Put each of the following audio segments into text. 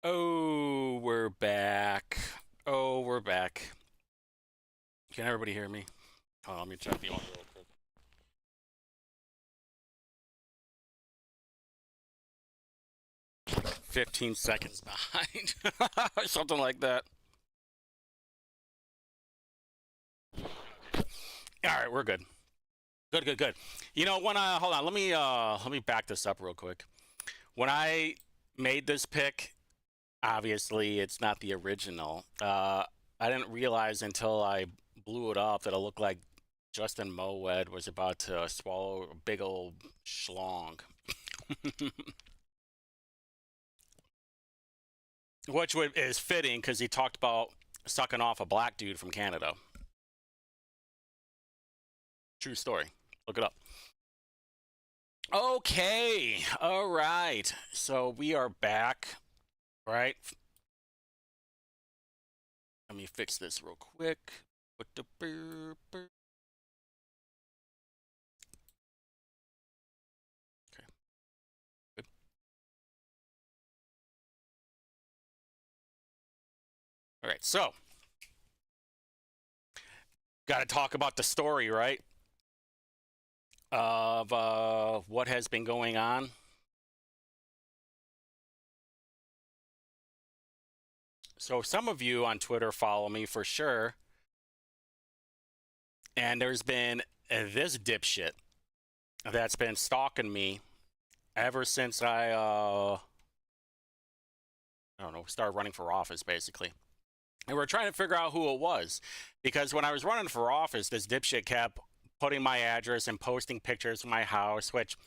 Oh, we're back. Oh, we're back. Can everybody hear me? Oh, let me check the audio real quick. 15 seconds behind. Something like that. All right, we're good. Good. You know, when I hold on, let me back this up real quick. When I made this pick, obviously it's not the original. I didn't realize until I blew it up that it looked like Justin Moed was about to swallow a big old schlong. Which is fitting because he talked about sucking off a black dude from Canada. True story. Look it up. Okay. All right. So we are back. Right. Let me fix this real quick. Okay. Good. All right. So, got to talk about the story, right? Of what has been going on. So some of you on Twitter follow me for sure. And there's been this dipshit that's been stalking me ever since I don't know, started running for office, basically. And we're trying to figure out who it was. Because when I was running for office, this dipshit kept putting my address and posting pictures of my house, which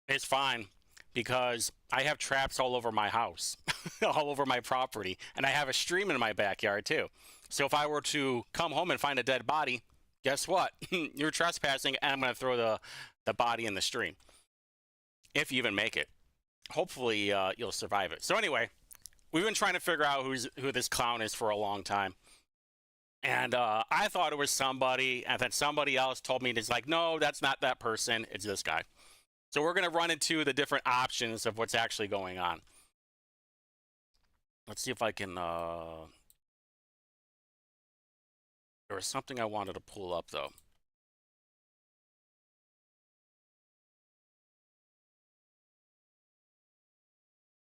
is fine because I have traps all over my house, all over my property, and I have a stream in my backyard too. So if I were to come home and find a dead body, guess what? You're trespassing, and I'm going to throw the body in the stream. If you even make it. Hopefully you'll survive it. So anyway, we've been trying to figure out who this clown is for a long time. And I thought it was somebody, and then somebody else told me, it's like, no, that's not that person. It's this guy. So we're going to run into the different options of what's actually going on. Let's see if I can... There was something I wanted to pull up, though.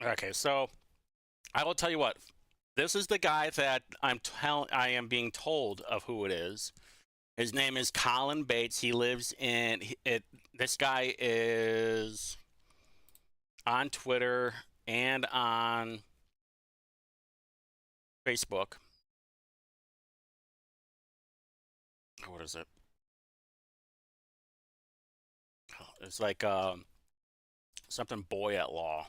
Okay, so I will tell you what. This is the guy that I am being told of who it is. His name is Colin Bates. He lives in this guy is on Twitter and on Facebook. What is it? It's like something boy at law.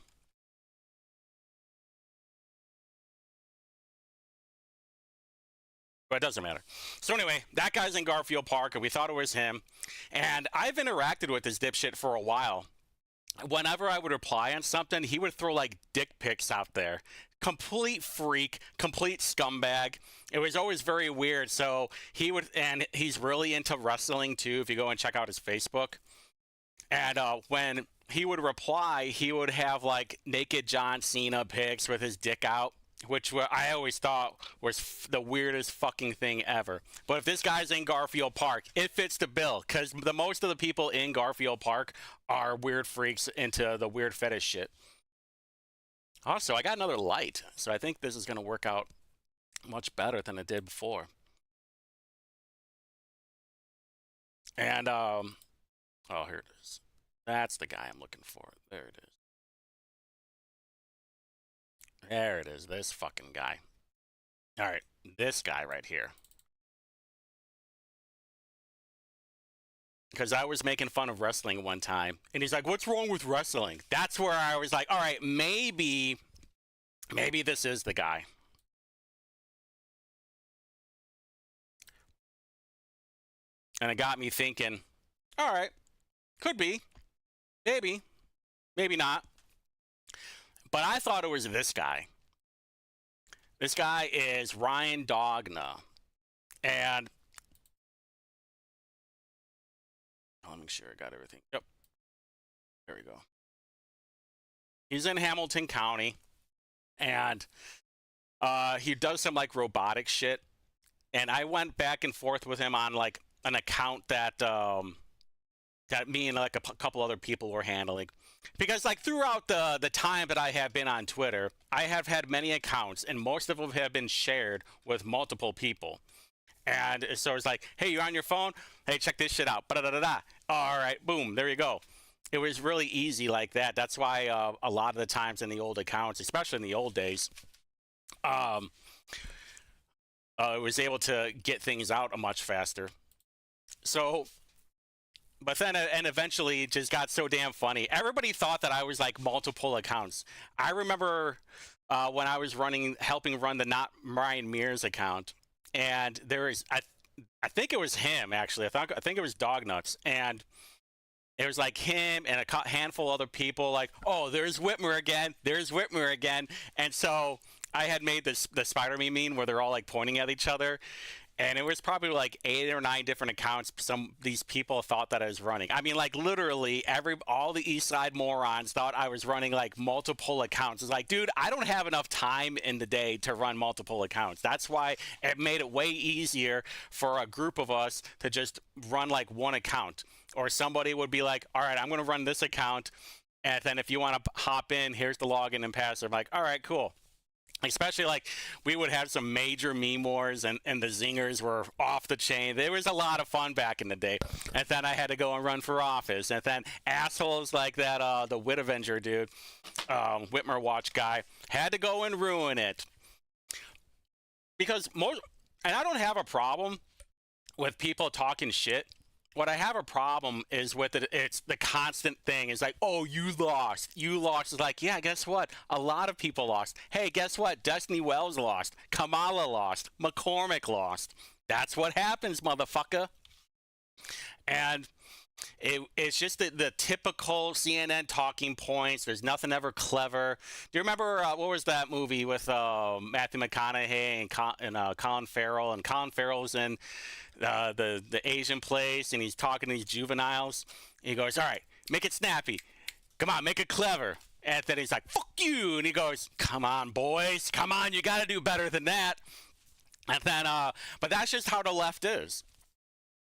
But it doesn't matter. So anyway, that guy's in Garfield Park, and we thought it was him. And I've interacted with this dipshit for a while. Whenever I would reply on something, he would throw like dick pics out there. Complete freak, complete scumbag. It was always very weird. So he would, and he's really into wrestling too, if you go and check out his Facebook. And when he would reply, he would have like naked John Cena pics with his dick out, which I always thought was the weirdest fucking thing ever. But if this guy's in Garfield Park, it fits the bill, because most of the people in Garfield Park are weird freaks into the weird fetish shit. Also, I got another light, so I think this is going to work out much better than it did before. And, oh, here it is. That's the guy I'm looking for. There it is. There it is, this fucking guy. All right, this guy right here. Because I was making fun of wrestling one time, and he's like, what's wrong with wrestling? That's where I was like, all right, maybe this is the guy. And it got me thinking, all right, could be, maybe not. But I thought it was this guy. This guy is Ryan Dogna. And let me make sure I got everything. Yep. There we go. He's in Hamilton County. And he does some like robotic shit. And I went back and forth with him on like an account that that me and like a couple other people were handling. Because like throughout the time that I have been on Twitter, I have had many accounts, and most of them have been shared with multiple people. And so it's like, hey, you're on your phone. Hey, check this shit out. Ba-da-da-da-da. All right, boom, there you go. It was really easy like that. That's why a lot of the times in the old accounts, especially in the old days, um, it was able to get things out much faster. So, but then and eventually it just got so damn funny. Everybody thought that I was like multiple accounts. I remember when I was helping run the Not Ryan Mears account, and I think it was him actually. I think it was Dog Nuts, and it was like him and a handful of other people. Like, oh, there's Whitmer again. There's Whitmer again. And so I had made the Spider-Man meme where they're all like pointing at each other, and it was probably like 8 or 9 different accounts. These people thought that I was running. I mean, like literally all the East Side morons thought I was running like multiple accounts. It's like, dude, I don't have enough time in the day to run multiple accounts. That's why it made it way easier for a group of us to just run like one account. Or somebody would be like, all right, I'm going to run this account, and then if you want to hop in, here's the login and password. I'm like, all right, cool. Especially like we would have some major meme wars, and the zingers were off the chain. There was a lot of fun back in the day. And then I had to go and run for office. And then assholes like that, the Wit Avenger dude, Whitmer Watch guy, had to go and ruin it. Because and I don't have a problem with people talking shit. What I have a problem is with it. It's the constant thing. It's like, oh, you lost. You lost. It's like, yeah, guess what? A lot of people lost. Hey, guess what? Destiny Wells lost. Kamala lost. McCormick lost. That's what happens, motherfucker. And it's just the typical CNN talking points. There's nothing ever clever. Do you remember what was that movie with Matthew McConaughey and Colin Farrell? And Colin Farrell's in the Asian place, and he's talking to these juveniles. And he goes, all right, make it snappy. Come on, make it clever. And then he's like, fuck you. And he goes, come on, boys. Come on, you got to do better than that. And then, but that's just how the left is.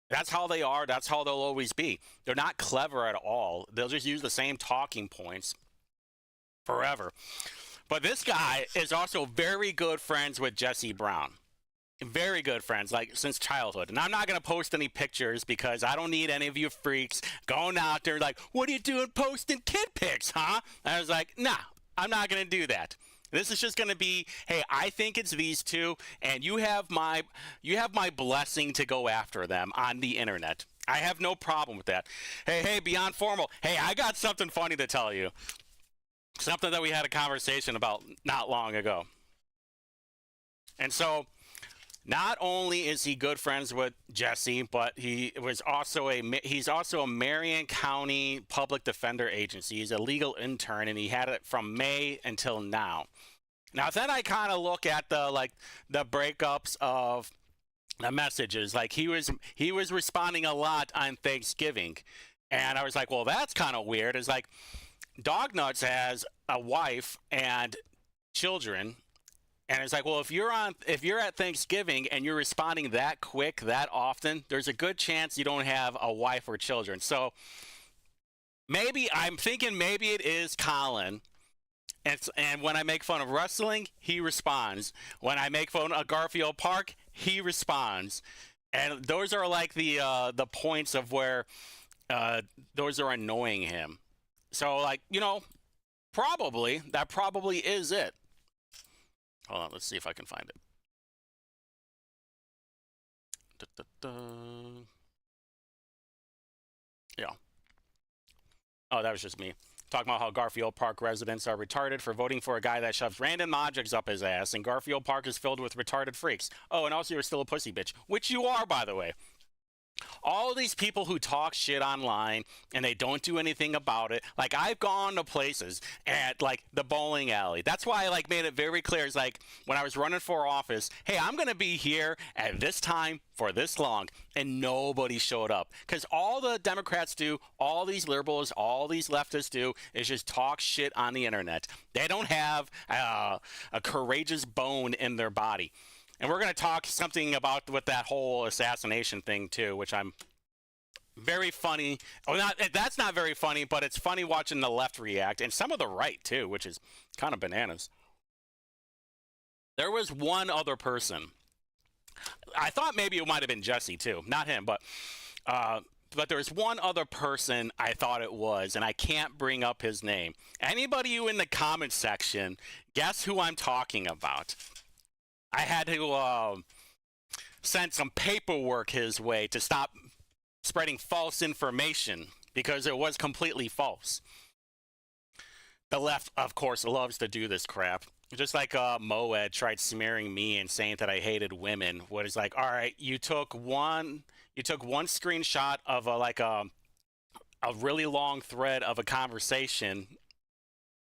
That's how they are. That's how they'll always be. They're not clever at all. They'll just use the same talking points forever. But this guy is also very good friends with Jesse Brown. Very good friends, like since childhood. And I'm not going to post any pictures because I don't need any of you freaks going out there like, what are you doing posting kid pics, huh? And I was like, nah, I'm not going to do that. This is just going to be, hey, I think it's these two, and you have my blessing to go after them on the internet. I have no problem with that. Hey, beyond formal. Hey, I got something funny to tell you. Something that we had a conversation about not long ago. And so, not only is he good friends with Jesse, but he's also a Marion County Public Defender Agency. He's a legal intern, and he had it from May until now. Now then I kind of look at the breakups of the messages. Like he was responding a lot on Thanksgiving, and I was like, well, that's kind of weird. It's like Dog Nuts has a wife and children. And it's like, well, if you're at Thanksgiving and you're responding that quick, that often, there's a good chance you don't have a wife or children. So I'm thinking maybe it is Colin. And when I make fun of wrestling, he responds. When I make fun of Garfield Park, he responds. And those are like the points of where those are annoying him. So like, that probably is it. Hold on, let's see if I can find it. Yeah. Oh, that was just me. Talking about how Garfield Park residents are retarded for voting for a guy that shoves random objects up his ass, and Garfield Park is filled with retarded freaks. Oh, and also you're still a pussy bitch, which you are, by the way. All these people who talk shit online and they don't do anything about it. Like I've gone to places at like the bowling alley. That's why I made it very clear. It's like when I was running for office, hey, I'm going to be here at this time for this long, and nobody showed up. Because all the Democrats do, all these liberals, all these leftists do is just talk shit on the internet. They don't have a courageous bone in their body. And we're going to talk something about with that whole assassination thing too, which I'm Very funny. Oh, not that's not very funny, but it's funny watching the left react and some of the right too, which is kind of bananas. There was one other person. I thought maybe it might have been Jesse too, not him, but there was one other person I thought it was, and I can't bring up his name. Anybody you in the comment section, guess who I'm talking about? I had to send some paperwork his way to stop spreading false information because it was completely false. The left, of course, loves to do this crap. Just like Moed tried smearing me and saying that I hated women. What is like, all right, you took one screenshot of a really long thread of a conversation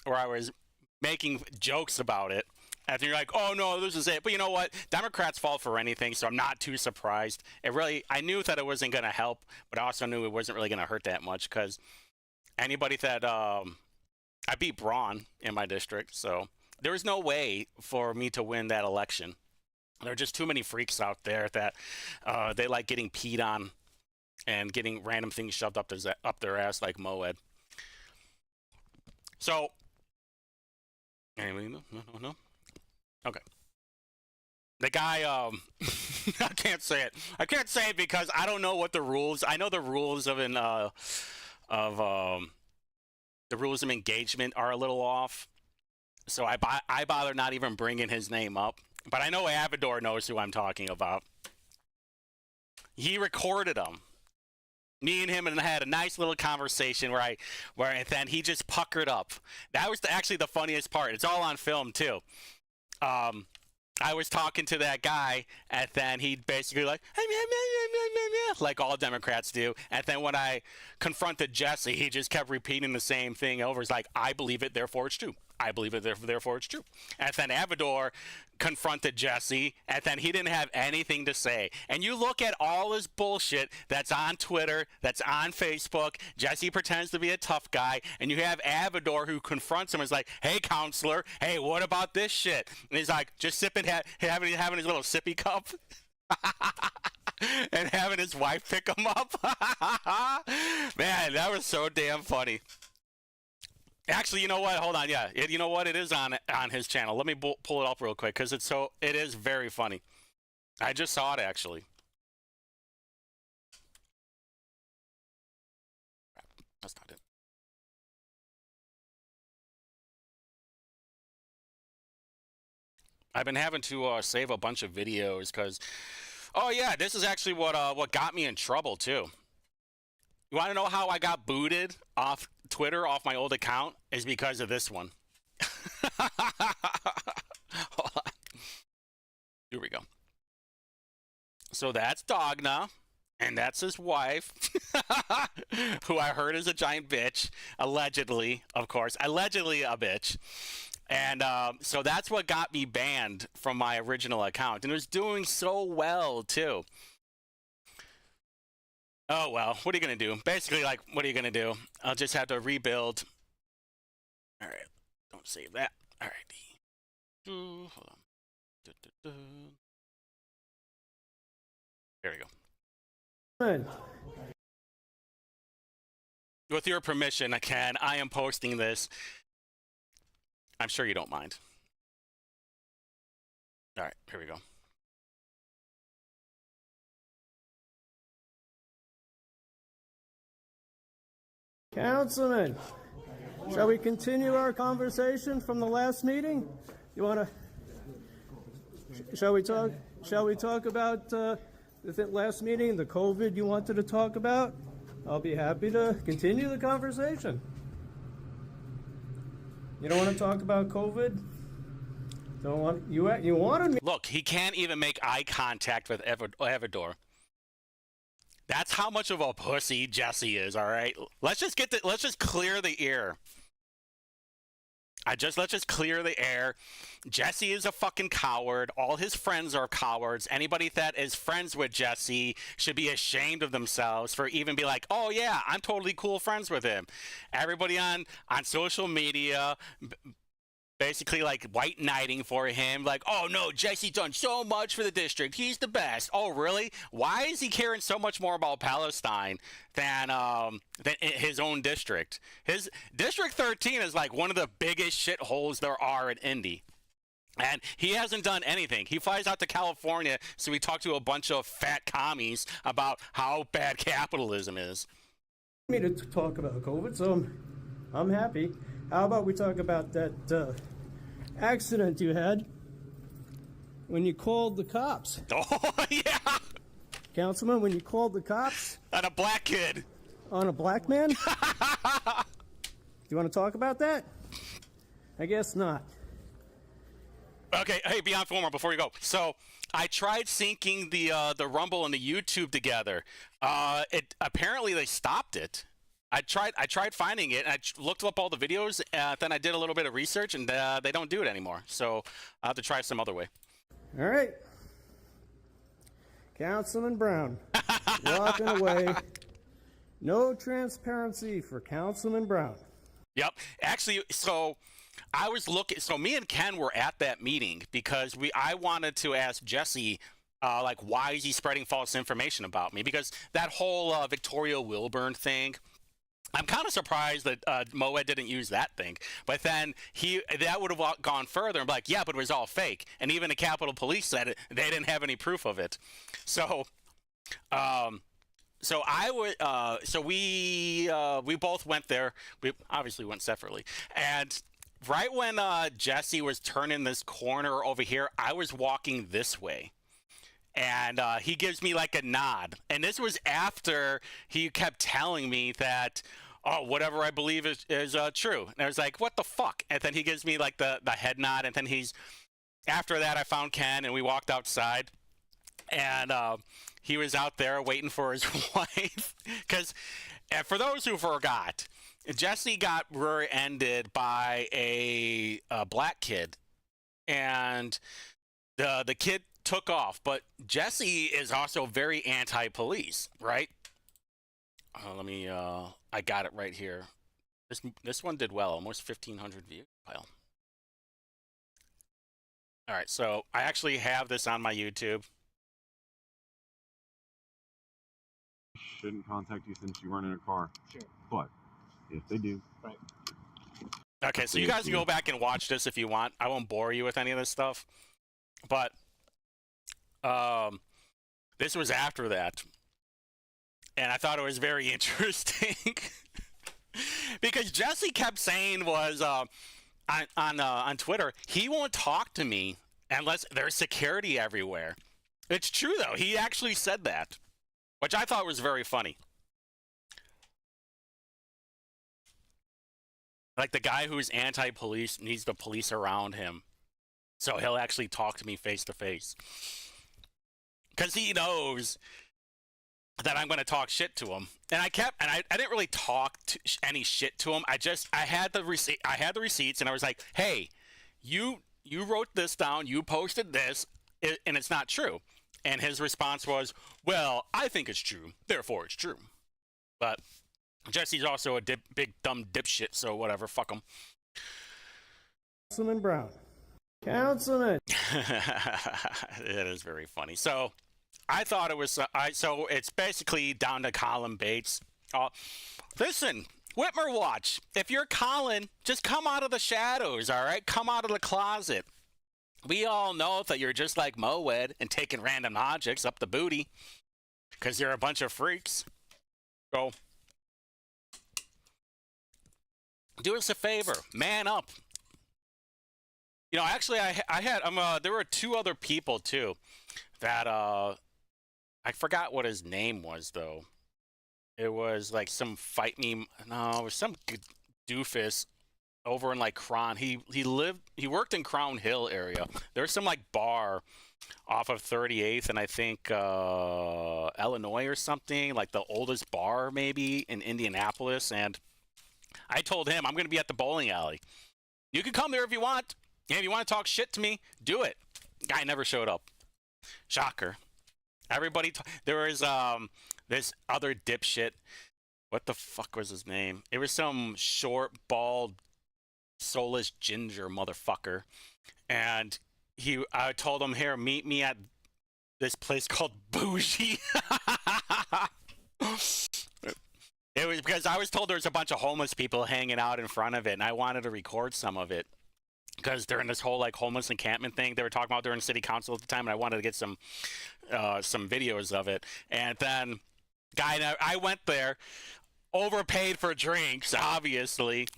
where I was making jokes about it. And you're like, oh no, this is it. But you know what? Democrats fall for anything, so I'm not too surprised. I knew that it wasn't going to help, but I also knew it wasn't really going to hurt that much because anybody that I beat Braun in my district, so there was no way for me to win that election. There are just too many freaks out there that they like getting peed on and getting random things shoved up their ass like Moed. So, anyway, no. Okay. The guy, I can't say it. I can't say it because I don't know what the rules. I know the rules of the rules of engagement are a little off. So I bother not even bringing his name up. But I know Avador knows who I'm talking about. He recorded him. Me and him had a nice little conversation where then he just puckered up. That was actually the funniest part. It's all on film too. I was talking to that guy, and then he basically like all Democrats do. And then when I confronted Jesse, he just kept repeating the same thing over. It's like, I believe it, therefore it's true. I believe it, therefore it's true. And then Avador confronted Jesse, and then he didn't have anything to say. And you look at all his bullshit that's on Twitter, that's on Facebook. Jesse pretends to be a tough guy, and you have Avador who confronts him and is like, hey, counselor, hey, what about this shit? And he's like, just sipping, having his little sippy cup. And having his wife pick him up. Man, that was so damn funny. Actually, you know what? Hold on. Yeah, you know what? It is on his channel. Let me pull it up real quick because it is very funny. I just saw it actually. That's not it. I've been having to save a bunch of videos because, oh yeah, this is actually what got me in trouble too. You want to know how I got booted off Twitter, off my old account? Is because of this one. Hold on. Here we go. So that's Dogna, and that's his wife, who I heard is a giant bitch, allegedly, of course. Allegedly a bitch. And so that's what got me banned from my original account. And it was doing so well, too. Oh, well, what are you going to do? Basically, like, what are you going to do? I'll just have to rebuild. All right. Don't save that. All right. Hold on. There we go. Good. With your permission, I am posting this. I'm sure you don't mind. All right. Here we go. Councilman, shall we continue our conversation from the last meeting? You want to? Shall we talk? Shall we talk about the last meeting, the COVID you wanted to talk about? I'll be happy to continue the conversation. You don't want to talk about COVID? Don't want you wanted me? Look, he can't even make eye contact with Everdor. That's how much of a pussy Jesse is, all right? Let's just clear the air. Let's just clear the air. Jesse is a fucking coward. All his friends are cowards. Anybody that is friends with Jesse should be ashamed of themselves for even be like, oh yeah, I'm totally cool friends with him. Everybody on social media basically like white knighting for him, like, oh no, Jesse's done so much for the district, he's the best. Oh really? Why is he caring so much more about Palestine than his own district? His district 13 is like one of the biggest shitholes there are in Indy, and he hasn't done anything. He flies out to California so we talk to a bunch of fat commies about how bad capitalism is. Me to talk about COVID, so I'm happy. How about we talk about that accident you had when you called the cops? Oh, yeah. Councilman, when you called the cops? On a black kid. On a black man? Do you want to talk about that? I guess not. Okay, hey, Beyond Former, before you go. So I tried syncing the Rumble and the YouTube together. Apparently they stopped it. I tried finding it, and I looked up all the videos, then I did a little bit of research, and they don't do it anymore. So I'll have to try some other way. All right. Councilman Brown, walking away. No transparency for Councilman Brown. Yep. Actually, so I was looking. So me and Ken were at that meeting because I wanted to ask Jesse, like, why is he spreading false information about me? Because that whole Victoria Wilburn thing, I'm kind of surprised that Moed didn't use that thing. But then that would have gone further and be like, yeah, but it was all fake. And even the Capitol Police said it, they didn't have any proof of it. So, we both went there. We obviously went separately. And right when Jesse was turning this corner over here, I was walking this way. And he gives me like a nod. And this was after he kept telling me that, oh, whatever I believe is true. And I was like, what the fuck? And then he gives me like the head nod. And then after that, I found Ken and we walked outside. And he was out there waiting for his wife. Because for those who forgot, Jesse got rear-ended by a black kid. And the kid took off, but Jesse is also very anti-police, right? I got it right here. This one did well, almost 1,500 views. Well, all right, so I actually have this on my YouTube. Shouldn't contact you since you weren't in a car. Sure. But if they do, right. Okay, so you guys can go back and watch this if you want. I won't bore you with any of this stuff, but this was after that, and I thought it was very interesting because Jesse kept saying was on Twitter, he won't talk to me unless there's security everywhere. It's true though. He actually said that, which I thought was very funny. Like the guy who's anti-police needs the police around him, so he'll actually talk to me face to face. Because he knows that I'm going to talk shit to him, and I didn't really talk any shit to him. I had the receipts, and I was like, "Hey, you wrote this down, you posted this, and it's not true." And his response was, "Well, I think it's true, therefore it's true." But Jesse's also a big dumb dipshit, so whatever, fuck him. Councilman Brown. Councilman. It is very funny. So I thought it was, so it's basically down to Colin Bates. Listen, Whitmer Watch, if you're Colin, just come out of the shadows, all right? Come out of the closet. We all know that you're just like Moed and taking random objects up the booty because you're a bunch of freaks. So do us a favor, man up. You know, actually, I had there were two other people too that I forgot what his name was though. It was like some fight me. No, it was some doofus over in like Crown. He worked in Crown Hill area. There's some like bar off of 38th and I think Illinois or something, like the oldest bar maybe in Indianapolis. And I told him I'm going to be at the bowling alley. You can come there if you want. And if you want to talk shit to me, do it. Guy never showed up. Shocker. Everybody. There was this other dipshit. What the fuck was his name? It was some short, bald soulless ginger motherfucker. And I told him, here, meet me at this place called Bougie. It was because I was told there was a bunch of homeless people hanging out in front of it, and I wanted to record some of it because during this whole like homeless encampment thing they were talking about during city council at the time, and I wanted to get some videos of it. And then I went there, overpaid for drinks, obviously.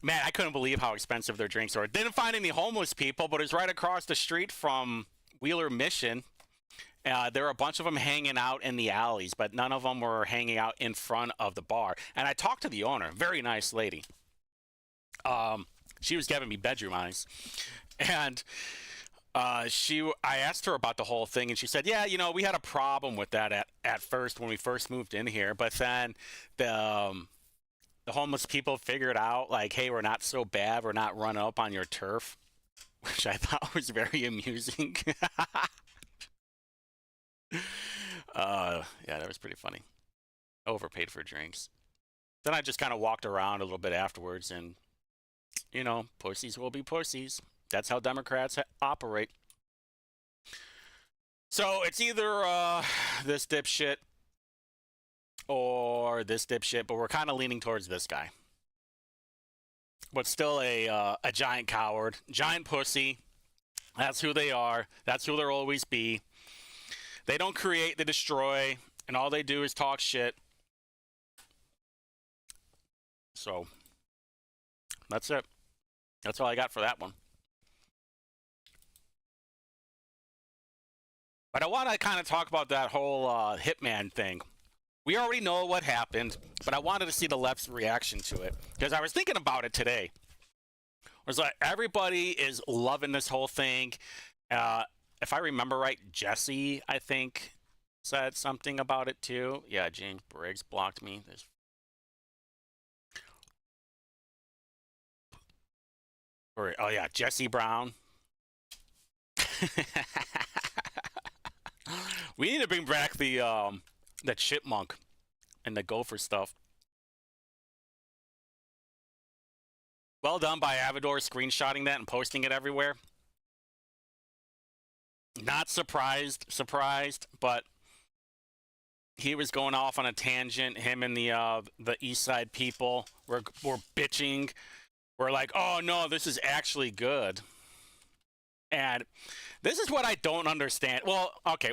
Man, I couldn't believe how expensive their drinks were. Didn't find any homeless people, but it's right across the street from Wheeler Mission. There were a bunch of them hanging out in the alleys, but none of them were hanging out in front of the bar. And I talked to the owner, very nice lady. She was giving me bedroom eyes. And I asked her about the whole thing, and she said, yeah, we had a problem with that at first when we first moved in here. But then the homeless people figured out, like, hey, we're not so bad. We're not running up on your turf, which I thought was very amusing. Yeah, that was pretty funny. Overpaid for drinks. Then I just kind of walked around a little bit afterwards, and, pussies will be pussies. That's how Democrats operate. So it's either this dipshit or this dipshit, but we're kind of leaning towards this guy. But still a giant coward, giant pussy. That's who they are. That's who they'll always be. They don't create, they destroy, and all they do is talk shit. So, that's it. That's all I got for that one. But I want to kind of talk about that whole hitman thing. We already know what happened, but I wanted to see the left's reaction to it. Because I was thinking about it today. It was like, everybody is loving this whole thing. If I remember right, Jesse, I think, said something about it too. Yeah, James Briggs blocked me. Oh yeah, Jesse Brown. We need to bring back the chipmunk and the gopher stuff. Well done by Avador screenshotting that and posting it everywhere. Not surprised, but he was going off on a tangent. Him and the East Side people were bitching. We're like, oh no, this is actually good. And this is what I don't understand. Well, okay,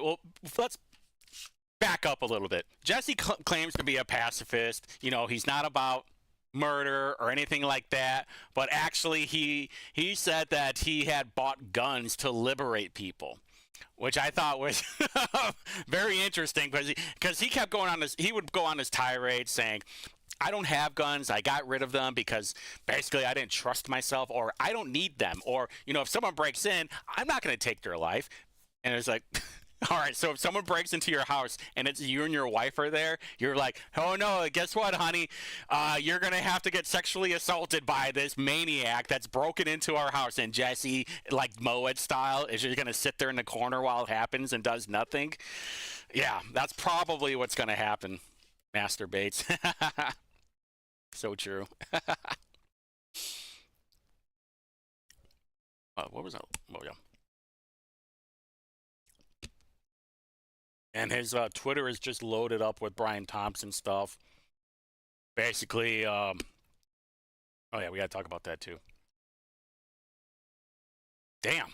let's back up a little bit. Jesse claims to be a pacifist. He's not about murder or anything like that, but actually he said that he had bought guns to liberate people, which I thought was very interesting because he kept going on this. He would go on this tirade saying, I don't have guns. I got rid of them because basically I didn't trust myself, or I don't need them, or if someone breaks in, I'm not going to take their life. And it's like, all right, so if someone breaks into your house and it's you and your wife are there, you're like, oh no, guess what, honey? You're going to have to get sexually assaulted by this maniac that's broken into our house. And Jesse, like Moet style, is just going to sit there in the corner while it happens and does nothing. Yeah, that's probably what's going to happen. Masturbates. So true. What was that? Oh, yeah. And his Twitter is just loaded up with Brian Thompson stuff. Basically, oh yeah, we gotta talk about that too. Damn.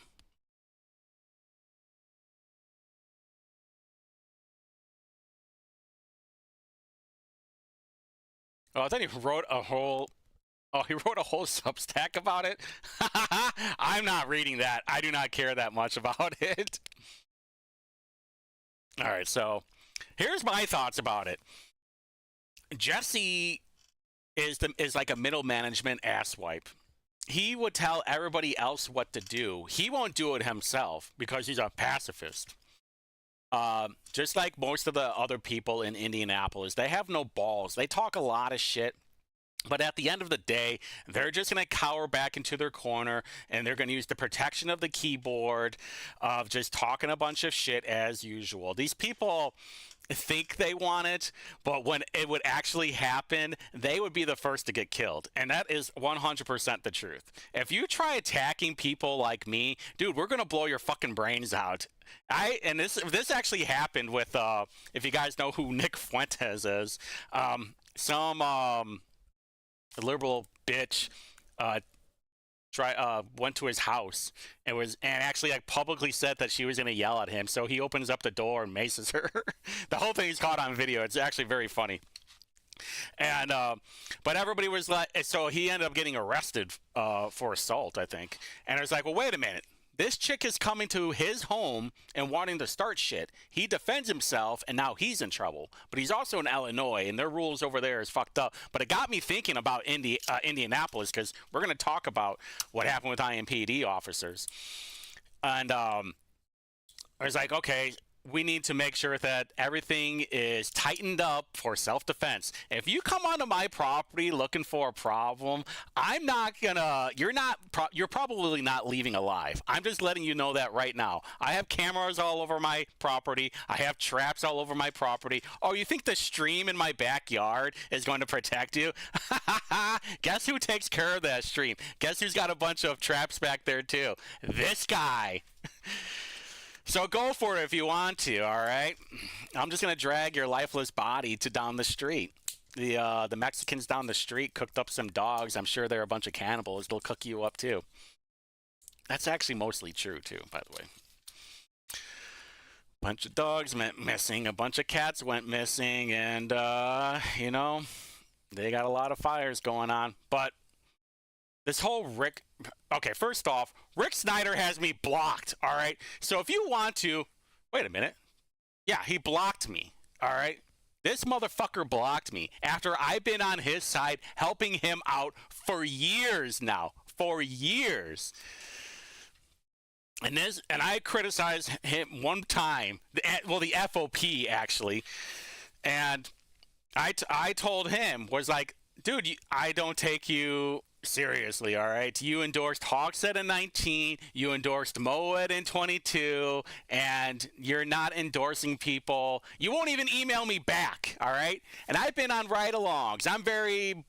Oh, I thought he wrote a whole. Oh, he wrote a whole Substack about it. I'm not reading that. I do not care that much about it. All right, so here's my thoughts about it. Jesse is like a middle management asswipe. He would tell everybody else what to do. He won't do it himself because he's a pacifist. Just like most of the other people in Indianapolis, they have no balls. They talk a lot of shit. But at the end of the day, they're just going to cower back into their corner, and they're going to use the protection of the keyboard of just talking a bunch of shit as usual. These people, think they want it, but when it would actually happen, they would be the first to get killed. And that is 100% the truth. If you try attacking people like me, dude, we're gonna blow your fucking brains out. This actually happened with if you guys know who Nick Fuentes is, some liberal bitch went to his house and actually like publicly said that she was gonna yell at him. So he opens up the door and maces her. The whole thing is caught on video. It's actually very funny. And but everybody was like, so he ended up getting arrested for assault, I think. And I was like, well, wait a minute. This chick is coming to his home and wanting to start shit. He defends himself, and now he's in trouble. But he's also in Illinois, and their rules over there is fucked up. But it got me thinking about Indianapolis, because we're going to talk about what happened with IMPD officers. And I was like, okay, we need to make sure that everything is tightened up for self-defense. If you come onto my property looking for a problem, I'm not gonna, you're probably not leaving alive. I'm just letting you know that right now. I have cameras all over my property. I have traps all over my property. Oh, you think the stream in my backyard is going to protect you? Guess who takes care of that stream? Guess who's got a bunch of traps back there too? This guy. So go for it if you want to, all right? I'm just going to drag your lifeless body down the street. The Mexicans down the street cooked up some dogs. I'm sure they're a bunch of cannibals. They'll cook you up too. That's actually mostly true too, by the way. Bunch of dogs went missing. A bunch of cats went missing. And, you know, they got a lot of fires going on. But this whole Rick... Okay, first off, Rick Snyder has me blocked, all right? So if you want to... Wait a minute. Yeah, he blocked me, all right? This motherfucker blocked me after I've been on his side helping him out for years now. For years. And I criticized him one time. The FOP, actually. And I told him, was like, dude, I don't take you... seriously, all right? You endorsed Hogshead in 19, you endorsed Moet in 22, and you're not endorsing people. You won't even email me back, all right? And I've been on ride-alongs. I'm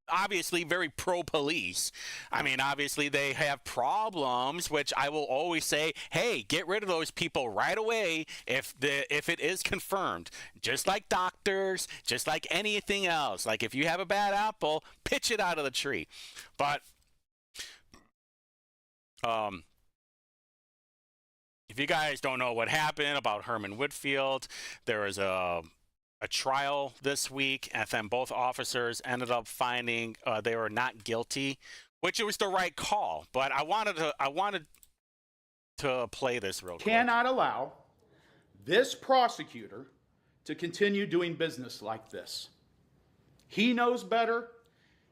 obviously very pro-police. I mean, obviously they have problems, which I will always say, hey, get rid of those people right away if it is confirmed. Just like doctors, just like anything else. Like if you have a bad apple, pitch it out of the tree. But if you guys don't know what happened about Herman Whitfield, there was a trial this week, and then both officers ended up finding they were not guilty, which it was the right call. But I wanted to play this real quick. Cannot allow this prosecutor to continue doing business like this. He knows better,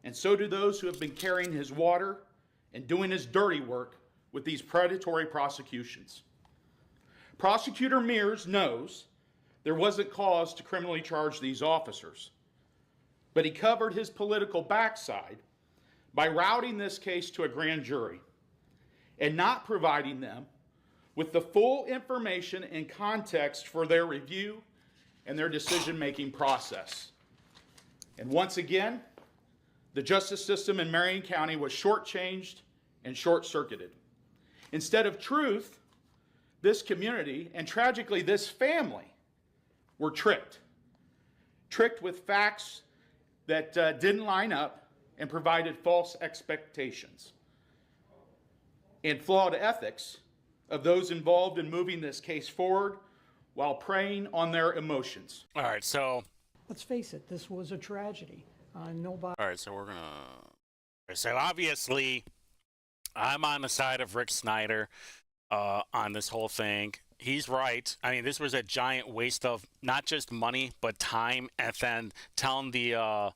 and so do those who have been carrying his water and doing his dirty work with these predatory prosecutions. Prosecutor Mears knows there wasn't cause to criminally charge these officers, but he covered his political backside by routing this case to a grand jury and not providing them with the full information and context for their review and their decision-making process. And once again, the justice system in Marion County was shortchanged and short-circuited. Instead of truth, this community, and tragically this family, were tricked with facts that didn't line up and provided false expectations and flawed ethics of those involved in moving this case forward while preying on their emotions. All right, so... Let's face it, this was a tragedy. Nobody... All right, so we're gonna... So obviously, I'm on the side of Rick Snyder on this whole thing. He's right. I mean, this was a giant waste of not just money, but time, and then telling the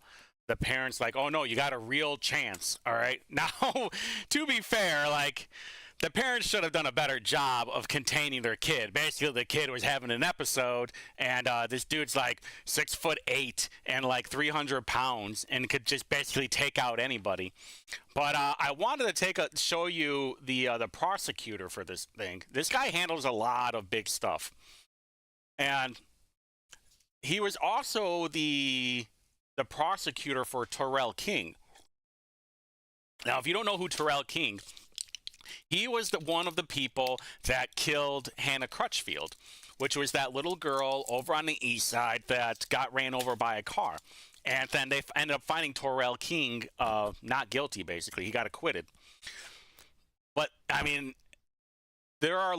parents, like, oh, no, you got a real chance, all right? Now, to be fair, like, the parents should have done a better job of containing their kid. Basically, the kid was having an episode, and this dude's like 6'8" and like 300 pounds, and could just basically take out anybody. But I wanted to show you the prosecutor for this thing. This guy handles a lot of big stuff, and he was also the prosecutor for Terrell King. Now, if you don't know who Terrell King, he was one of the people that killed Hannah Crutchfield, which was that little girl over on the east side that got ran over by a car. And then they ended up finding Terrell King not guilty, basically. He got acquitted. But, I mean, there are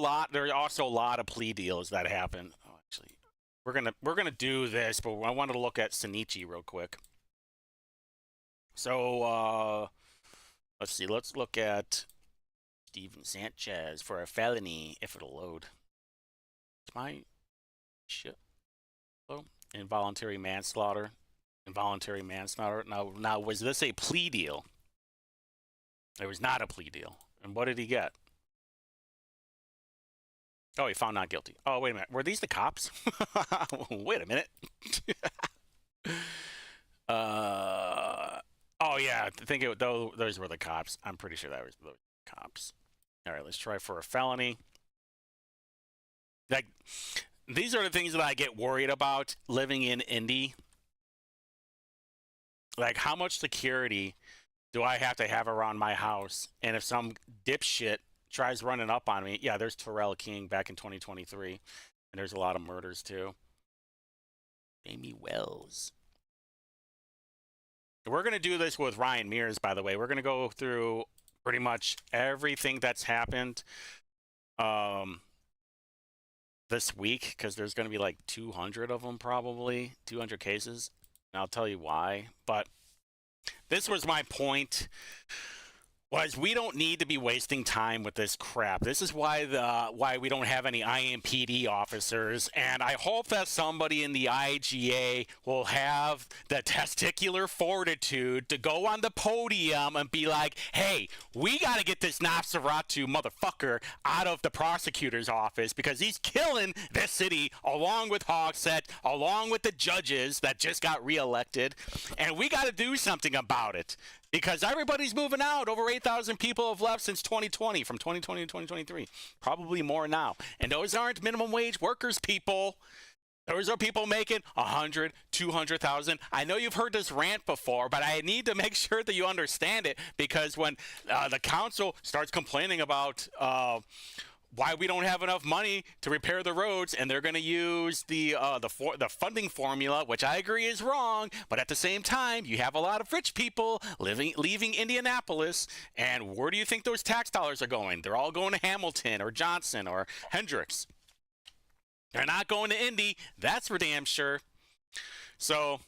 also a lot of plea deals that happen. Oh, actually, we're gonna do this, but I wanted to look at Sinichi real quick. So, let's see. Let's look at Steven Sanchez for a felony, if it'll load. It's my shit. Oh, involuntary manslaughter. Involuntary manslaughter. Now, was this a plea deal? It was not a plea deal. And what did he get? Oh, he found not guilty. Oh, wait a minute. Were these the cops? Wait a minute. Oh, yeah. I think those were the cops. I'm pretty sure that was those cops. All right, let's try for a felony. Like, these are the things that I get worried about living in Indy. Like, how much security do I have to have around my house? And if some dipshit tries running up on me, yeah, there's Terrell King back in 2023. And there's a lot of murders, too. Amy Wells. We're going to do this with Ryan Mears, by the way. We're going to go through pretty much everything that's happened this week, because there's going to be like 200 of them, probably 200 cases, and I'll tell you why. But this was my point, was we don't need to be wasting time with this crap. This is why we don't have any IMPD officers, and I hope that somebody in the IGA will have the testicular fortitude to go on the podium and be like, hey, we got to get this Nosferatu motherfucker out of the prosecutor's office because he's killing this city, along with Hogsett, along with the judges that just got reelected, and we got to do something about it. Because everybody's moving out. Over 8,000 people have left since 2020, from 2020 to 2023. Probably more now. And those aren't minimum wage workers, people. Those are people making 100, 200,000. I know you've heard this rant before, but I need to make sure that you understand it, because when the council starts complaining about why we don't have enough money to repair the roads, and they're going to use the funding formula, which I agree is wrong, but at the same time, you have a lot of rich people leaving Indianapolis, and where do you think those tax dollars are going? They're all going to Hamilton or Johnson or Hendricks. They're not going to Indy. That's for damn sure. So,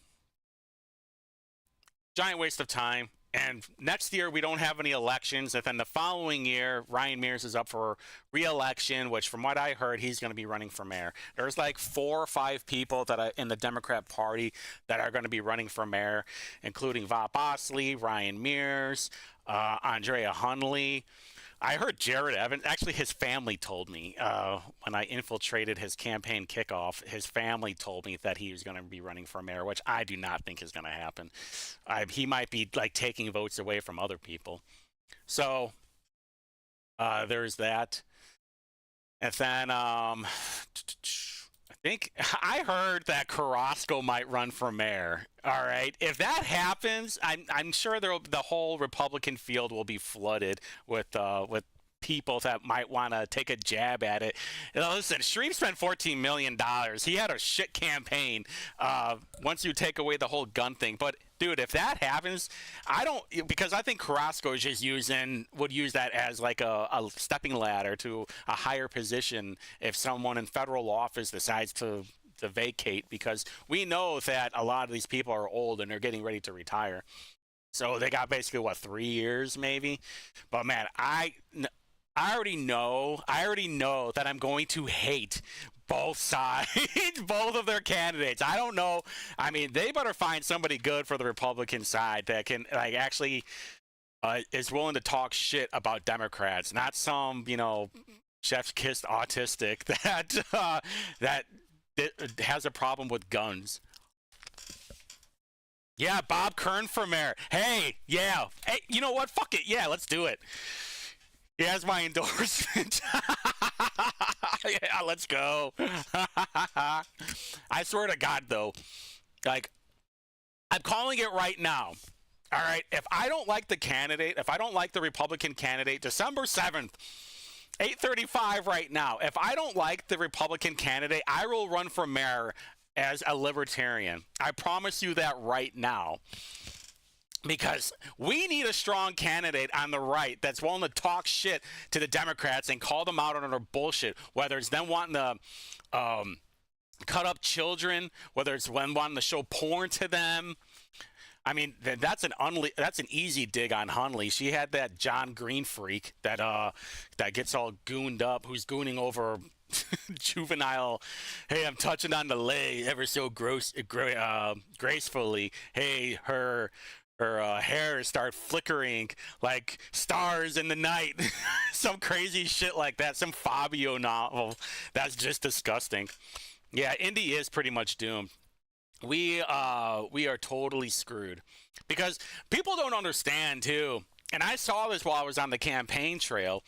giant waste of time. And next year, we don't have any elections. And then the following year, Ryan Mears is up for re-election, which from what I heard, he's going to be running for mayor. There's like 4 or 5 people that are in the Democrat Party that are going to be running for mayor, including Bob Bosley, Ryan Mears, Andrea Hunley. I heard Jared Evans, actually his family told me when I infiltrated his campaign kickoff, his family told me that he was going to be running for mayor, which I do not think is going to happen. He might be like taking votes away from other people. So there's that. And then I think I heard that Carrasco might run for mayor. All right, if that happens, I'm sure the whole Republican field will be flooded with people that might want to take a jab at it. You know, listen, Shreve spent $14 million. He had a shit campaign once you take away the whole gun thing. But dude, if that happens, because I think Carrasco is just would use that as like a stepping ladder to a higher position if someone in federal office decides to vacate, because we know that a lot of these people are old and they're getting ready to retire. So they got basically 3 years maybe. But man, I already know that I'm going to hate both sides, both of their candidates. I don't know. I mean, they better find somebody good for the Republican side that can like actually is willing to talk shit about Democrats, not some, chef's kiss autistic that has a problem with guns. Yeah, Bob Kern for mayor. Hey, yeah. Hey, you know what? Fuck it. Yeah, let's do it. He has my endorsement. Yeah, let's go. I swear to God, though, like, I'm calling it right now. All right, if I don't like the candidate, if I don't like the Republican candidate, December 7th, 8:35 right now. If I don't like the Republican candidate, I will run for mayor as a libertarian. I promise you that right now. Because we need a strong candidate on the right that's willing to talk shit to the Democrats and call them out on their bullshit, whether it's them wanting to cut up children, whether it's them wanting to show porn to them. I mean, that's an easy dig on Hunley. She had that John Green freak that gets all gooned up, who's gooning over juvenile. Hey, I'm touching on the leg ever so gracefully. Hey, her hair start flickering like stars in the night. Some crazy shit like that. Some Fabio novel. That's just disgusting. Yeah, Indy is pretty much doomed. We are totally screwed because people don't understand too. And I saw this while I was on the campaign trail.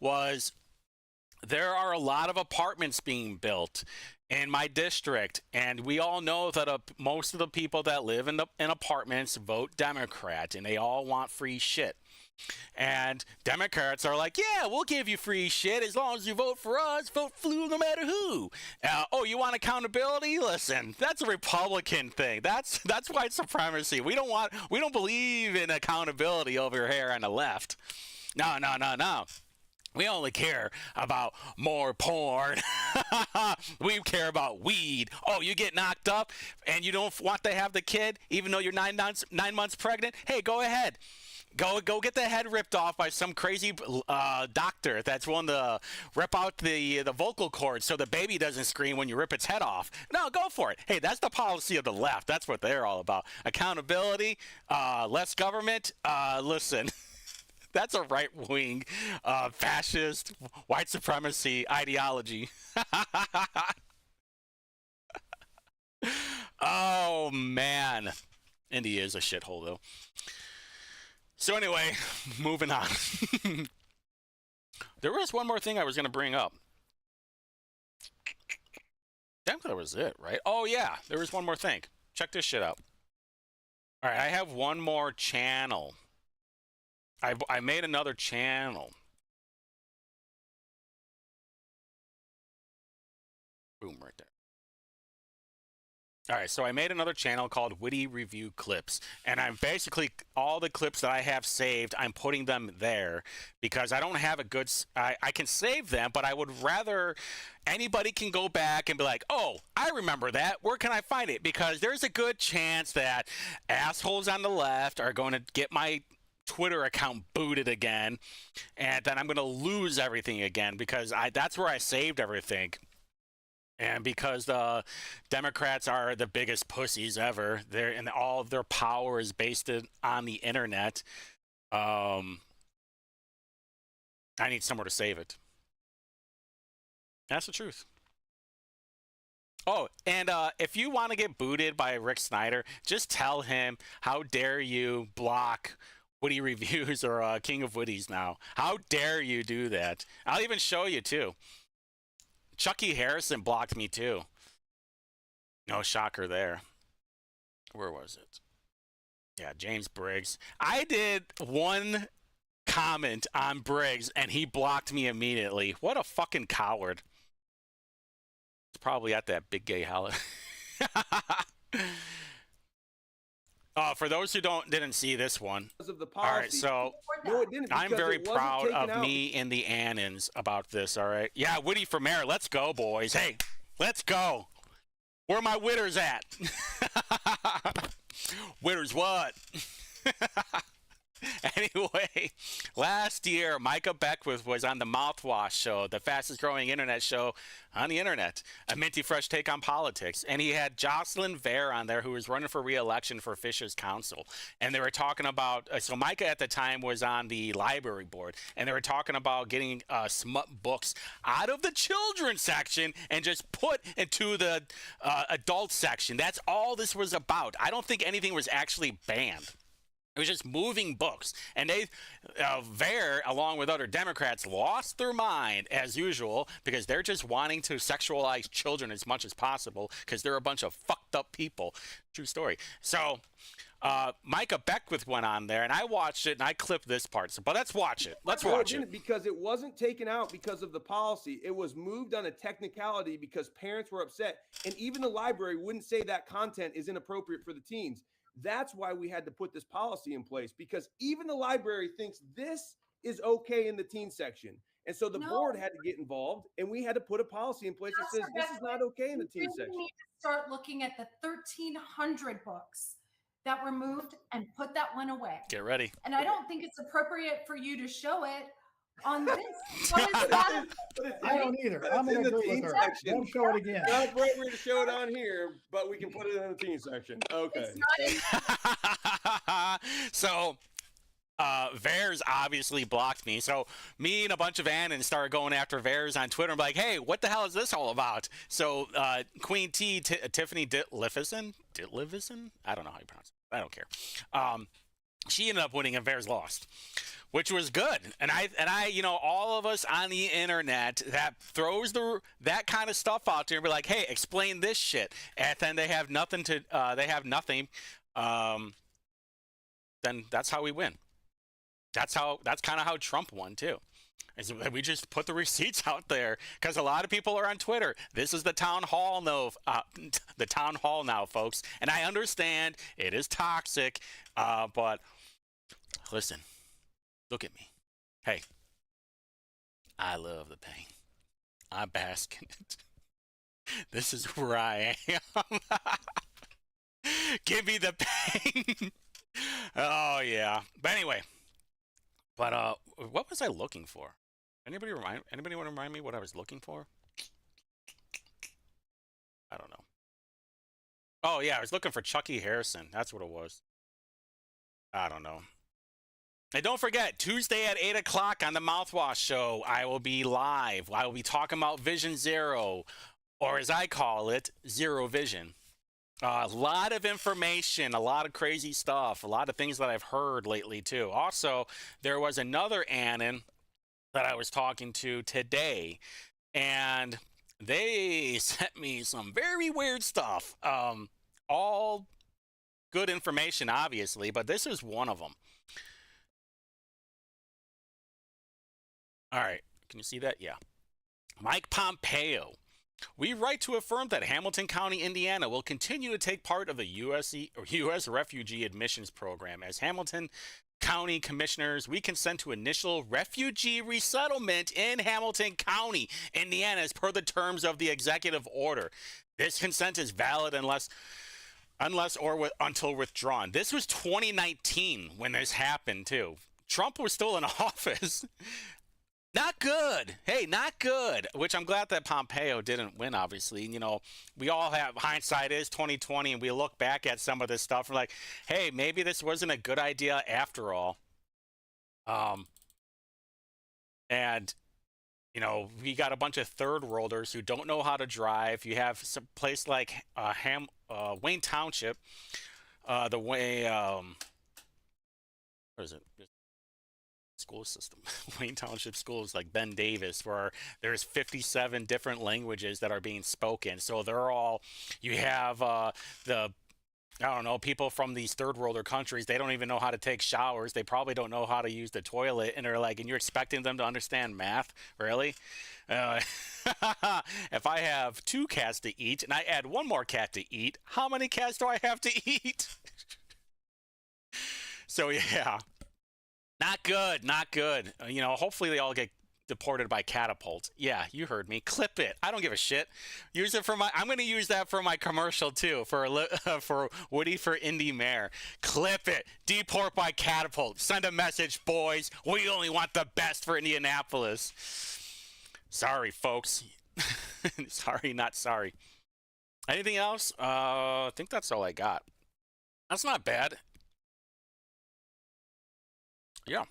Was there are a lot of apartments being built in my district, and we all know that most of the people that live in apartments vote Democrat, and they all want free shit. And Democrats are like, yeah, we'll give you free shit as long as you vote for us. Vote flu no matter who. Oh, you want accountability? Listen, that's a Republican thing. That's white supremacy. We don't believe in accountability over here on the left. No. We only care about more porn. We care about weed. Oh, you get knocked up and you don't want to have the kid even though you're 9 months pregnant? Hey, go ahead. Go get the head ripped off by some crazy doctor that's willing to rip out the vocal cords so the baby doesn't scream when you rip its head off. No, go for it. Hey, that's the policy of the left. That's what they're all about. Accountability, less government. Listen, that's a right-wing, fascist, white supremacy ideology. Oh, man. Indy is a shithole, though. So anyway, moving on. There was one more thing I was going to bring up. I think that was it, right? Oh, yeah, there was one more thing. Check this shit out. All right, I have one more channel. I made another channel. Boom, right there. All right, so I made another channel called Witty Review Clips, and I'm basically, all the clips that I have saved, I'm putting them there because I don't have a good, I can save them, but I would rather anybody can go back and be like, oh, I remember that. Where can I find it? Because there's a good chance that assholes on the left are going to get my Twitter account booted again, and then I'm going to lose everything again because that's where I saved everything. And because the Democrats are the biggest pussies ever, and all of their power is based on the internet, I need somewhere to save it. That's the truth. Oh, and if you want to get booted by Rick Snyder, just tell him, how dare you block Witty Reviews or King of Witties now. How dare you do that? I'll even show you, too. Chucky Harrison blocked me too. No shocker there. Where was it? Yeah, James Briggs. I did one comment on Briggs and he blocked me immediately. What a fucking coward. It's probably at that big gay holiday. For those who didn't see this one. Of the all right, policy. so No, it didn't, I'm because very it wasn't proud taken of out. me and the Annans about this, all right? Yeah, Witty for mayor. Let's go, boys. Hey, let's go. Where my witters at? Witters what? Anyway, last year, Micah Beckwith was on the Mouthwash Show, the fastest growing internet show on the internet, a minty fresh take on politics. And he had Jocelyn Vare on there, who was running for re-election for Fisher's Council. And they were talking about, so Micah at the time was on the library board, and they were talking about getting smut books out of the children's section and just put into the adult section. That's all this was about. I don't think anything was actually banned. It was just moving books. And they, Ver, along with other Democrats, lost their mind as usual because they're just wanting to sexualize children as much as possible because they're a bunch of fucked up people. True story. So Micah Beckwith went on there, and I watched it, and I clipped this part. So, but let's watch it. Let's watch it. Because it wasn't taken out because of the policy. It was moved on a technicality because parents were upset. And even the library wouldn't say that content is inappropriate for the teens. That's why we had to put this policy in place, because even the library thinks this is okay in the teen section. And so the board had to get involved, and we had to put a policy in place that says this is not okay in the teen section. We need to start looking at the 1,300 books that were moved and put that one away. Get ready. And I don't think it's appropriate for you to show it on this. What is that? I don't either. I'm going to agree with her. Don't show it again. It's not appropriate to show it on here, but we can put it in the teen section. Okay. So Vers obviously blocked me. So me and a bunch of Annans started going after Vers on Twitter. I'm like, hey, what the hell is this all about? So Queen T, Tiffany Ditlevison? I don't know how you pronounce it. I don't care. She ended up winning and Vers lost, which was good. And I, you know, all of us on the internet that throws that kind of stuff out there and be like, hey, explain this shit. And then they have nothing. Then that's how we win. That's kind of how Trump won too. Is we just put the receipts out there because a lot of people are on Twitter. This is the town hall now, folks. And I understand it is toxic, but listen, look at me. Hey, I love the pain. I bask in it. This is where I am. Give me the pain. Oh yeah. But anyway. But what was I looking for? Anybody want to remind me what I was looking for? I don't know. Oh yeah, I was looking for Chucky Harrison. That's what it was. I don't know. And don't forget, Tuesday at 8 o'clock on the Mouthwash Show, I will be live. I will be talking about Vision Zero, or as I call it, Zero Vision. A lot of information, a lot of crazy stuff, a lot of things that I've heard lately too. Also, there was another Annan that I was talking to today, and they sent me some very weird stuff. All good information, obviously, but this is one of them. All right, can you see that? Yeah. Mike Pompeo. We write to affirm that Hamilton County, Indiana will continue to take part of the U.S. Refugee Admissions Program. As Hamilton County Commissioners, we consent to initial refugee resettlement in Hamilton County, Indiana, as per the terms of the executive order. This consent is valid until withdrawn. This was 2019 when this happened, too. Trump was still in office. Not good. Hey, not good. Which I'm glad that Pompeo didn't win, obviously. You know, we all have hindsight is 2020, and we look back at some of this stuff and we're like, hey, maybe this wasn't a good idea after all. And you know, we got a bunch of third worlders who don't know how to drive. You have some place like Wayne Township, what is it? School system. Wayne Township schools like Ben Davis, where there's 57 different languages that are being spoken. So they're all, you have people from these third worlder countries, they don't even know how to take showers. They probably don't know how to use the toilet, and they're like, and you're expecting them to understand math? Really? If I have 2 cats to eat and I add 1 more cat to eat, how many cats do I have to eat? So yeah. Not good, not good. You know, hopefully they all get deported by catapult. Yeah, you heard me. Clip it. I don't give a shit. Use it for my. I'm going to use that for my commercial too. For Woody for Indy Mayor. Clip it. Deport by catapult. Send a message, boys. We only want the best for Indianapolis. Sorry, folks. Sorry, not sorry. Anything else? I think that's all I got. That's not bad. Yeah,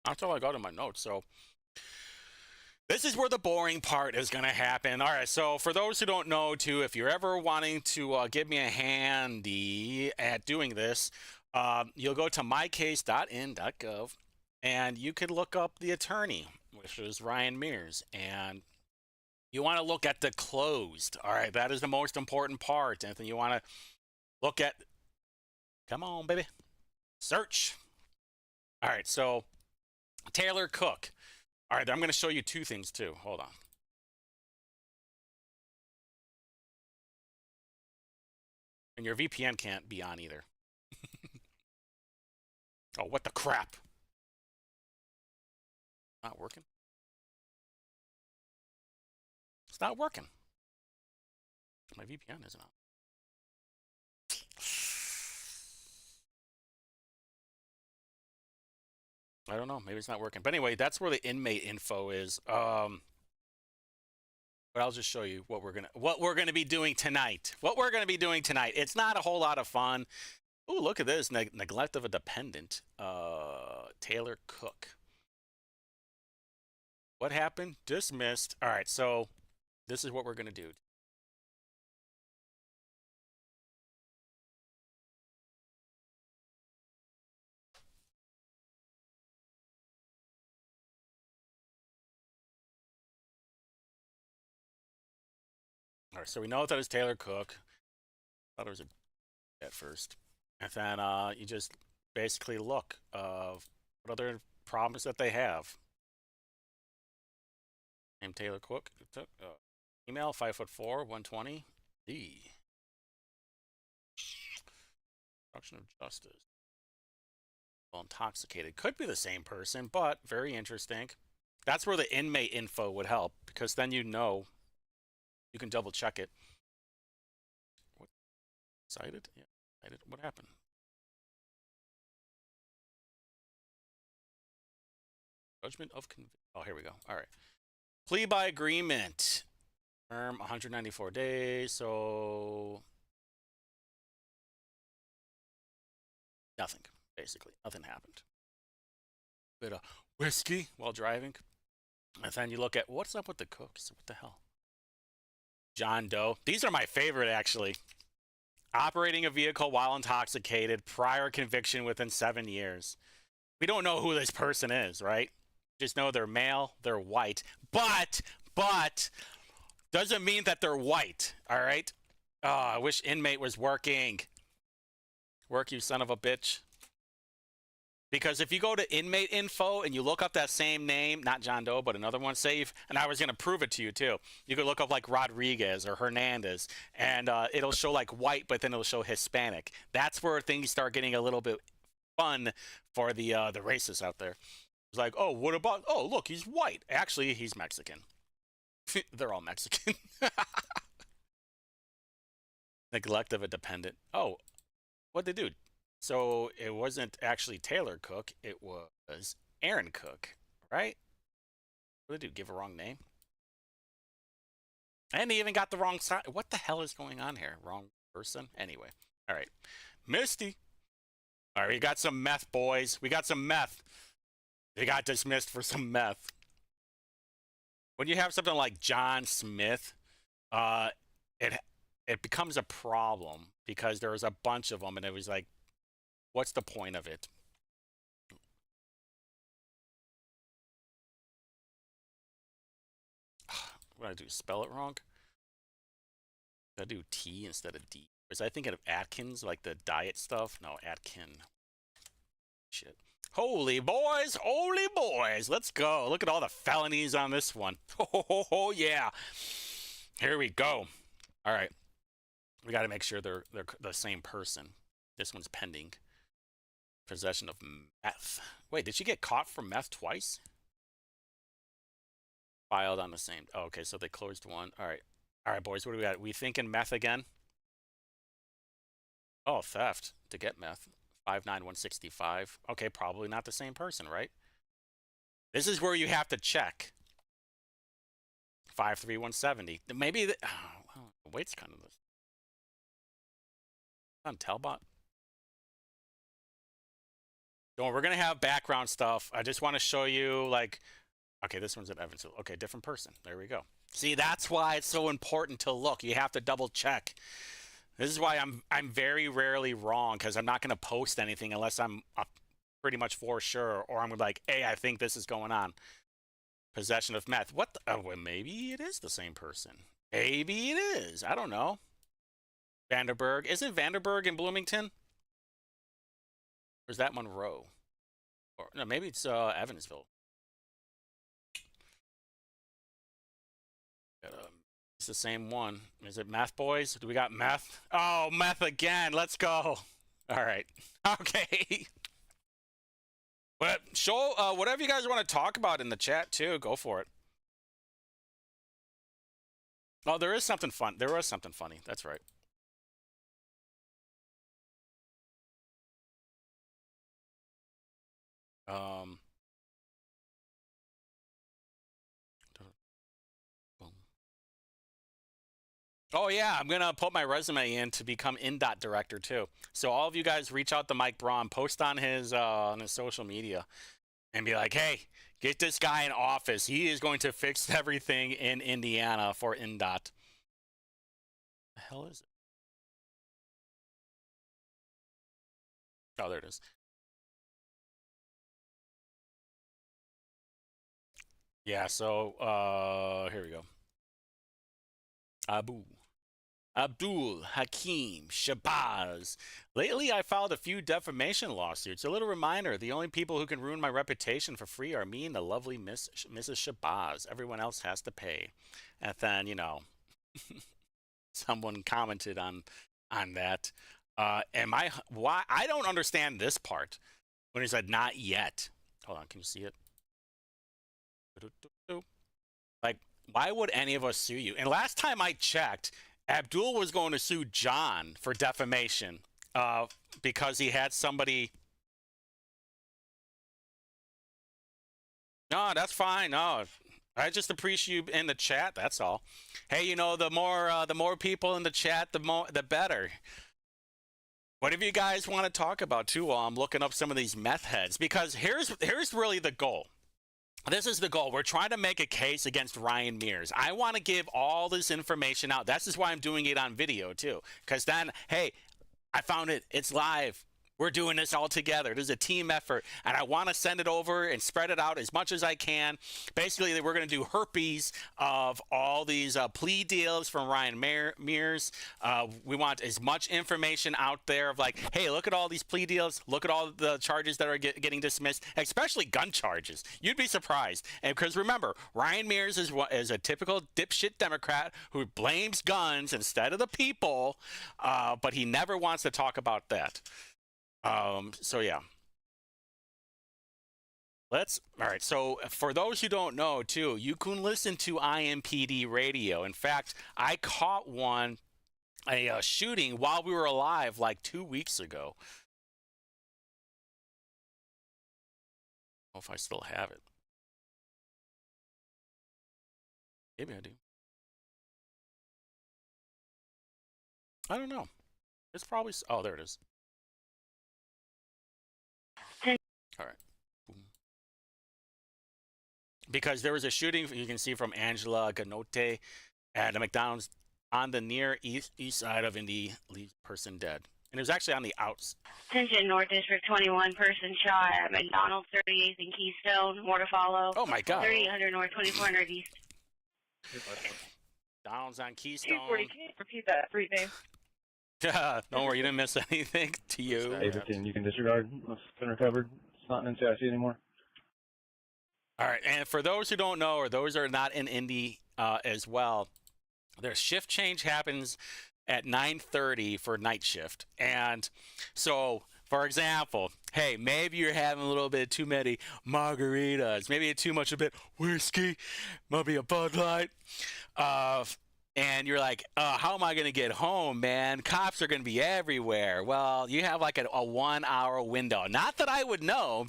that's all I got in my notes. So this is where the boring part is going to happen. All right, so for those who don't know, too, if you're ever wanting to give me a handy at doing this, You'll go to mycase.in.gov, and you could look up the attorney, which is Ryan Mears, and you want to look at the closed. All right, that is the most important part. And then you want to look at, come on, baby, search. All right, so Taylor Cook. All right, I'm going to show you two things too. Hold on. And your VPN can't be on either. Oh, what the crap? Not working? It's not working. My VPN isn't on. I don't know. Maybe it's not working. But anyway, that's where the inmate info is. But I'll just show you what we're gonna be doing tonight. What we're gonna be doing tonight. It's not a whole lot of fun. Ooh, look at this. Neglect of a dependent. Taylor Cook. What happened? Dismissed. All right, so this is what we're gonna do. All right, so we know that it's Taylor Cook. Thought it was at first. And then you just basically look of what other problems that they have. Name Taylor Cook. Email 5'4", 120. D. Obstruction of justice. Well, intoxicated. Could be the same person, but very interesting. That's where the inmate info would help, because then you know. You can double check it. What? Cited? Yeah. Cited. What happened? Judgment of conviction. Oh, here we go. All right. Plea by agreement. Term 194 days. So nothing, basically. Nothing happened. Bit of whiskey while driving. And then you look at what's up with the cooks. What the hell? John Doe. These are my favorite, actually. Operating a vehicle while intoxicated, prior conviction within 7 years. We don't know who this person is, right? Just know they're male, they're white. But, doesn't mean that they're white, all right? Oh, I wish inmate was working. Work, you son of a bitch. Because if you go to inmate info and you look up that same name, not John Doe, but another one, save, and I was going to prove it to you too. You could look up like Rodriguez or Hernandez, and it'll show like white, but then it'll show Hispanic. That's where things start getting a little bit fun for the racists out there. It's like, oh, what about, oh, look, he's white. Actually, he's Mexican. They're all Mexican. Neglect of a dependent. Oh, what'd they do? So it wasn't actually Taylor Cook, it was Aaron Cook, right? What did they do? Give a wrong name? And he even got the wrong side. What the hell is going on here? Wrong person? Anyway. All right. Misty. All right, we got some meth, boys. We got some meth. They got dismissed for some meth. When you have something like John Smith, it becomes a problem because there was a bunch of them, and it was like, what's the point of it? What did I do? Spell it wrong? Did I do T instead of D? Was I thinking of Atkins, like the diet stuff? No, Atkin. Shit. Holy boys, holy boys. Let's go. Look at all the felonies on this one. Oh, yeah. Here we go. All right. We got to make sure they're the same person. This one's pending. Possession of meth. Wait, did she get caught for meth twice? Filed on the same. Oh, okay, so they closed one. All right, boys. What do we got? We thinking meth again? Oh, theft to get meth. 59165. Okay, probably not the same person, right? This is where you have to check. 53170. Maybe the weight's kind of this. On Talbot. So we're going to have background stuff. I just want to show you, like, okay, this one's in Evansville. Okay, different person. There we go. See, that's why it's so important to look. You have to double check. This is why I'm very rarely wrong, because I'm not going to post anything unless I'm pretty much for sure, or I'm like, hey, I think this is going on. Possession of meth. What? Well, maybe it is the same person. Maybe it is. I don't know. Vanderburg. Isn't Vanderburg in Bloomington? Or is that Monroe? Or no, maybe it's Evansville. It's the same one. Is it Meth Boys? Do we got meth? Oh, meth again. Let's go. All right. Okay. But show whatever you guys want to talk about in the chat too. Go for it. Oh, there is something fun. There was something funny. That's right. Oh yeah, I'm gonna put my resume in to become INDOT director too. So all of you guys reach out to Mike Braun, post on his social media, and be like, hey, get this guy in office. He is going to fix everything in Indiana for INDOT. The hell is it? Oh, there it is. Yeah, so here we go. Abdul Hakim Shabazz. Lately, I filed a few defamation lawsuits. A little reminder, the only people who can ruin my reputation for free are me and the lovely Mrs. Shabazz. Everyone else has to pay. And then, you know, someone commented on that. Why? I don't understand this part. When he said, not yet. Hold on, can you see it? Like, why would any of us sue you? And last time I checked, Abdul was going to sue John for defamation because he had somebody. No, that's fine. No, I just appreciate you in the chat. That's all. Hey, you know, the more people in the chat, the better. Whatever you guys want to talk about too, while I'm looking up some of these meth heads, because here's really the goal. This is the goal. We're trying to make a case against Ryan Mears. I want to give all this information out. This is why I'm doing it on video too. Because then, hey, I found it. It's live. We're doing this all together. This is a team effort. And I want to send it over and spread it out as much as I can. Basically, we're going to do herpes of all these plea deals from Ryan Mears. We want as much information out there of like, hey, look at all these plea deals. Look at all the charges that are getting dismissed, especially gun charges. You'd be surprised. And because remember, Ryan Mears is a typical dipshit Democrat who blames guns instead of the people, but he never wants to talk about that. So yeah. All right. So for those who don't know too, you can listen to IMPD radio. In fact, I caught a shooting while we were alive like 2 weeks ago. I don't know if I still have it. Maybe I do. I don't know. It's probably, oh, there it is. All right. Because there was a shooting, you can see, from Angela Ganote at a McDonald's on the near east side of Indy, person dead. And it was actually on the outs. Attention, North District 21, person shot at McDonald's 38th and Keystone, more to follow. Oh my God. 3800 North, 2400 East. McDonald's on Keystone. 240, repeat that, briefing. Don't worry, you didn't miss anything to you. Everything you can disregard. It's been recovered. It's not in NCIC anymore. All right, and for those who don't know, or those who are not in Indy as well, their shift change happens at 9:30 for night shift. And so, for example, hey, maybe you're having a little bit too many margaritas, maybe too much a bit whiskey, maybe a Bud Light. And you're like, how am I going to get home, man? Cops are going to be everywhere. Well, you have like a 1 hour window. Not that I would know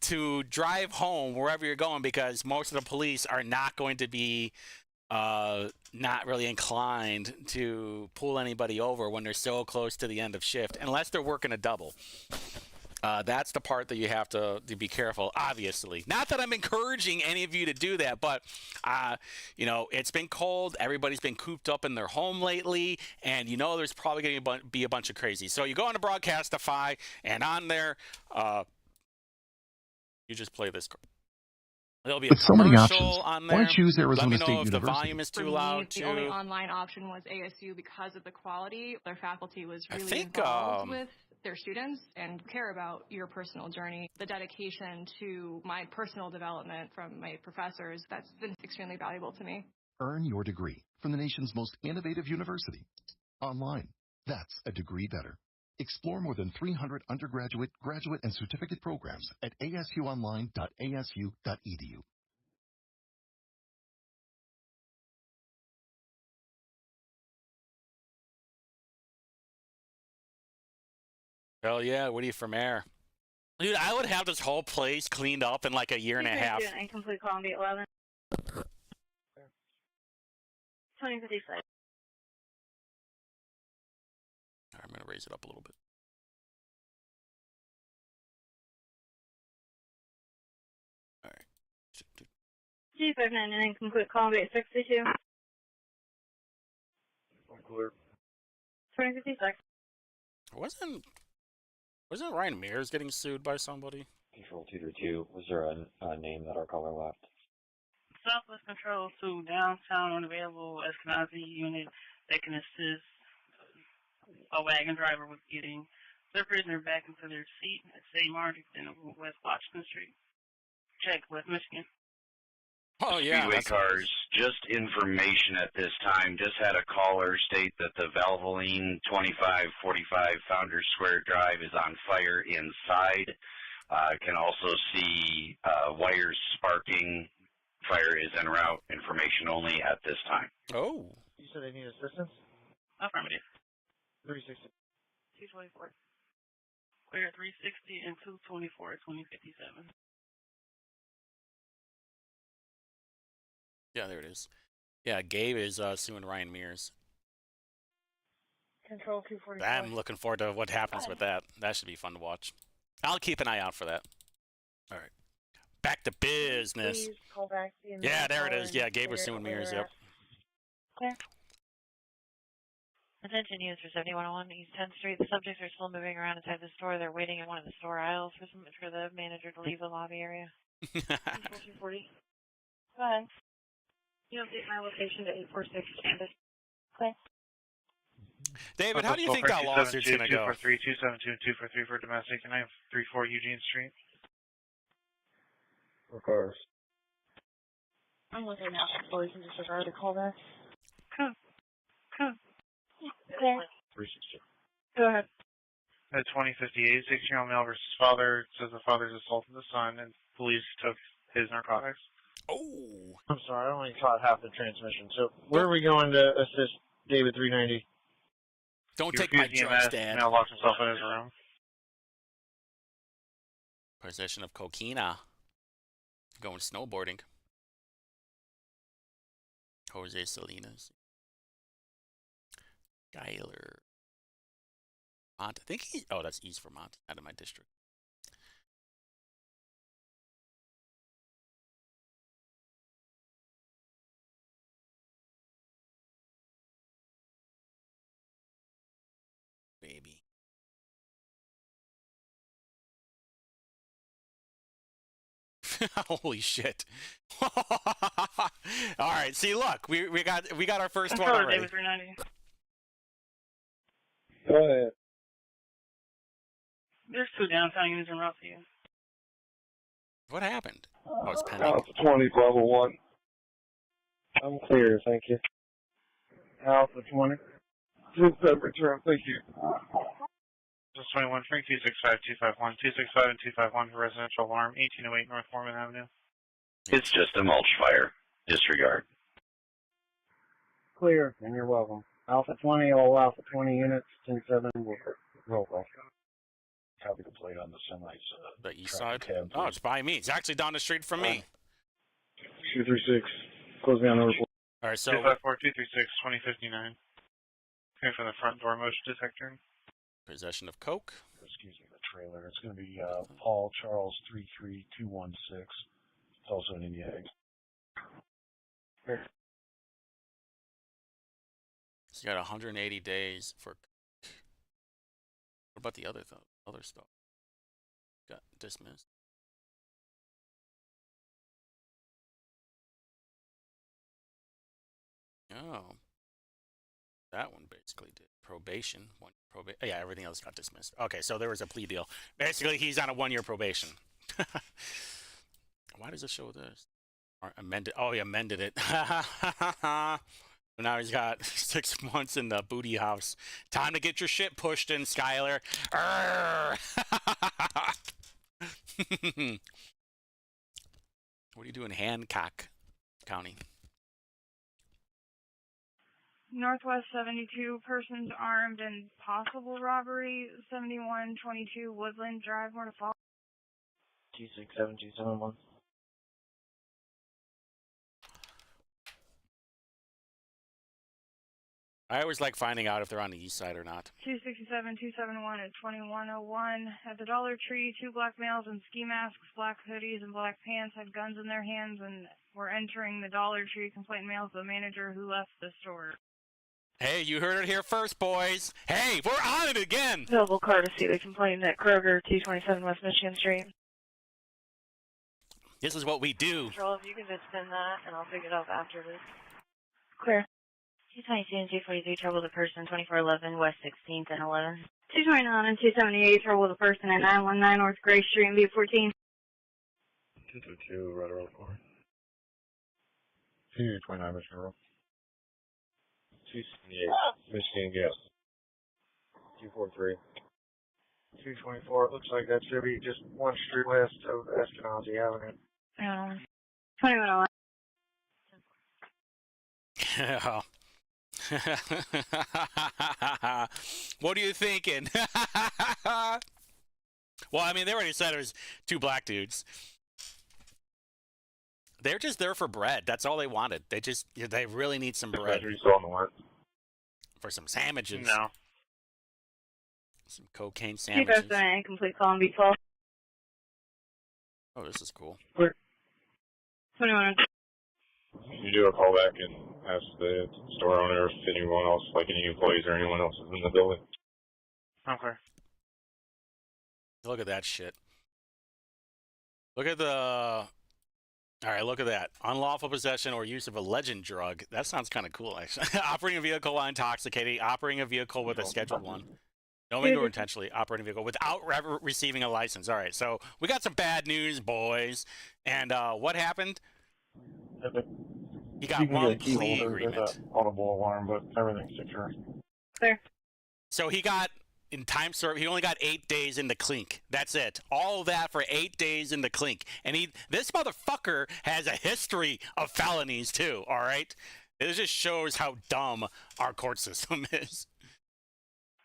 to drive home wherever you're going, because most of the police are not going to be not really inclined to pull anybody over when they're so close to the end of shift, unless they're working a double. That's the part that you have to be careful, obviously. Not that I'm encouraging any of you to do that, but, you know, it's been cold. Everybody's been cooped up in their home lately, and you know there's probably going to be a bunch of crazy. So you go on to Broadcastify, and on there, you just play this. There'll be a With so many commercial options, on there. why choose Let Arizona me know State if the University? volume is For too me, loud, the only online option was ASU because of the quality. Their faculty was really involved with their students and care about your personal journey. The dedication to my personal development from my professors, that's been extremely valuable to me. Earn your degree from the nation's most innovative university. Online. That's a degree better. Explore more than 300 undergraduate, graduate, and certificate programs at asuonline.asu.edu. Hell yeah, what are you from air? Dude, I would have this whole place cleaned up in like a year and a half. Incomplete call on 11. 2056. I'm going to raise it up a little bit. All right. G599, incomplete call on 862. Clear. 2056. Wasn't Ryan Mears getting sued by somebody? Control 232. Was there a name that our caller left? Southwest Control to downtown unavailable Eskenazi unit that can assist a wagon driver with getting their prisoner back into their seat at St. Martin's in West Washington Street. Check, West Michigan. Oh, yeah. Speedway cars, just information at this time. Just had a caller state that the Valvoline 2545 Founders Square Drive is on fire inside. Can also see wires sparking. Fire is en route. Information only at this time. Oh. You said they need assistance? Affirmative. 360. 224. Clear at 360 and 224 at 2057. Yeah, there it is. Yeah, Gabe is suing Ryan Mears. Control 244. I'm looking forward to what happens with that. That should be fun to watch. I'll keep an eye out for that. All right. Back to business. Please call back the Yeah, there it is. Yeah, Gabe was suing Mears, yep. Clear. Attention users, 7101 East 10th Street. The subjects are still moving around inside the store. They're waiting in one of the store aisles for the manager to leave the lobby area. Control 240. Go ahead. You update my location to 846 Candace. Clear. David, how do you think that lawsuit's going to go? 243-272-243 for domestic, and I have 34 Eugene Street. For cars. I'm looking now for you can disregard the callback. Come. Clear. 360. Go ahead. At 2058, 16-year-old male versus father. It says the father's assaulted the son, and police took his narcotics. Oh. I'm sorry, I only caught half the transmission. So where are we going to assist David 390? Don't take my drugs, Dad. Male locks himself in his room. Possession of cocaina. Going snowboarding. Jose Salinas. Skyler. Mont. I think he. Oh, that's East Vermont, out of my district. Baby. Holy shit. All right, see, look, we got our first one already. David 390. Go ahead. There's 2 downtown units en route to you. What happened? Oh, it's pending. Alpha 20, Bravo 1. I'm clear, thank you. Alpha 20. Just return, thank you. Just 21, Frank 265-251, 265 and 251 for residential alarm, 1808 North Foreman Avenue. It's just a mulch fire. Disregard. Clear, and you're welcome. Alpha 20, all Alpha 20 units, 10-7, roll call. Copy the plate on the semis. The east side? Oh, it's by me. It's actually down the street from me. 236, close me on the report. All right, so 254-236-2059. Coming from the front door motion detector. possession of coke. Excuse me, the trailer. It's going to be Paul Charles 33216. It's also an Indy Ag. He's got 180 days for. What about the other stuff? Got dismissed. Oh, that one basically did probation. Yeah, everything else got dismissed. Okay, so there was a plea deal. Basically, he's on a 1-year probation. Why does it show this? Or amended? Oh, he amended it. Now he's got 6 months in the booty house. Time to get your shit pushed in, Skyler. What are you doing, Hancock County? Northwest 72, persons armed and possible robbery, 7122 Woodland Drive, more to follow. 267271. I always like finding out if they're on the east side or not. 267-271 at 2101. At the Dollar Tree, 2 black males in ski masks, black hoodies, and black pants had guns in their hands and were entering the Dollar Tree. Complaint mails the manager who left the store. Hey, you heard it here first, boys. Hey, we're on it again. Available car to see the complaint at Kroger, 227 West Michigan Street. This is what we do. Control, if you can just send that, and I'll pick it up after this. Clear. 222 and 243, trouble with a person, 2411 West 16th and 11. 229 and 278, trouble with a person at 919 North Gray Street and B14. 222, right around the corner. 229, Michigan Road. 278, Michigan Gas. 243. 224, it looks like that should be just one street west of Eskenazi Avenue. 2101. Yeah. What are you thinking? Well, I mean, they already said it was 2 black dudes. They're just there for bread. That's all they wanted. They really need some bread. For some sandwiches. No. Some cocaine sandwiches. Complete call on B12. Oh, this is cool. 21. You do a call back and ask the store owner if anyone else, like any employees or anyone else is in the building. Okay. Look at that shit. Look at the... Alright, look at that. Unlawful possession or use of a legend drug. That sounds kind of cool, actually. Operating a vehicle while intoxicating. Operating a vehicle with a Schedule 1. Knowing or intentionally operating a vehicle without receiving a license. Alright, so we got some bad news, boys. And what happened? He got one plea agreement. Audible alarm, but everything's secure. Clear. So he got... In time served, he only got 8 days in the clink. That's it. All of that for 8 days in the clink. And this motherfucker has a history of felonies too. All right, it just shows how dumb our court system is.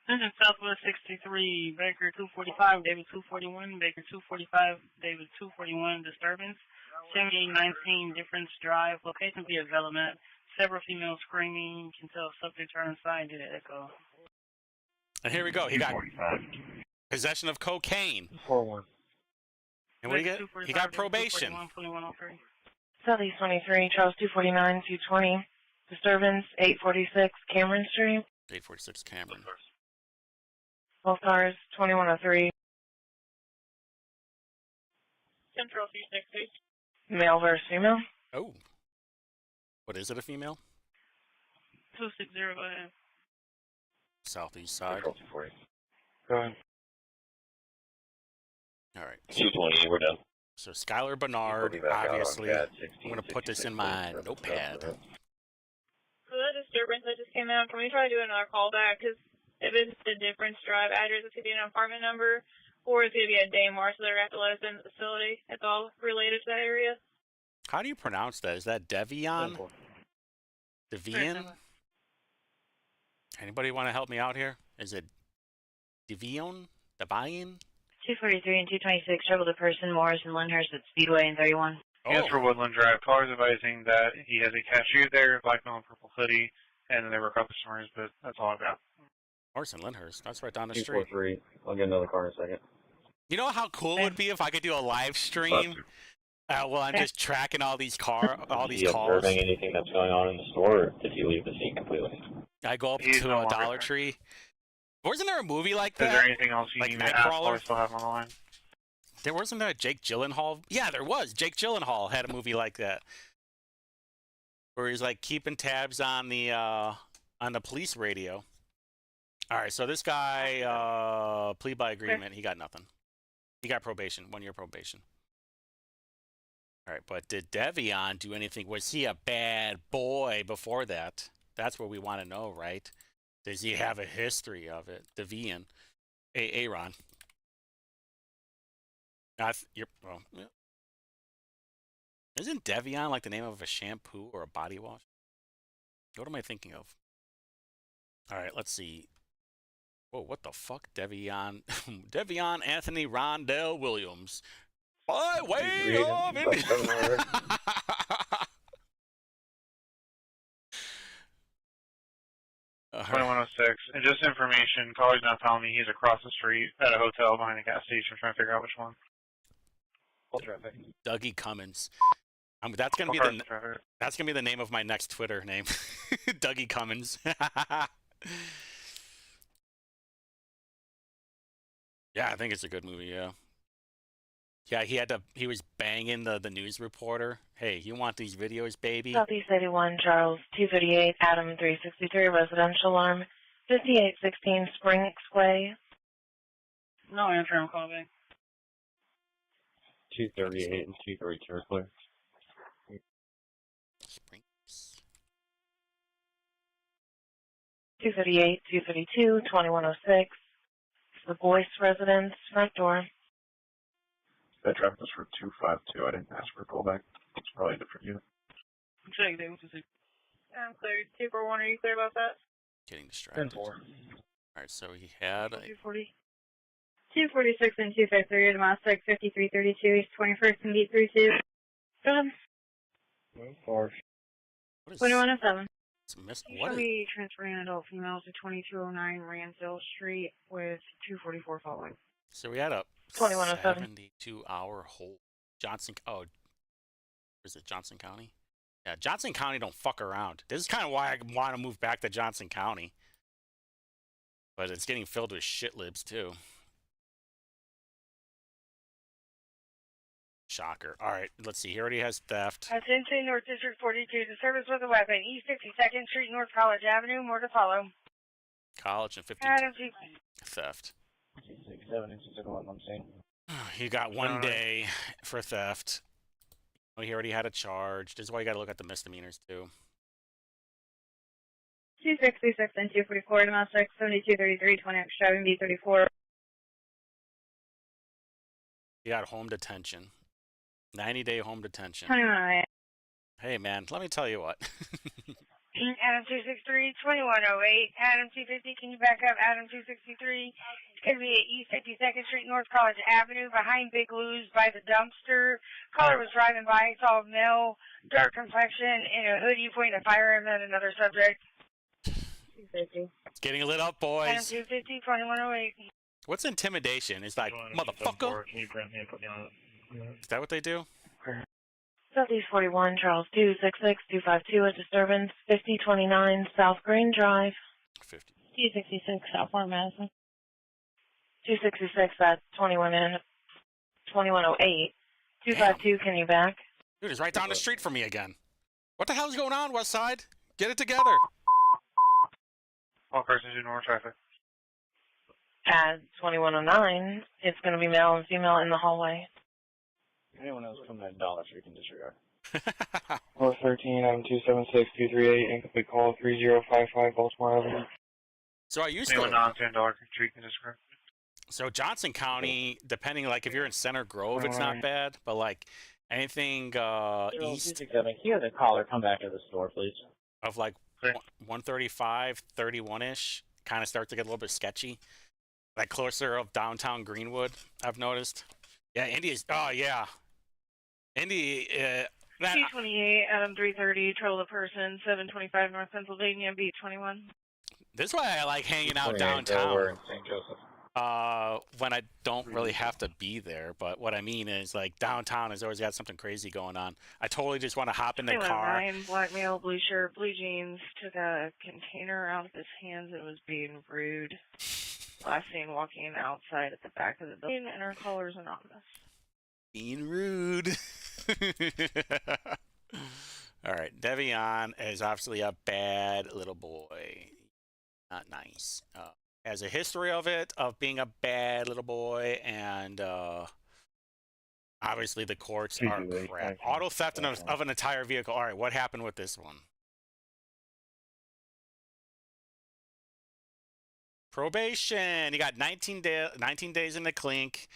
This is Southwest 63, Baker 245, David 241, Baker 245, David 241. Disturbance. 7819 Difference Drive. Location via development. Several females screaming. Can tell subjects are inside. Did it echo? And here we go. He got possession of cocaine. 4-1. And what do you get? He got probation. Southeast 23, Charles 249, 220. Disturbance, 846 Cameron Street. 846 Cameron. Both cars, 2103. Central 360. Male versus female. Oh. What is it, a female? 260, go ahead. Southeast side. Go ahead. All right. 220, we're done. So Skylar Bernard, obviously. I'm going to put this in my notepad. For the disturbance that just came out, can we try to do another call back? Because if it's a different drive address, it's going to be an apartment number, or it's going to be a day more, so they're going to have to let us in the facility. It's all related to that area. How do you pronounce that? Is that Devion? Devian? Anybody want to help me out here? Is it Devion? Devian? 243 and 226, trouble the person, Morris and Lyndhurst at Speedway and 31. Yes, for Woodland Drive. Callers advising that he has a cashier there, black male and purple hoodie, and then there were customers, but that's all I've got. Morris and Lyndhurst. That's right down the street. 243. I'll get another car in a second. You know how cool it would be if I could do a live stream? Well, I'm just tracking all these calls. Observing anything that's going on in the store, or did he leave the scene completely? I go up He's to no a longer Dollar there. Tree. Wasn't there a movie like that? Is there anything else you like need to ask while we Nightcrawler? still have him on the line? There wasn't there a Jake Gyllenhaal? Yeah, there was. Jake Gyllenhaal had a movie like that, where he's like keeping tabs on the police radio. All right, so this guy, plea by agreement, he got nothing. He got probation, 1 year probation. All right, but did Devion do anything? Was he a bad boy before that? That's what we want to know, right? Does he have a history of it? Devion. Aaron. Yeah. Isn't Devion like the name of a shampoo or a body wash? What am I thinking of? All right, let's see. Whoa, what the fuck? Devion Anthony Rondell Williams. By way of Indy. 2106. And just information, caller's not telling me he's across the street at a hotel behind a gas station. Trying to figure out which one. Full traffic. Dougie Cummins. That's gonna be the name of my next Twitter name. Dougie Cummins. Yeah, I think it's a good movie. Yeah. Yeah, he was banging the news reporter. Hey, you want these videos, baby? Southeast 81, Charles, 238, Adam 363, residential alarm, 5816 Spring Way. No answer, I'm calling back. 238 and 232 are clear. Springs. 238, 232, 2106. The Boyce residence, front door. That traffic was for 252. I didn't ask for a callback. It's probably a different unit. Check there. I'm clear. 241, are you clear about that? Getting distracted. 10-4. All right, so he had a 240. 246 and 253, domestic 5332, East 21st and Beat 32. Go ahead. Move forward. 2107. Show me transferring an adult female to 2209 Ransdale Street with 244 following. So we had a 2107. 72-hour hold. Is it Johnson County? Yeah, Johnson County don't fuck around. This is kind of why I want to move back to Johnson County. But it's getting filled with shit libs, too. Shocker. All right, let's see. He already has theft. Attention, North District 42, the service with a weapon, East 52nd Street, North College Avenue, more to follow. College and 50. Adam G. Theft. 67 inches of one, I'm saying. He got 1 day for theft. Oh, he already had a charge. This is why you got to look at the misdemeanors, too. 2636 and 244, domestic 7233, 20X driving B34. He got home detention. 90-day home detention. 2108. Hey, man, let me tell you what. Adam 263, 2108. Adam 250, can you back up? Adam 263. It's going to be at East 52nd Street, North College Avenue, behind Big Lou's by the dumpster. Caller was driving by, saw a male, dark complexion, in a hoodie, pointing a firearm at another subject. 250. It's getting lit up, Adam boys. 250, 2108. What's intimidation? It's like, motherfucker. Is that what they do? Southeast 41, Charles 266, 252, a disturbance, 5029 South Green Drive. 50. 266, Southport, Madison. 266 at 2108. 252, can you back? Dude, it's right down the street from me again. What the hell's going on, West Side? Get it together. All persons in normal traffic. At 2109, it's going to be male and female in the hallway. Anyone else coming at Dollar Tree can disregard. 413, I'm 276, 238, incomplete call 3055 Baltimore Avenue. So I used Anyone to. not in Dollar Tree can disregard. So Johnson County, depending, like if you're in Center Grove, it's not bad. But like anything east 267, can you have the caller come back to the store, please? of like 135, 31-ish, kind of starts to get a little bit sketchy. Like closer of downtown Greenwood, I've noticed. Yeah, Indy is. Oh yeah, Indy. 228, Adam 330, trouble a person, 725 North Pennsylvania, beat 21. This is why I like hanging out 28, Delaware downtown. and St. Joseph. when I don't really have to be there. But what I mean is, like, downtown has always got something crazy going on. I totally just want to hop in the car. Ryan, black male, blue shirt, blue jeans, took a container out of his hands and was being rude. Last seen walking outside at the back of the building, and our caller's anonymous. Being rude. All right, Devion is obviously a bad little boy. Not nice. Has a history of being a bad little boy, and obviously the courts are crap. Auto theft of an entire vehicle. All right, what happened with this one? Probation. He got 19 days in the clink,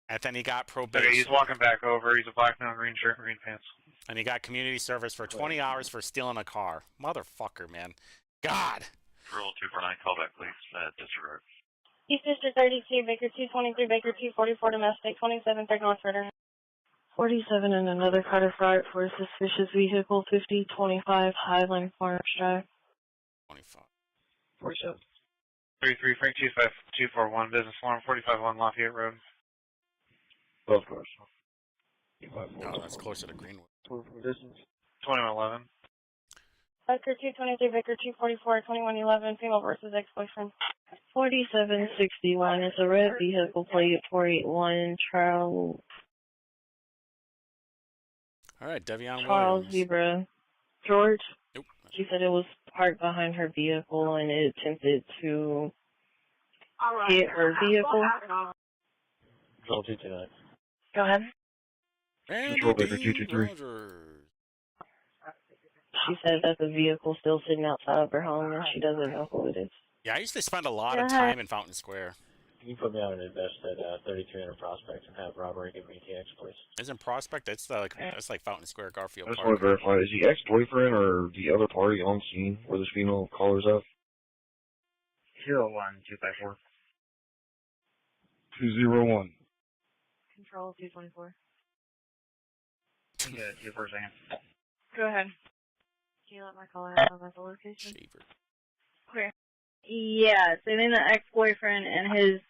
and then he got probation. Okay, he's walking back over. He's a black male, green shirt, green pants. And he got community service for 20 hours for stealing a car. Motherfucker, man. God. Rule 249, call back, please. Disregard. East District 32, Baker 223, Baker 244, domestic 27, third North Ritter. 47 and another Carter Fright for a suspicious vehicle, 5025 Highland Farms Drive. 25. 47. 33, Frank 25241, business alarm, 451 Lafayette Road. Both cars. No, that's closer to Greenwood. Distance. 2111. Baker 223, Baker 244, 2111, female versus ex-boyfriend. 4761 is a red vehicle plate 481 Charles Devion Williams. Zebra. George? Nope. She said it was parked behind her vehicle and it attempted to hit her vehicle. Control 229. Go ahead. Control Baker 223. She said that the vehicle's still sitting outside of her home and she doesn't know who it is. Yeah, I used to spend a lot of time in Fountain Square. Can you put me on an invest at 3300 Prospect and have robbery give me TX, please? Isn't Prospect? It's like Fountain Square, Garfield I just Park. want to verify, is the ex-boyfriend or the other party on scene where this female caller's at? 01254. 201. Control 224. Yeah, you for a second. Go ahead. Can you let my caller know about the location? Clear. Yes, and then the ex-boyfriend and his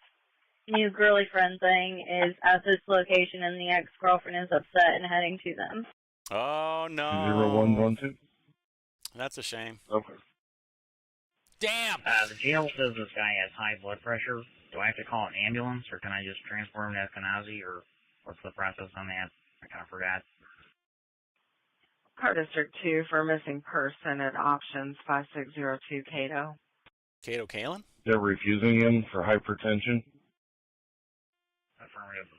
new girly friend thing is at this location, and the ex-girlfriend is upset and heading to them. Oh, no. 0112? That's a shame. Okay. Damn! The jail says this guy has high blood pressure. Do I have to call an ambulance, or can I just transport him to Eskenazi, or what's the process on that? I kind of forgot. Car District 2 for missing person at options 5602 Cato. Cato Kalen? They're refusing him for hypertension. Affirmative.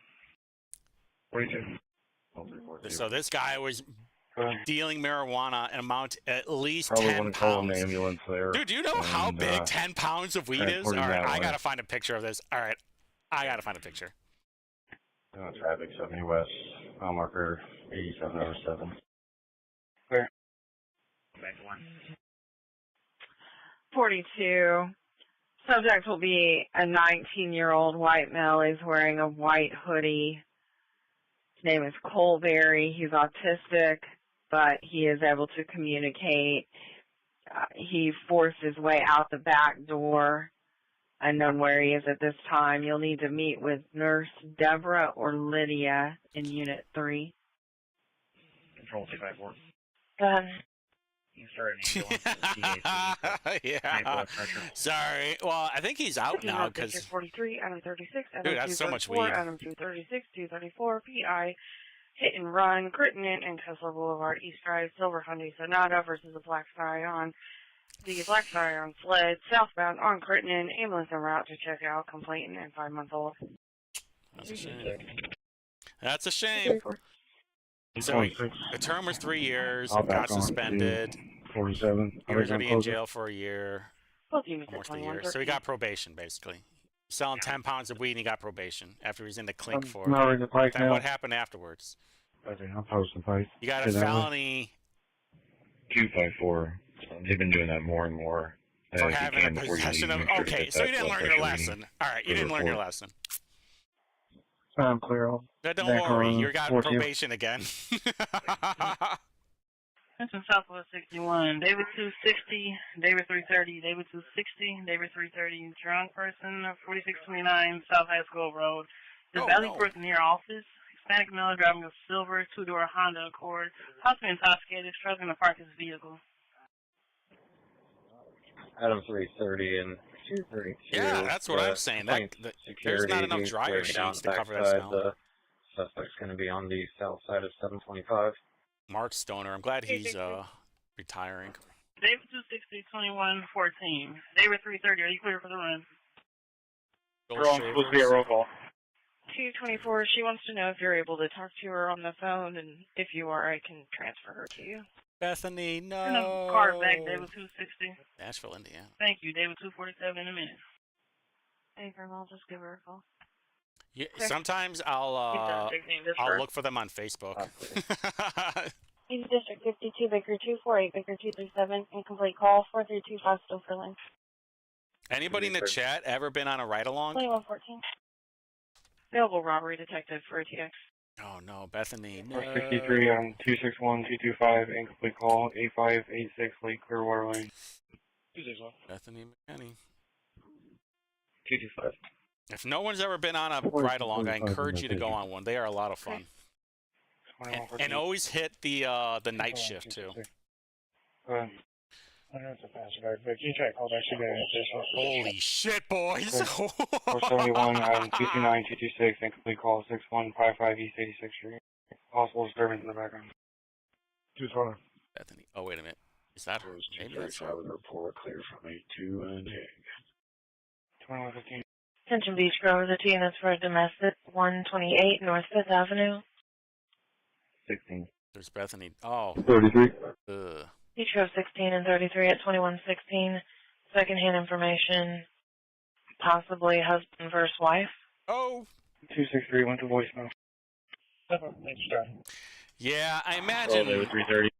42. So this guy was dealing marijuana an amount at least Probably 10 want to call an pounds. ambulance there. Dude, do you know how big 10 pounds of weed is? All right, I got to find a picture of this. All right, I got to find a picture. Traffic 70 West, mile marker 8707. Clear. Back one. 42. Subject will be a 19-year-old white male. He's wearing a white hoodie. His name is Colberry. He's autistic, but he is able to communicate. He forced his way out the back door. Unknown where he is at this time. You'll need to meet with Nurse Deborah or Lydia in Unit 3. Control 254. You started Yeah. Sorry. Well, I think he's out now because. 43, Adam 36, Adam Dude, that's so much weed. Adam 236, 234, PI, hit and run, Crittenden and Kessler Boulevard, East Drive, Silver Hyundai Sonata versus a Black Scion. The Black Scion sled southbound on Crittenden, ambulance en route to check out, complainant and 5-month-old. That's a shame. That's a shame. So the term was 3 years, got suspended. 47. He was already in jail for a year, Both units almost at a year. 2113. So he got probation, basically. Selling 10 pounds of weed and he got probation after he was in the clink for not it. in the pike Then now. what happened afterwards? I'm posting pipe. You got a felony 254. They've been doing that more and more. for having a possession of... Okay, so you didn't learn your lesson. All right, you didn't learn your lesson. I'm clear. Don't Back worry, on you got 42. probation again. Attention Southwest 61, David 260, David 330, David 260, David 330, drunk person, 4629 South High School Road. Is Valley person near office? Hispanic male driving a silver two-door Honda Accord, possibly intoxicated, struggling to park his vehicle. Adam 330 and 232. Yeah, that's what I'm saying. There's not enough dryer sheets to cover that smell. The suspect's going to be on the south side of 725. Mark Stoner, I'm glad he's retiring. David 260, 2114. David 330, are you clear for the run? Wrong, supposed to be a roll call. 224, she wants to know if you're able to talk to her on the phone, and if you are, I can transfer her to you. Bethany, no. Send a card back, David 260. Nashville, Indiana. Thank you, David 247 in a minute. Hey, Grandma, I'll just give her a call. Yeah, sometimes I'll look for them on Facebook. East District 52, Baker 248, Baker 237, incomplete call, 4325, still for link. Anybody in the chat ever been on a ride-along? 2114. Available robbery detective for ATX. Oh, no, Bethany, no. 63 on 261-225, incomplete call, 8586 Lake Clearwater Lane. 261. Bethany McKinney. 225. If no one's ever been on a ride-along, I encourage you to go on one. They are a lot of fun. And always hit the night shift, too. I know it's a passerby, but can you try to call back to the Holy shit, boys! 471 on 229-226, incomplete call, 6155 East 86th Street. Possible disturbance in the background. 220. Bethany. Oh, wait a minute. Is that her? Maybe that's her. I would report clear from 82 and 2115. Attention Beach Grove, the T, that's for a domestic, 128 North 5th Avenue. 16. There's Bethany. Oh. 33. Ugh. Beach Grove 16 and 33 at 2116. Secondhand information, possibly husband versus wife. Oh. 263 went to voicemail. Thanks, John. Yeah, I imagine 330.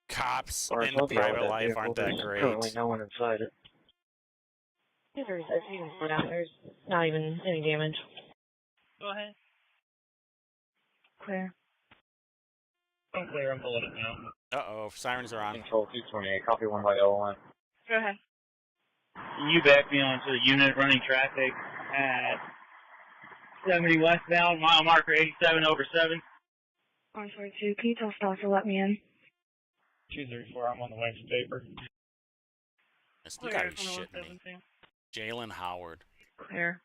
cops in private life aren't that great. Currently no one inside it. There's not even any damage. Go ahead. Clear. I'm clear, I'm pulling it now. Uh-oh, sirens are on. Control 228, copy 1 by L1. Go ahead. You back me onto the unit running traffic at 70 westbound, mile marker 87 over 7. 142, can you tell Stalker let me in? 234, I'm on the way to paper. You gotta be shitting me. Jalen Howard. Clear.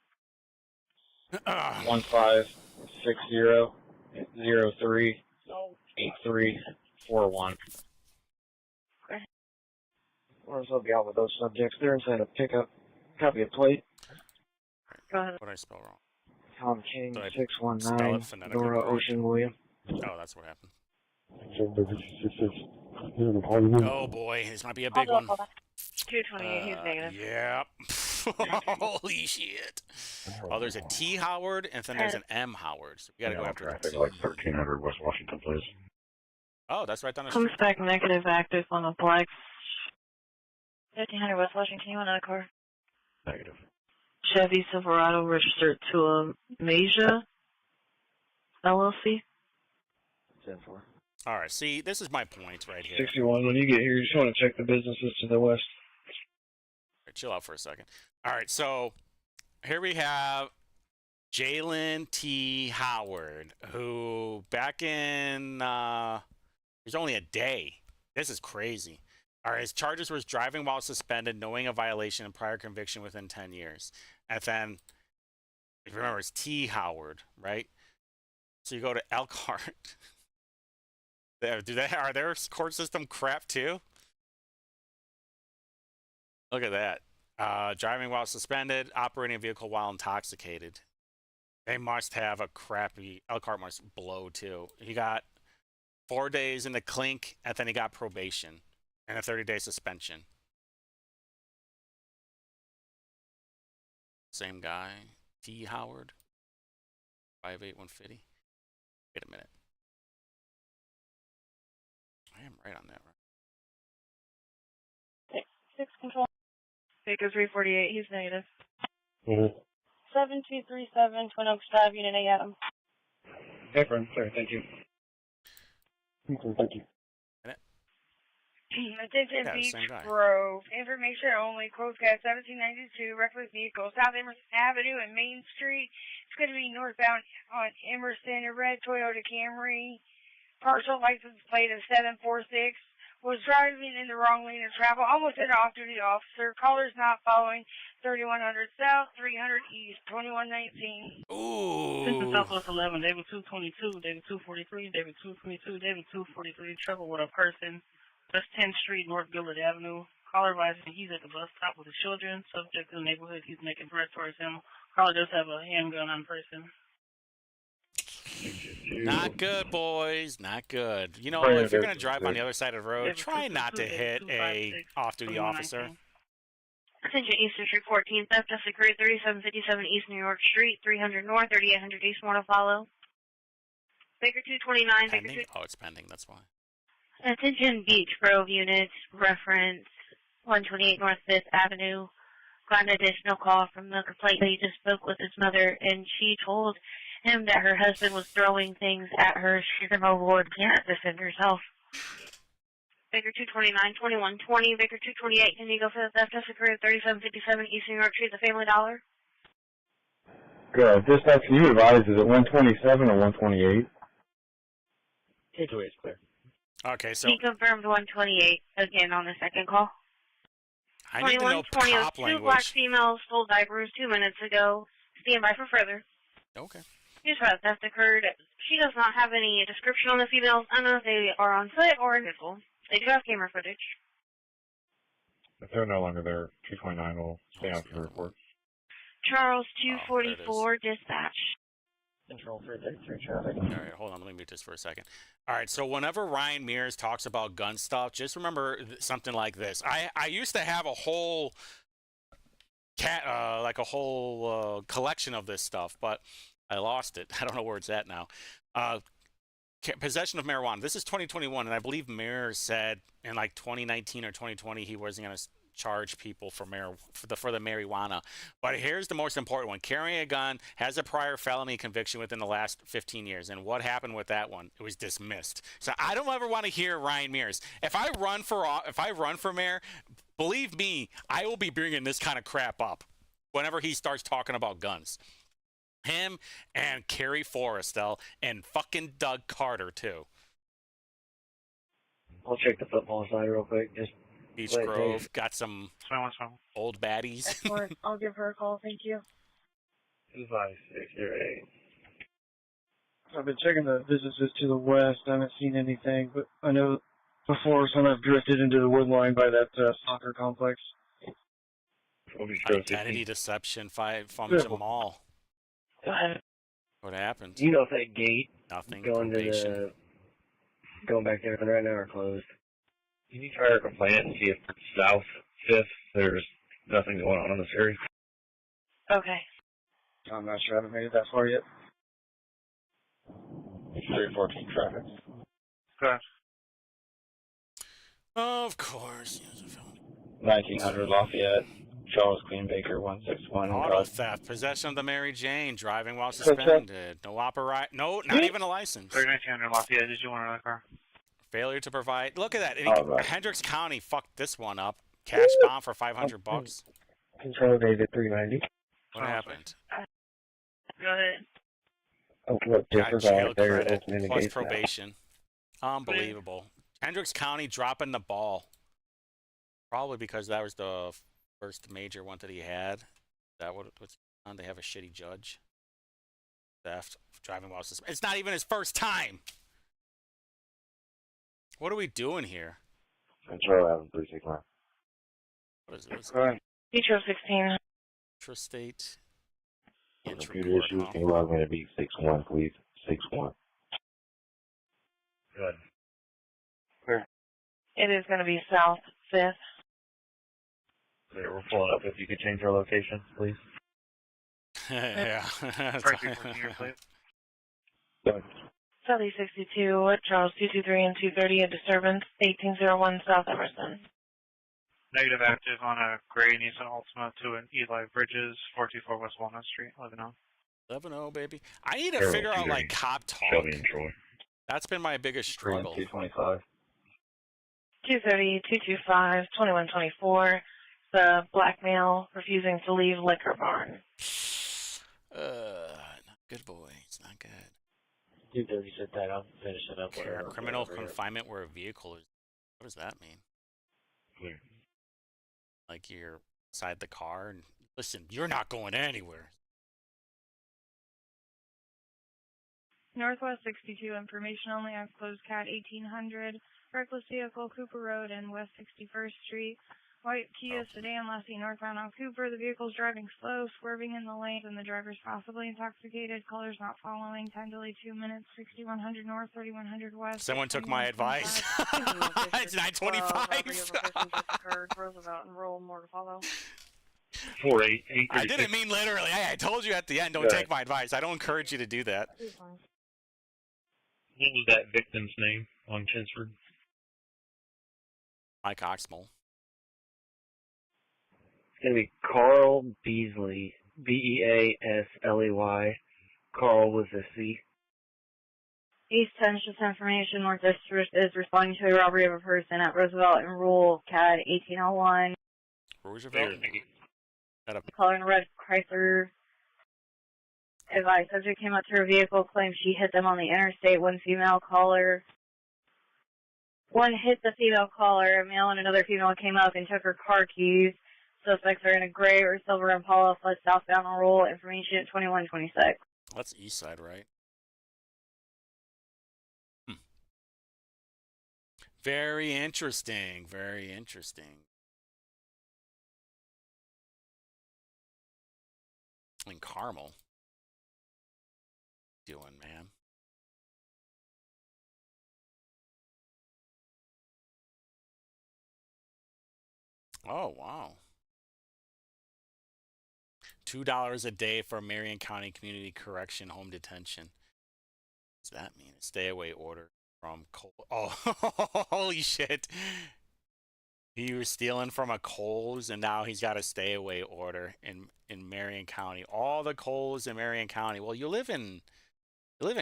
1560-03-8341. Okay. Where's the gal with those subjects? They're inside a pickup. Copy a plate. Go ahead. What did I spell wrong? Tom King, Did I 619, spell it Dora Ocean William. Oh, that's what happened. Oh Oh boy, this might be a big one. 228, he's negative. Yep. Holy shit. Oh, there's a T Howard, and then there's an M Howard. So we gotta go after that. traffic like 1300 West Washington, please. Oh, that's right down the Comes street. back negative, active on the Plex. 1500 West Washington, you want another car? Negative. Chevy Silverado registered to a Masia LLC. 10-4. All right, see, this is my point right here. 61, when you get here, you just want to check the businesses to the west. Right, chill out for a second. All right, so here we have Jalen T. Howard, who back in, there's only a day. This is crazy. All right, his charges was driving while suspended, knowing a violation and prior conviction within 10 years. And then, if you remember, it's T. Howard, right? So you go to Elkhart. Are their court system crap too? Look at that. Driving while suspended, operating a vehicle while intoxicated. They must have a crappy, Elkhart must blow too. He got 4 days in the clink, and then he got probation and a 30-day suspension. Same guy, T. Howard, 58150. Wait a minute. I am right on that, right? 6 control. Baker 348, he's negative. 7237 Twin Oaks Drive, Unit A, Adam. Hey, friend. Sorry, thank you. Thank you. Attention Yeah, Beach same guy. Grove. Information only. Close cat 1792. Reckless vehicle. South Emerson Avenue and Main Street. It's going to be northbound on Emerson. A red Toyota Camry. Partial license plate of 746. Was driving in the wrong lane of travel. Almost hit an off-duty officer. Callers not following 3100 South, 300 East, 2119. Citizen Southwest 11, David 222, David 243, David 222, David 243, trouble with a person. West 10th Street, North Gillard Avenue. Caller advising he's at the bus stop with his children. Subject to the neighborhood, he's making threats towards him. Caller does have a handgun on person. Not good, boys. Not good. You know, Right, if you're going to that's drive on the other side of the road, David try not to 222, hit a 256, off-duty officer. 2119. Attention Eastern Street 14, theft of security 3757 East New York Street, 300 North, 3800 East, more to follow. Baker 229, Baker Pending? Oh, it's pending. That's why. Attention Beach Grove units, reference 128 North 5th Avenue. Got an additional call from the complaint. He just spoke with his mother, and she told him that her husband was throwing things at her. She's an overboard, can't defend herself. Baker 229, 2120, Baker 228, can you go for the theft of security 3757 East New York Street, the Family Dollar? Good. Dispatch, can you advise, is it 127 or 128? 228 is clear. Okay, so He confirmed 128 again on the second call. I need to know 2120, cop two black language. females stole diapers 2 minutes ago. Stand by for further. Okay. Here's how the theft occurred. She does not have any description on the females. I don't know if they are on foot or in vehicle. They do have camera footage. If they're no longer there, 229 will stay out for the report. Charles Oh, there it 244, dispatch. Control 333 traffic. All right, hold on. Let me mute this for a second. All right, so whenever Ryan Mears talks about gun stuff, just remember something like this. I used to have a whole collection of this stuff, but I lost it. I don't know where it's at now. Possession of marijuana. This is 2021, and I believe Mears said in like 2019 or 2020 he wasn't going to charge people for the marijuana. But here's the most important one. Carrying a gun, has a prior felony conviction within the last 15 years. And what happened with that one? It was dismissed. So I don't ever want to hear Ryan Mears. If I run for mayor, believe me, I will be bringing this kind of crap up whenever he starts talking about guns. Him and Kerry Forrestal and fucking Doug Carter too. I'll check the football side real quick. Just Beach Grove got some old baddies. Excellent. I'll give her a call. Thank you. 25608. I've been checking the businesses to the west. I haven't seen anything, but I know before some have drifted into the wood line by that soccer complex. Identity deception from Jamal. Go ahead. What happened? Do you know if that gate Nothing. going back there right now are closed? Can you try to complain it and see if South 5th there's nothing going on in this area? Okay. I'm not sure. I haven't made it that far yet. 314 traffic. Correct. Of course. 1900 Lafayette, Charles Queen Baker 161. Auto theft, possession of the Mary Jane, driving while suspended, no, not even a license. 1900 Lafayette, did you want another car? Failure to provide. Look at that. Right. Hendricks County fucked this one up. Cash bomb for $500. Control David 390. What happened? Go ahead. Oh, look, Got jail there, credit opening the plus gates now. probation. Unbelievable. Hendricks County dropping the ball. Probably because that was the first major one that he had. That what's on? They have a shitty judge. Theft, driving while suspended. It's not even his first time. What are we doing here? Control Avenue 369. What is this? Metro 16. Intrastate. Computer issues, can you log me to beat 61, please? 61. Good. It is going to be South 5th. We're pulling up. If you could change our location, please. Yeah. Southeast 62, Charles 223 and 230, a disturbance, 1801 South Emerson. Negative active on a gray Nissan Altima to an Eli Bridges, 424 West Walnut Street, 11-0. 11-0, baby. I need to figure out, like, cop talk. Shelby and Troy. That's been my biggest struggle. 225. 230, 225, 2124. The black male refusing to leave liquor barn. Not good, boy. It's not good. 230 set that up, finish it up. Criminal confinement where a vehicle is. What does that mean? Clear. Like you're inside the car and listen, you're not going anywhere. Northwest 62, information only on closed cat 1800. Reckless vehicle, Cooper Road and West 61st Street. White Kia sedan, last seen northbound on Cooper. The vehicle's driving slow, swerving in the lane, and the driver's possibly intoxicated. Color's not following. Time delay 2 minutes. 6100 north, 3100 west. Someone took my advice. It's 9:25. Roosevelt and roll, more to follow. 488. I didn't mean literally. Hey, I told you at the end, don't take my advice. I don't encourage you to do that. What was that victim's name on Chinsford? Mike Oxmoll. It's going to be Carl Beasley, Beasley. Carl with a C. East 10, just information. North District is responding to a robbery of a person at Roosevelt and Rule, CAD 1801. Roosevelt? Caller in a red Chrysler. Advice, subject came up to her vehicle, claimed she hit them on the interstate. One female caller. One hit the female caller. A male and another female came up and took her car keys. Suspects are in a gray or silver Impala, fled southbound on Rule. Information at 2126. That's east side, right? Very interesting. Very interesting. In Carmel. Doing, man. Oh, wow. $2 a day for Marion County Community Correction Home Detention. What does that mean? A stay-away order from Oh, holy shit. He was stealing from a Kohl's, and now he's got a stay-away order in Marion County. All the Kohl's in Marion County. Well, you live in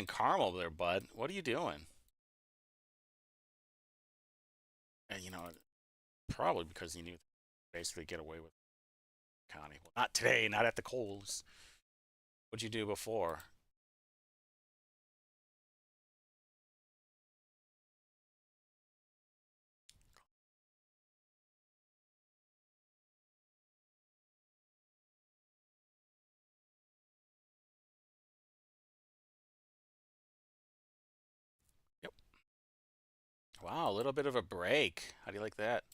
Carmel there, bud. What are you doing? And, you know, probably because he knew basically get away with county. Well, not today, not at the Kohl's. What'd you do before? Yep. Wow, a little bit of a break. How do you like that?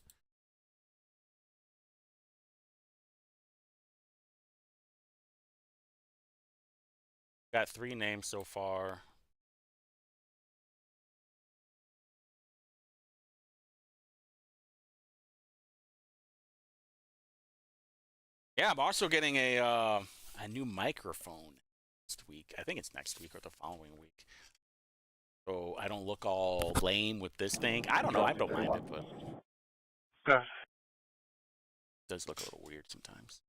Got 3 names so far. Yeah, I'm also getting a new microphone next week. I think it's next week or the following week. So I don't look all lame with this thing. I don't know. I don't mind it, but it does look a little weird sometimes.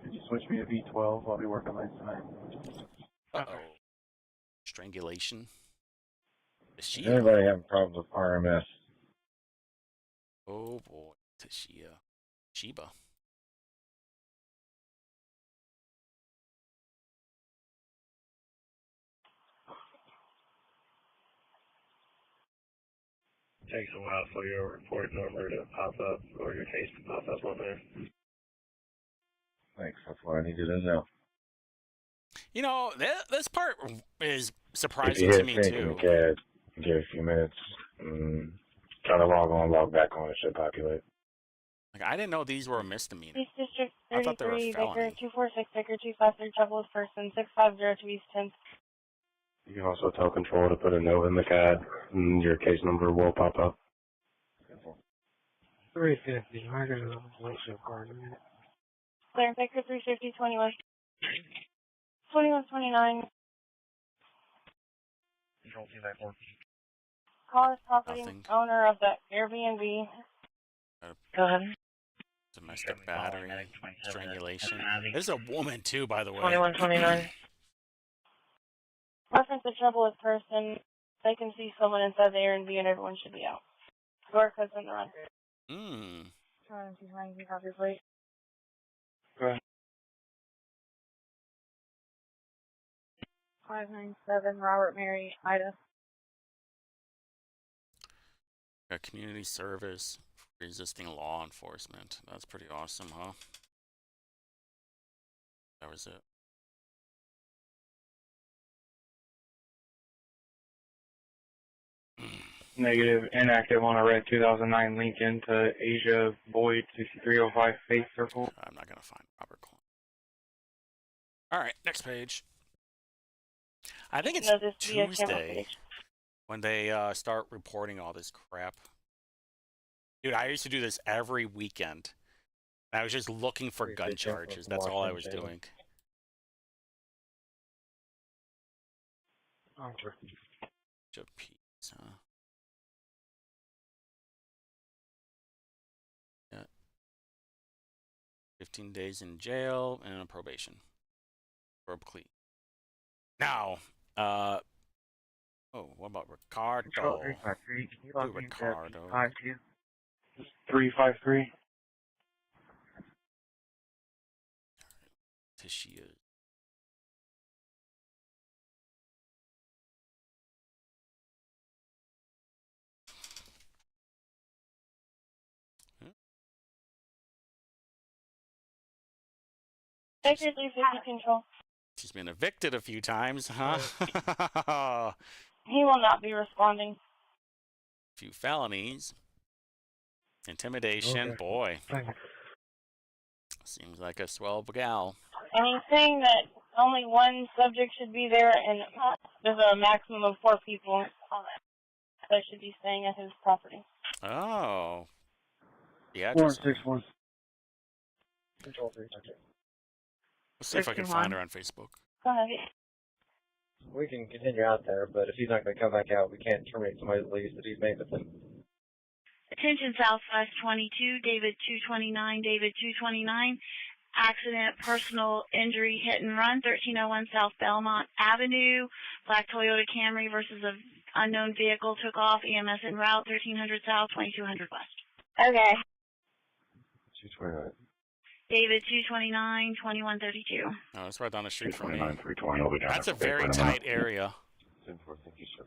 Could you switch me to V12? I'll be working late tonight. Uh-oh. Strangulation. Does anybody have a problem with RMS? Oh boy, Tashia. Sheba. Takes a while for your report number to pop up or your case to pop up on there. Thanks, that's what I needed to know. You know, this part is surprising if to you me hit sync too. in the CAD, give it a few minutes. Try to log on, log back on, it should populate. Like, I didn't know these were a misdemeanor. East District I thought they were a 33, felony. Baker 246, Baker 253, troubled person, 650 to East 10. You can also tell control to put a note in the CAD, and your case number will pop up. 350. I gotta wait so far in a minute. Clear, Baker 350, 21. 2129. Control 294. Call this property Nothing. owner of the Airbnb. Go ahead. Domestic battery, strangulation. There's a woman too, by the way. 2129. Reference to troubled person, They can see someone inside the Airbnb and everyone should be out. Door code's in the run. Copy, please. Go ahead. 597 Robert Mary, Ida. A community service for resisting law enforcement. That's pretty awesome, huh? That was it. Negative, inactive on a red 2009 Lincoln to Asia Boyd 6305 Faith Circle. I'm not going to find Robert Klein. All right, next page. I think it's Tuesday when they start reporting all this crap. Dude, I used to do this every weekend. I was just looking for gun charges. That's all I was doing. Pizza. Yeah. 15 days in jail and a probation. For a plea. Now, oh, what about Ricardo? Control 353. Can you log me into Ricardo. 353. Tissue. Sector 350 control. She's been evicted a few times, huh? He will not be responding. A few felonies. Intimidation, Okay. boy. Seems like a swell gal. And he's saying that only one subject should be there, and there's a maximum of 4 people that should be staying at his property. Oh. Yeah. 461. Control 300. Let's see if I can find her on Facebook. Go ahead. We can continue out there, but if he's not going to come back out, we can't terminate somebody's lease that he's made with him. Attention Southwest 22, David 229, David 229. Accident, personal injury, hit and run, 1301 South Belmont Avenue. Black Toyota Camry versus an unknown vehicle took off. EMS en route, 1300 South, 2200 West. Okay. 229. David 229, 2132. Oh, it's right down the street from me. 320 will be down. That's a very tight area. Thank you, sir.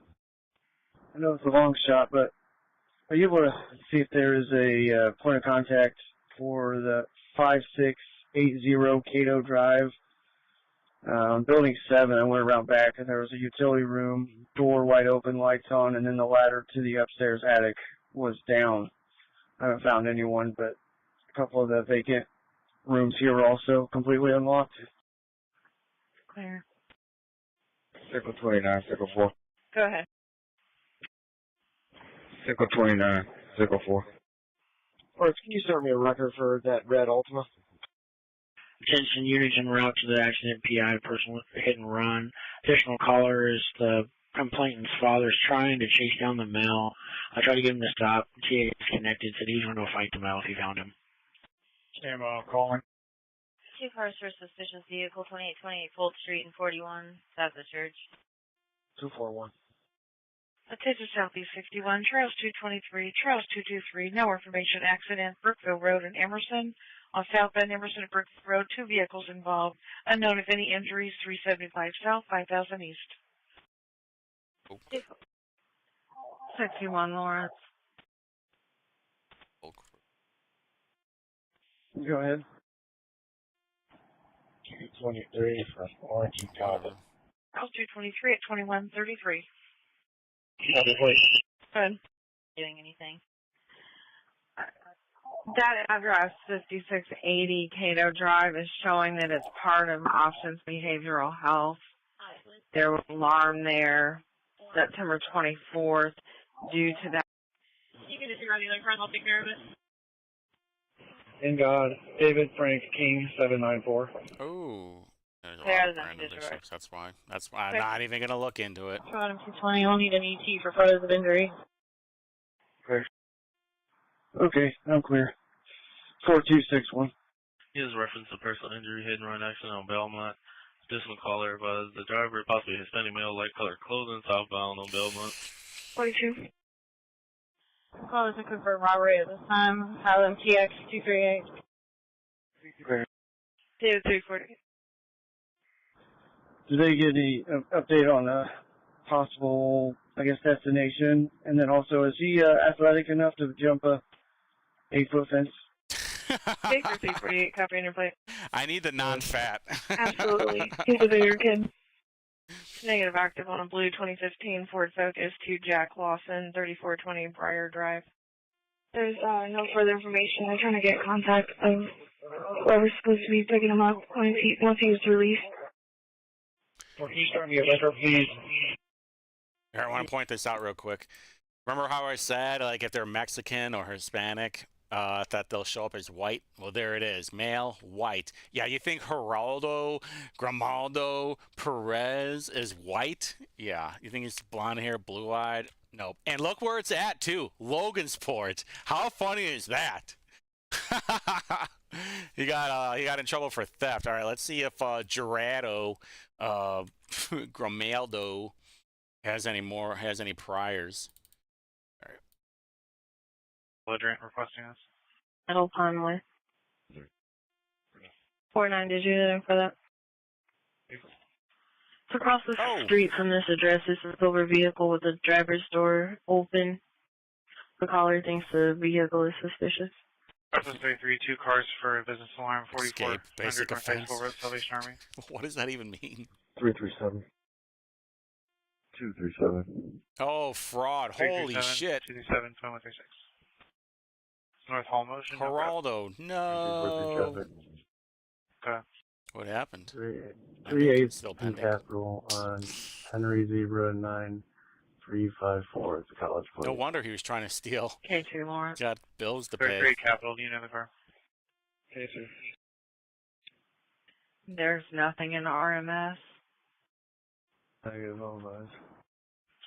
I know it's a long shot, but are you able to see if there is a point of contact for the 5680 Cato Drive? Building 7, I went around back and there was a utility room, door wide open, lights on, and then the ladder to the upstairs attic was down. I haven't found anyone, but a couple of the vacant rooms here are also completely unlocked. Clear. Circle 29, Circle 4. Go ahead. Circle 29, Circle 4. Or can you start me a record for that red Ultima? Attention units en route to the accident, PI, personal hit and run. Additional caller is the complainant's father is trying to chase down the male. I tried to get him to stop. TA is connected, said he was going to fight the male if he found him. Stand by, calling. 2 cars for suspicious vehicle, 2828 Fulton Street and 41 south of Church. 241. Attention Southeast 61, Charles 223, Charles 223, no information, accident, Brookville Road in Emerson. On southbound Emerson and Brookville Road, 2 vehicles involved. Unknown if any injuries, 375 south, 5000 east. 61 Lawrence. Go ahead. 223 for Orange and Cabo. Charles 223 at 2133. Good. Doing anything? That address, 5680 Cato Drive, is showing that it's part of Options Behavioral Health. There was alarm there September 24th due to that. You can just go on the other front, I'll take care of it. In God, David Frank King, 794. Oh. There's a There lot of is random nothing to bishops. That's why. That's why I'm not even going to look into it. Bottom 220, I'll need an ET for photos of injury. Clear. Okay, I'm clear. 4261. He has reference to personal injury, hit and run accident on Belmont. Additional caller was the driver, possibly Hispanic male, light colored clothing, southbound on Belmont. 42. Call to confirm robbery at this time. Highland TX 238. 340. Did they get any update on a possible, I guess, destination? And then also, is he athletic enough to jump a 8-foot fence? Baker 348, copy on your plate. I need the non-fat. Absolutely. He's a bigger kid. Negative active on a blue 2015 Ford Focus to Jack Lawson, 3420 Briar Drive. There's no further information. I'm trying to get contact of whoever's supposed to be picking him up once he's released. Here, I want to point this out real quick. Remember how I said, like, if they're Mexican or Hispanic, that they'll show up as white? Well, there it is. Male, white. Yeah, you think Geraldo, Grimaldo, Perez is white? Yeah. You think he's blonde hair, blue-eyed? Nope. And look where it's at, too. Logansport. How funny is that? he got in trouble for theft. All right, let's see if Gerardo Grimaldo has any priors. All right. Belligerent requesting us. Metal Conway. 49 digit for that. It's across the street from this address. It's a silver vehicle with the driver's door open. The caller thinks the vehicle is suspicious. Reference 332 2 cars for a business alarm 44. Escape, basic offense. Salvation Army. What does that even mean? 337. 237. Oh, fraud. Holy shit. 237 2136. North Hall motion. Geraldo, no. Okay. What happened? 3-8 capital on Henry Zebra 9354. It's a college plate. No wonder he was trying to steal. K2 Lawrence. Got bills to pay. 33 capital. Do you know the car? Okay, sir. There's nothing in RMS. Negative all those.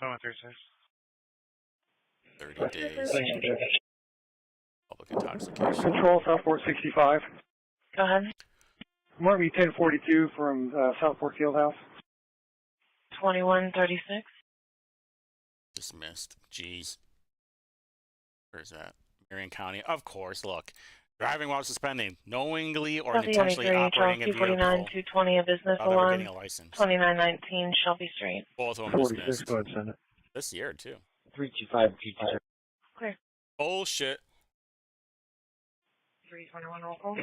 2136. 30 days. Thanks for checking. Public intoxication. Control Southport 65. Go ahead. Mark me 1042 from Southport Fieldhouse. 2136. Dismissed. Jeez. Where's that? Marion County. Of course. Look. Driving while suspending. Knowingly or intentionally operating a vehicle. 249 220 a business without ever alarm. getting a license. 2919 Shelby Street. Both of them 46, dismissed. go ahead, send it. This year, too. 325 G2. Clear. Bullshit. 321 roll call.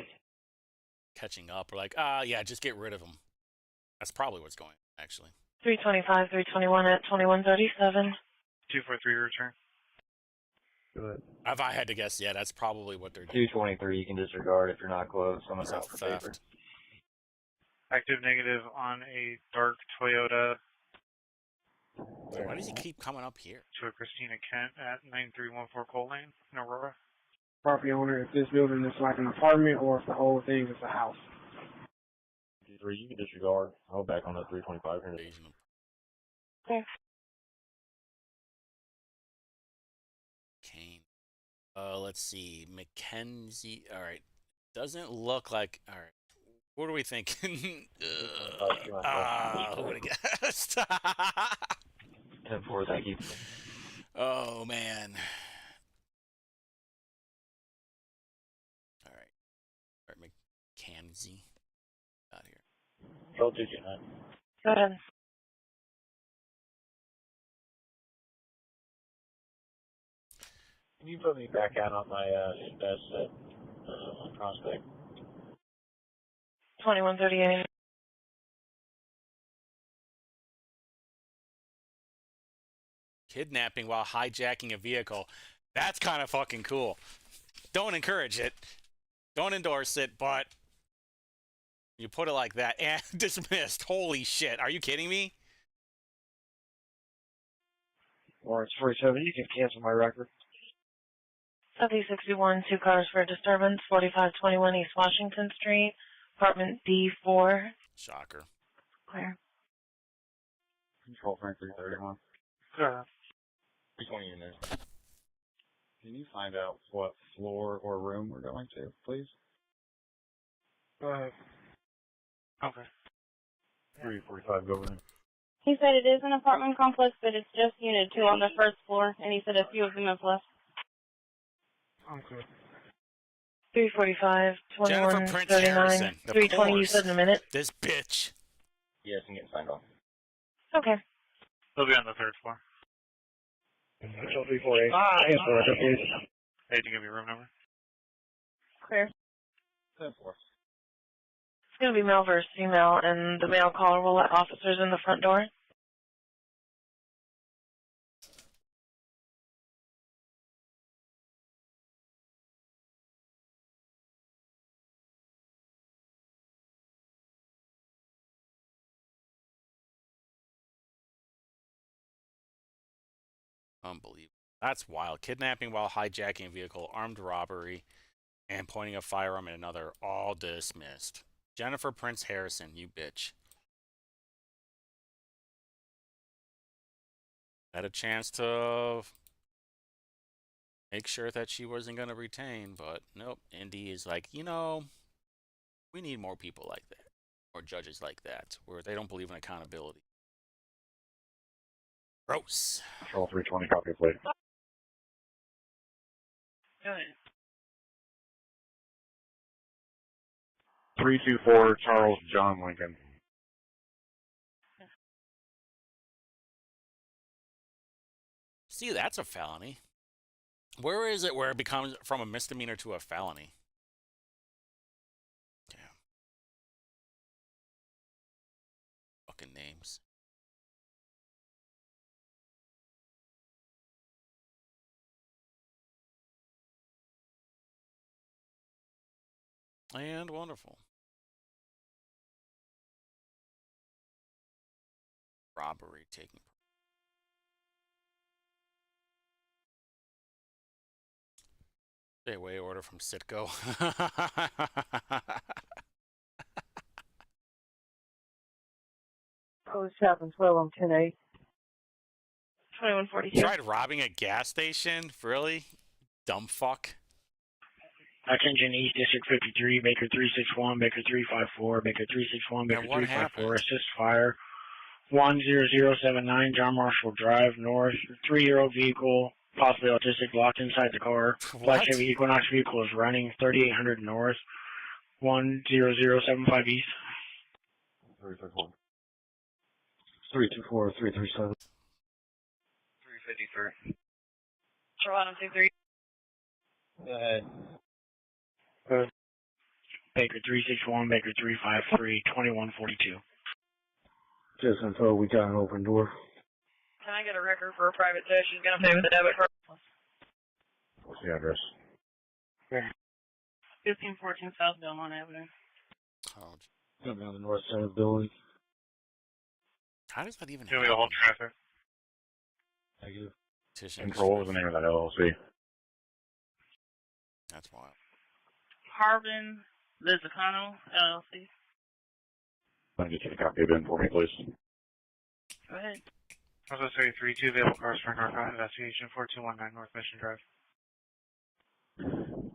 Catching up. We're like, yeah, just get rid of them. That's probably what's going on, actually. 325 321 at 2137. 243 return. Good. If I had to guess, yeah, that's probably what they're doing. 223 you can disregard if you're not close. Someone's out for paper. Theft. Active negative on a dark Toyota. Why does he keep coming up here? To a Christina Kent at 9314 Cole Lane in Aurora. Property owner, if this building is like an apartment or if the whole thing is a house. 3 you can disregard. I'll back on that 325 here. Okay. Kane. Let's see. Mackenzie. All right. Doesn't look like. All right. What are we thinking? Who would have guessed? 10-4, thank you. Oh, man. All right. All right, Mackenzie. Out here. Go digit 9. Go ahead. Can you put me back out on my best prospect? 2138. Kidnapping while hijacking a vehicle. That's kind of fucking cool. Don't encourage it. Don't endorse it, but you put it like that. And dismissed. Holy shit. Are you kidding me? Lawrence 47, you can cancel my record. 7061, 2 cars for a disturbance, 4521 East Washington Street, apartment D4. Shocker. Clear. Control Frank 331. 320 in there. Can you find out what floor or room we're going to, please? Okay. 345, go over there. He said it is an apartment complex, but it's just Unit 2 on the first floor, and he said a few of them have left. Okay. 345, Jennifer Prince 2139, Harrison. Of 320 you course. said in a minute? This bitch. Yes, and get signed off. Okay. They'll be on the third floor. Hotel 348. Please. Hey, do you give me your room number? Clear. Third floor. It's going to be male versus female, and the male caller will let officers in the front door. Unbelievable. That's wild. Kidnapping while hijacking a vehicle, armed robbery, and pointing a firearm at another, all dismissed. Jennifer Prince Harrison, you bitch. Had a chance to make sure that she wasn't going to retain, but nope. Indy is like, you know, we need more people like that, or judges like that, where they don't believe in accountability. Gross. Control 320, copy plate. Go ahead. 324, Charles John Lincoln. See, that's a felony. Where is it where it becomes from a misdemeanor to a felony? Damn. Fucking names. And wonderful. Robbery taking. Stay away order from Sitco. Code 712 on 10-8. 2142. Tried robbing a gas station? Really? Dumb fuck. Attention East District 53, Baker 361, Baker 354, Baker 361, Baker 354, assist fire. 10079 John Marshall Drive North. 3-year-old vehicle, possibly autistic, locked inside the car. Black Chevy Equinox vehicle is running 3800 North. 10075 East. 334. 324, 337. 353. Toronto 23. Go ahead. Baker 361, Baker 353, 2142. Just info, we got an open door. Can I get a record for a private search? She's going to pay with a debit card. What's the address? 1514 South Belmont Avenue. Oh, Come down the north side of the building. how does that even Do happen? we hold traffic? Thank you. Control, what was the name of that LLC? That's wild. Harvin Lizacano, LLC. Can I get you a copy of it for me, please? Go ahead. Also, 332 available cars for narcotic investigation, 4219 North Mission Drive.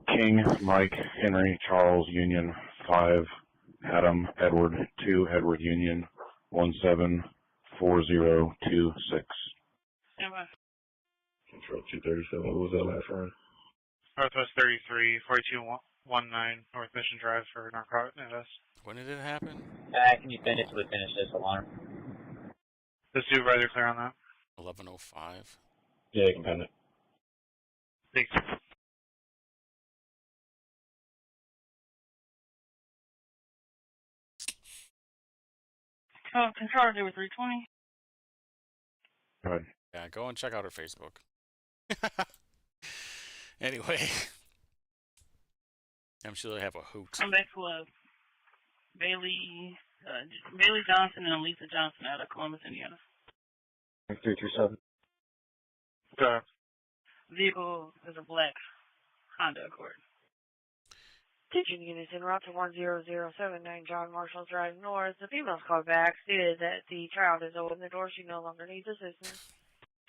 King, Mike, Henry, Charles, Union, 5, Adam, Edward, 2, Edward, Union, 174026. Stand by. Control 237, what was that last one? Northwest 33, 4219 North Mission Drive for narcotic invest. When did it happen? Can you finish this alarm? The supervisor clear on that? 11:05. Yeah, you can pen it. Thanks. Oh, controller 320. Go ahead. Yeah, go and check out her Facebook. Anyway, I'm sure they have a hoot. Come back to Bailey Johnson and Lisa Johnson out of Columbus, Indiana. 337. Vehicle is a black Honda Accord. Attention units en route to 10079 John Marshall Drive North. The female's called back stated that the child has opened the door. She no longer needs assistance.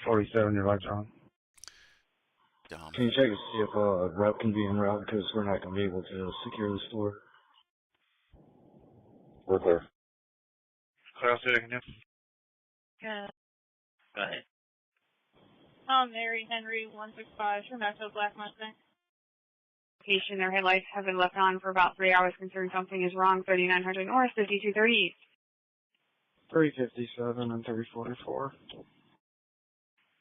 47, your lights on. Dumb. Can you check to see if a rep can be en route because we're not going to be able to secure the store? We're clear. I'll see what I can do. Good. Go ahead. Mary Henry 165 for Metro Black Mustang. Location, their headlights have been left on for about 3 hours. Concerned something is wrong. 3900 North, 5230 East. 357 and 344.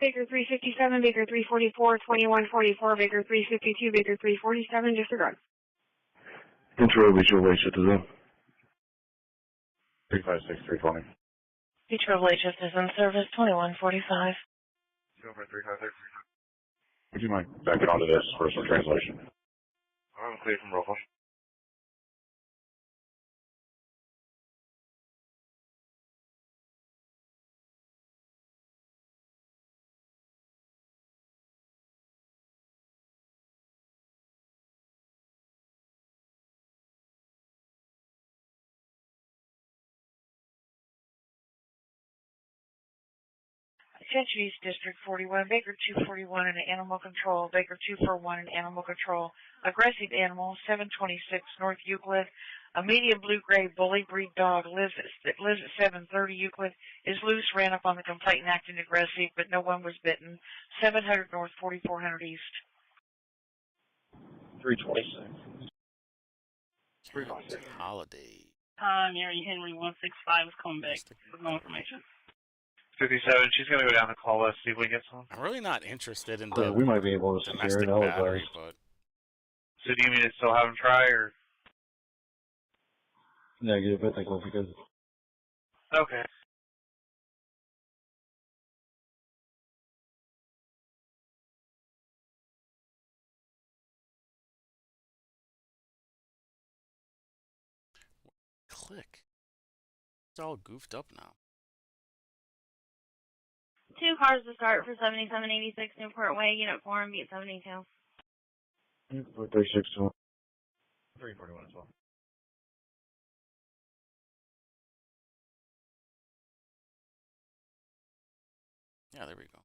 Baker 357, Baker 344, 2144, Baker 352, Baker 347, disregard. Control, visual way, shut the zone. 356, 320. Detroit HS is in service 2145. Go for 356. Would you mind backing onto this for some translation? I'm clear from roll call. Attention East District 41, Baker 241 in animal control, Baker 241 in animal control. Aggressive animal, 726 North Euclid. A medium blue-gray bully breed dog lives at 730 Euclid. Is loose, ran up on the complainant acting aggressive, but no one was bitten. 700 North, 4400 East. 326. 326. Holiday. Mary Henry 165 is coming back with more information. 57, she's going to go down the call list, see if we get some. I'm really not interested in the We might be able to secure domestic it. battery, but... So do you mean to still have him try, or? Negative, I think we'll be good. Okay. Click. It's all goofed up now. 2 cars to start for 7786 Newport Way, Unit 4 and Beat 72. 362. 341 as well. Yeah, there we go.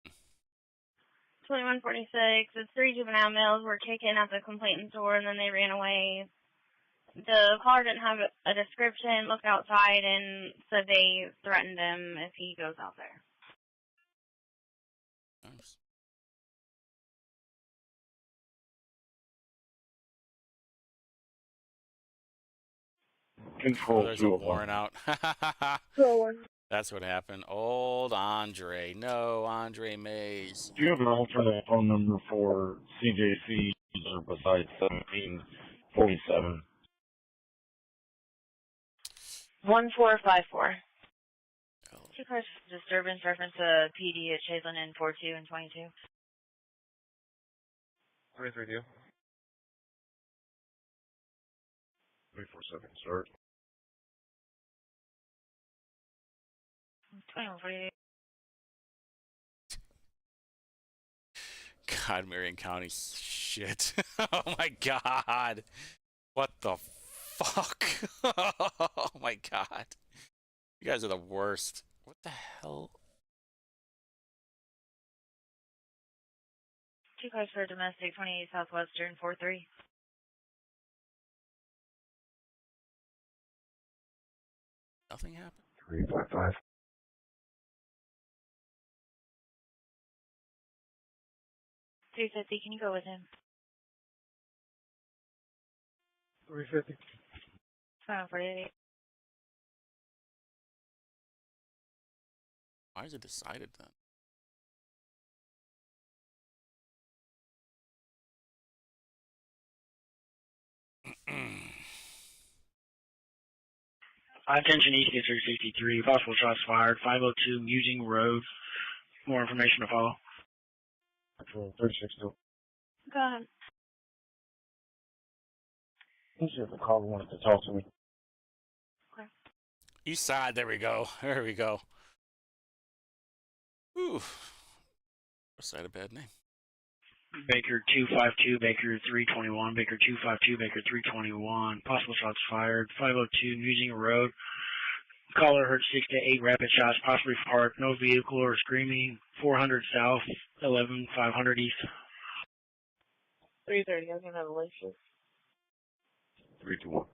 Mm. 2146. It's 3 juvenile males were kicking at the complainant's door and then they ran away. The caller didn't have a description, looked outside, and said they threatened him if he goes out there. Nice. Control there's a 201. warrant out. That's what happened. Old Andre. No, Andre Mays. Do you have an alternate phone number for CJC user besides 1747? 1454. 2 cars disturbance reference to PD at Chaseland in 42 and 22. 332. 347, start. 2148. God, Marion County shit. Oh my God. What the fuck? Oh my God. You guys are the worst. What the hell? 2 cars for domestic, 28 Southwestern, 43. Nothing happened? 355. 350, can you go with him? 350. 2148. Why is it decided then? Attention East District 63, possible shots fired, 502 Musing Road. More information to follow. Control 362. Go ahead. Let's see if the caller wanted to talk to me. Okay. East side, there we go. There we go. Ooh. West side, a bad name. Baker 252, Baker 321, Baker 252, Baker 321. Possible shots fired, 502 Musing Road. Caller heard 6 to 8 rapid shots, possibly parked, no vehicle or screaming. 400 South, 11500 East. 330, I was going to have a late shift. 321.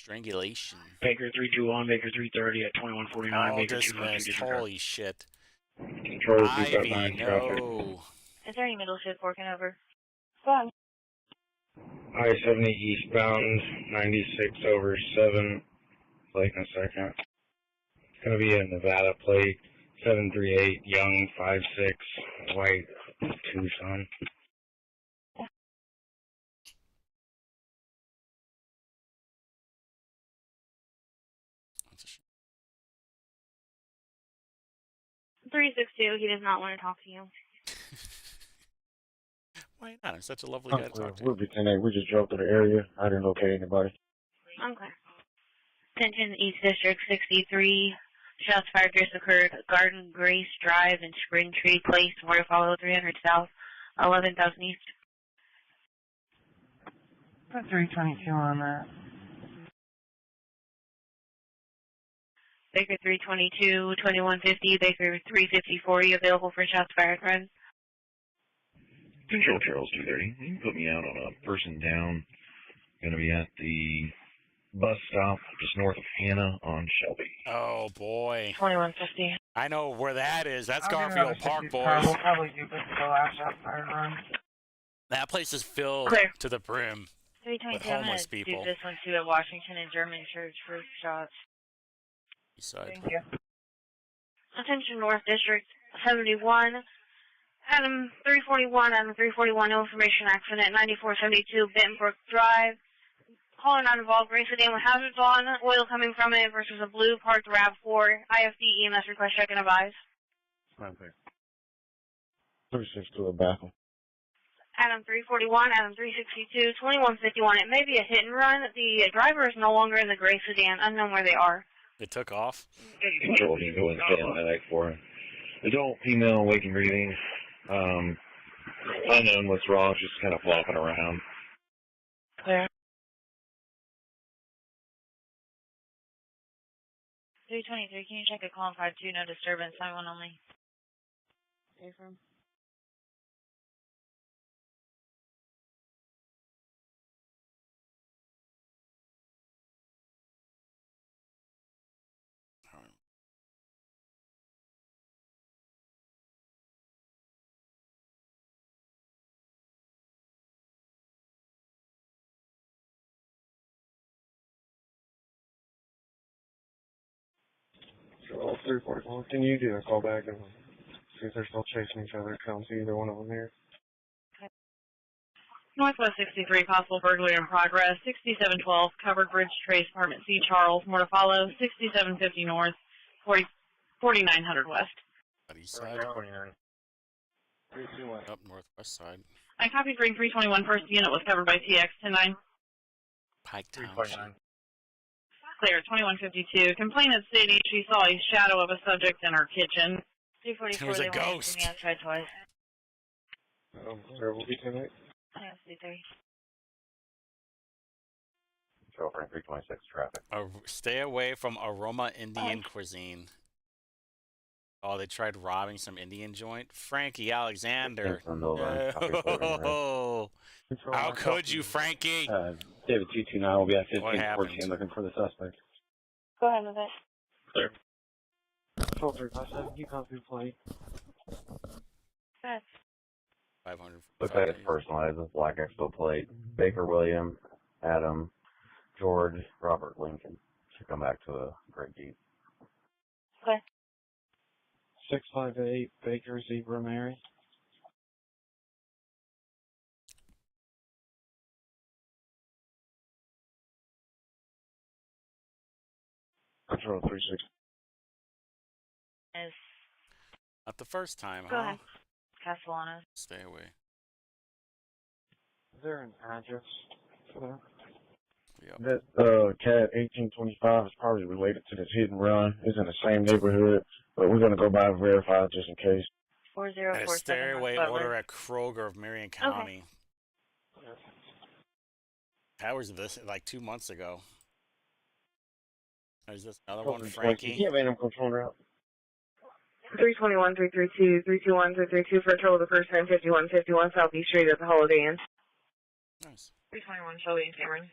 Strangulation. Baker 321, Baker 330 at 2149, All Baker dismissed. 252. Holy shit. Control Ivy, 259 no. Is there any middle shift working over? Go on. I-70 eastbound, 96 over 7. Like in a second. It's going to be a Nevada plate, 738, young, 5'6", white, Tucson. That's a shit. 362, he does not want to talk to you. Why not? I'm such a lovely guy to talk to. We'll be 10-8. We just drove to the area. I didn't locate anybody. Okay. Attention, East District 63. Shots fired just occurred. Garden Grace Drive and Spring Tree Place, Water Follow 300 South, 11,000 East. Put 322 on that. Baker 322, 2150, Baker 354, you available for shots fired, friend? Control Charles 230. You can put me out on a person down. Going to be at the bus stop just north of Hannah on Shelby. Oh, boy. 2150. I know where that is. That's I'll do Garfield another Park, 60 boys. car. We'll probably do this the last shot fire run. That place is filled Clear. to the brim. 322, With I'm going homeless to do people. this one too at Washington and German Church for shots. Side. Thank you. Attention, North District 71. Adam 341, Adam 341, no information accident, 9472 Bentonbrook Drive. Caller not involved, gray sedan with hazards on, oil coming from it versus a blue parked RAV4. IFD EMS request check and advise. 362 at Bethel. Adam 341, Adam 362, 2151. It may be a hit and run. The driver is no longer in the gray sedan, unknown where they are. It took off. Control, you can go and stay on that for him. Adult female, waking breathing. Unknown what's wrong, just kind of flopping around. Clear. 323, can you check a call on 52, no disturbance, 91 only. Affirm. So 344, can you do a call back and see if they're still chasing each other? I don't see either one of them here. Northwest 63, possible burglary in progress. 6712, covered bridge trace, apartment C, Charles. More to follow. 6750 north, 4900 west. East side. 49. 321. Up northwest side. I copied ring 321, first unit was covered by TX 109. Pike Town. 329. Clear, 2152. Complainant stating she saw a shadow of a subject in her kitchen. 344, It was a they went ghost. to me. I tried twice. There will be tonight. Yes, 3. Control for 326 traffic. Stay away from Aroma Indian cuisine. Oh, they tried robbing some Indian joint? Frankie Alexander. No. How could you, Frankie? David 229 will be at What 1514 looking for the suspect. Go ahead with it. Clear. Control 357, you come through plate. Good. 500. Looks like it's personalized with black expo plate. Baker William, Adam, George, Robert Lincoln. Should come back to a great Jeep. Okay. 658, Baker Zebra Mary. Control 36. Is Not the first time, Go huh? ahead. Castellano. Stay away. Is there an address for that? Yep. That cat 1825 is probably related to this hit and run. It's in the same neighborhood, but we're gonna go by and verify just in case. 4047 At a stairway North order Butler. at Kroger of Marion County. That was this like 2 months ago. Is this another one, Frankie? Yeah, man, I'm control route. 321, 332, 321, 332 for a total of the first time, 5151 Southeast Street at the Holiday Inn. Nice. 321 Shelby and Cameron.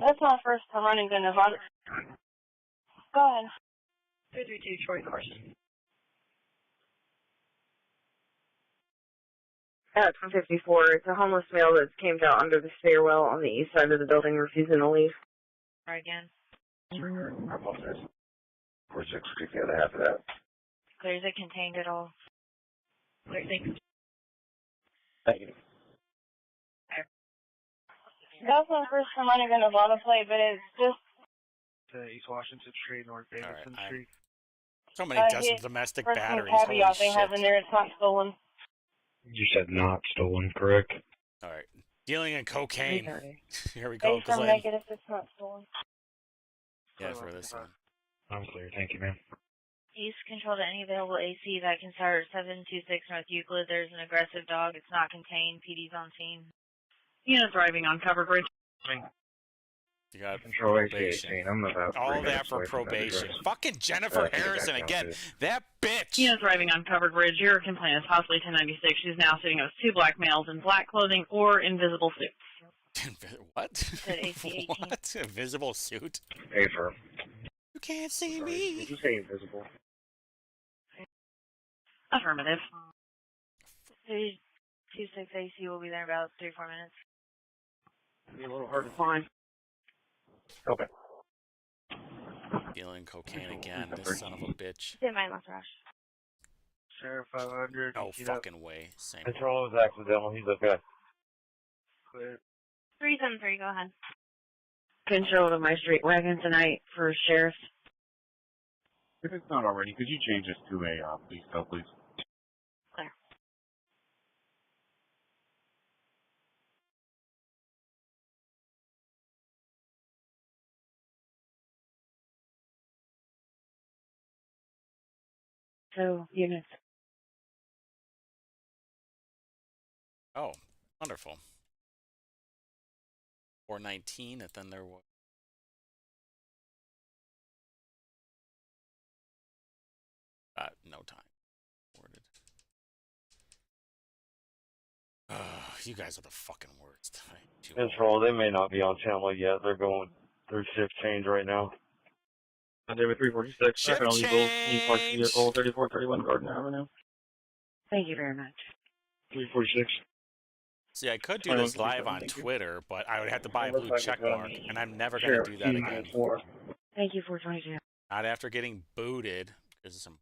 That's my first time running the Nevada. Go ahead. 232 Troy Carson. At 154, it's a homeless male that came down under the stairwell on the east side of the building, refusing to leave. Try again. I apologize. 46, could you get half of that? Clear, is it contained at all? Clear, thank you. Thank you. That's my first time running the Nevada plate, but it's just... East Washington Street, North Davidson Street. So many dozen domestic batteries. Holy caveat they shit. have in there, it's not stolen. You said not stolen, correct? All right. Dealing in cocaine. 330. Here we go, Based on Glenn. negative, it's not stolen. Yeah, for this one. I'm clear. Thank you, ma'am. East control to any available AC that can start at 726 North Euclid. There's an aggressive dog. It's not contained. PD's on scene. Unit driving on covered bridge. You got Control probation. AC-18. I'm about All 3 that minutes for away from that probation. address. Fucking Jennifer Get Harrison that again. counted. That bitch. Unit driving on covered bridge. Your complaint is possibly 1096. She's now sitting with 2 black males in black clothing or invisible suits. What? Said AC-18. What? Invisible suit? Hey, sir. You can't see Sorry, me. did you say invisible? Affirmative. 326 AC will be there in about 3-4 minutes. Be a little hard to find. Okay. Dealing cocaine again. This son of a bitch. Didn't mind last rush. Sheriff 500. No fucking way. Same. Control was accidental. He's okay. Clear. 373, go ahead. Control to my street wagon tonight for sheriff. If it's not already, could you change this to a police cell, please? Clear. So, units. Oh, wonderful. 419, and then there was. No time. Worded. You guys are the fucking worst. Control, they may not be on channel yet. They're going through shift change right now. David 346. Shift Second illegal. Need parked change. vehicle 3431 Garden Avenue. Thank you very much. 346. See, I could do this live on Twitter, but I would have to buy a blue check mark, and I'm never going to do that again. Thank you, 422. Not after getting booted because of some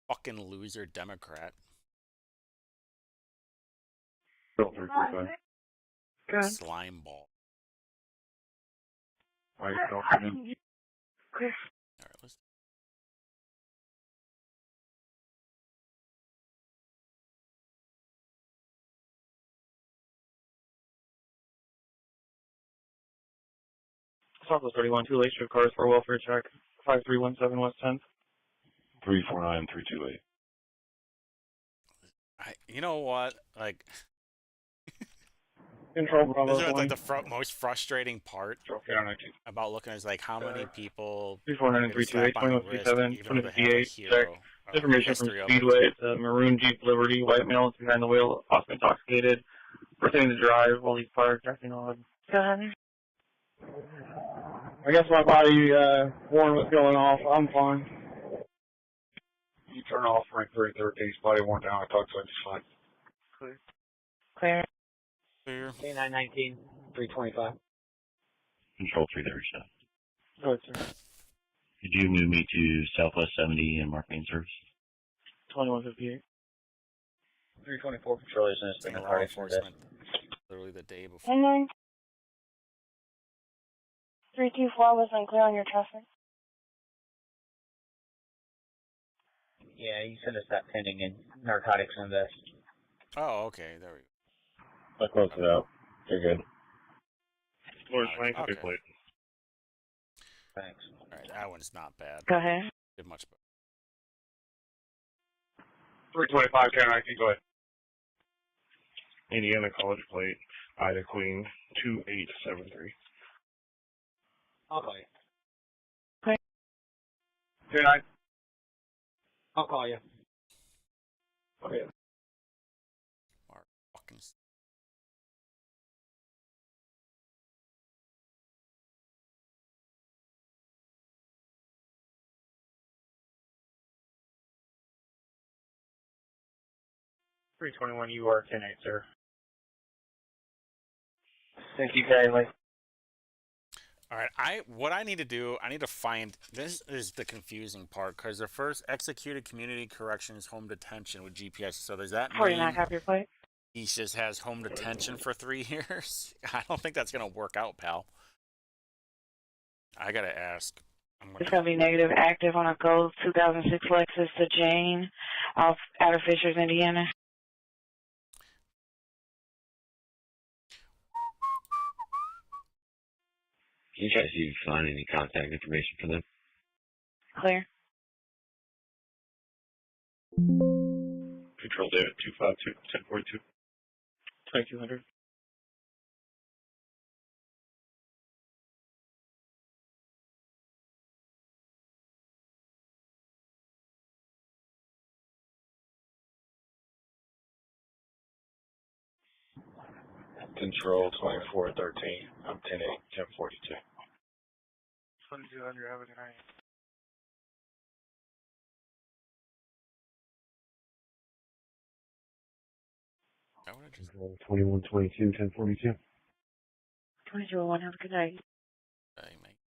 fucking loser Democrat. Slime ball. Alright, Chris. Alright, let's. Southwest 31, 2 Lakeshore cars for welfare check. 5317 West 10th. 349 328. You know what? Like, Control Bravo. this is like the most frustrating part about looking at is like how many people 349 328 2137 2058. Check. Check Information from Speedway. It's a maroon Jeep Liberty. White male is behind the wheel. Possibly intoxicated. Pretending to drive while he's parked. Acting odd. Go ahead. I guess my body worn was going off. I'm fine. You turn off rank 33rd case, body worn down. I talked to him just fine. Clear. Clear. Clear. 2919, 325. Control 337. Go ahead, sir. Could you move me to Southwest 70 and marketing service? 2158. 324 control is in And law enforcement literally the day before. 10-9. 324 was unclear on your traffic. Yeah, you sent us that pending in narcotics invest. Oh, okay. There we go. I'll close it out. You're good. Lord Frank, Okay. plate. Thanks. Alright, that one's not bad. Go ahead. Did much better. 325 1019, go ahead. Indiana College plate. Ida Queen 2873. I'll call you. Okay. Good night. I'll call you. Okay. Mark fucking 321, you are 10-8, sir. Thank you kindly. All right, what I need to do, I need to find, this is the confusing part, because the first executed community corrections home detention with GPS. So does that 49, mean have your plate. he just has home detention for 3 years? I don't think that's going to work out, pal. I got to ask. It's going to be negative active on a Gold 2006 Lexus to Jane off out of Fishers, Indiana. Can you try to see if you find any contact information for them? Clear. Control David 252, 1042. 2200. Control 2413. I'm 10-8, 1042. 2200, have a good night. Control 2122, 1042. 2201, have a good night. Hey, mate.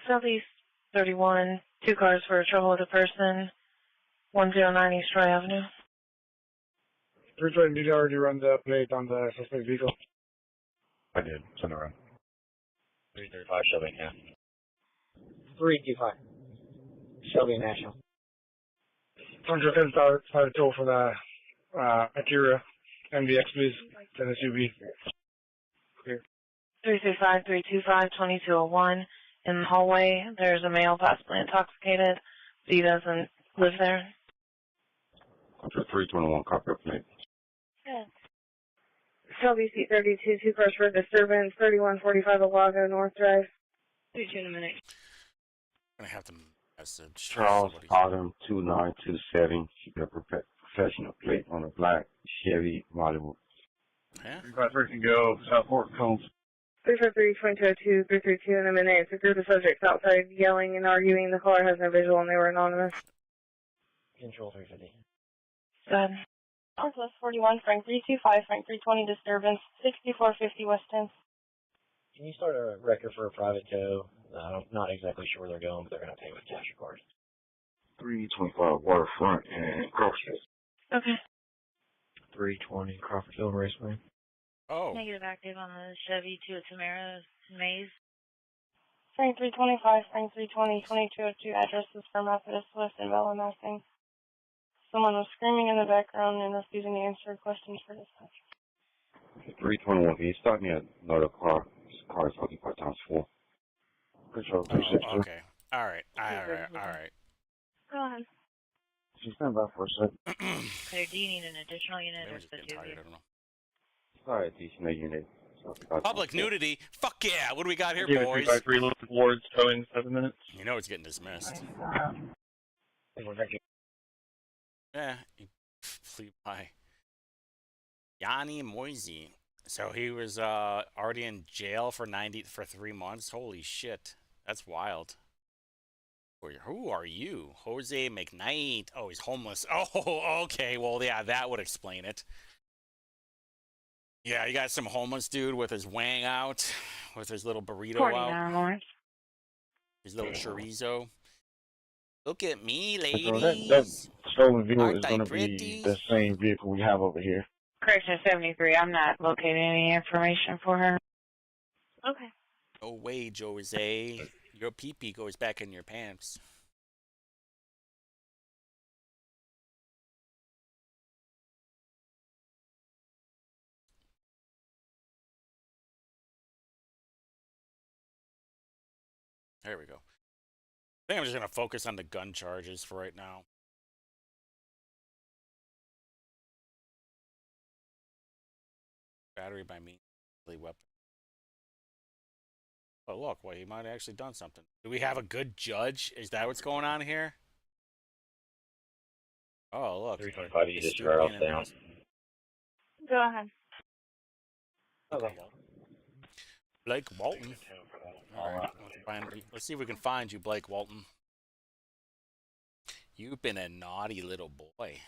Southeast 31, 2 cars for trouble with a person, 109 East Troy Avenue. 320, did you already run the plate on the suspect vehicle? I did. Send around. 335, Shelby National. 325. Shelby National. 110 started toll for the Acura MDX, please. It's an SUV. Clear. 335, 325, 2201. In the hallway, there's a male possibly intoxicated. He doesn't live there. Control 321, copy up plate. Yeah. Shelby Seat 32, 2 cars for disturbance, 3145 Alago North Drive. 32 in a minute. I'm going to have to message Charles somebody. Autumn 2927. Keep a professional plate on a black Chevy Malibu. Yeah? 353 can go Southport Combs. 353, 2202, 332 in a minute. It's a group of subjects outside yelling and arguing. The caller has no visual and they were anonymous. Control 350. Go ahead. Northwest 41, Frank 325, Frank 320, disturbance, 6450 West 10th. Can you start a record for a private tow? I'm not exactly sure where they're going, but they're going to pay with cash or card. 325 Waterfront and Crawford. Okay. 320 Crawfordville Raceway. Oh. Negative active on the Chevy to a Tamara Maze. Frank 325, Frank 320, 2202, addresses for Methodist West and Bella Massing. Someone was screaming in the background and refusing to answer questions for dispatch. 321, can you start me another car? This car is occupied times 4. Control 360. Okay. All right. Go ahead. Just stand by for a sec. Clear, do you need an additional unit or the two of you? Sorry, additional unit. Public nudity? Fuck yeah! What do we got here, David boys? 353, look towards towing 7 minutes. You know it's getting dismissed. Yeah, he flew by. Yanni Moisey. So he was already in jail for 3 months. Holy shit, that's wild. Who are you, Jose McKnight? Oh, he's homeless. Oh, okay. Well, yeah, that would explain it. Yeah, you got some homeless dude with his wang out, with his little burrito out, his little chorizo. Look at me, ladies. That stolen vehicle Aren't is I going to be the same vehicle we have over here. Correction 73, I'm not locating any information for her. Okay. No way, Jose. Your pee-pee goes back in your pants. There we go. I think I'm just going to focus on the gun charges for right now. Battery by me. Weapon. Oh, look. Well, he might have actually done something. Do we have a good judge? Is that what's going on here? Oh, look. 325, you just start off down. Go ahead. Blake Walton. All right. Let's see if we can find you, Blake Walton. You've been a naughty little boy.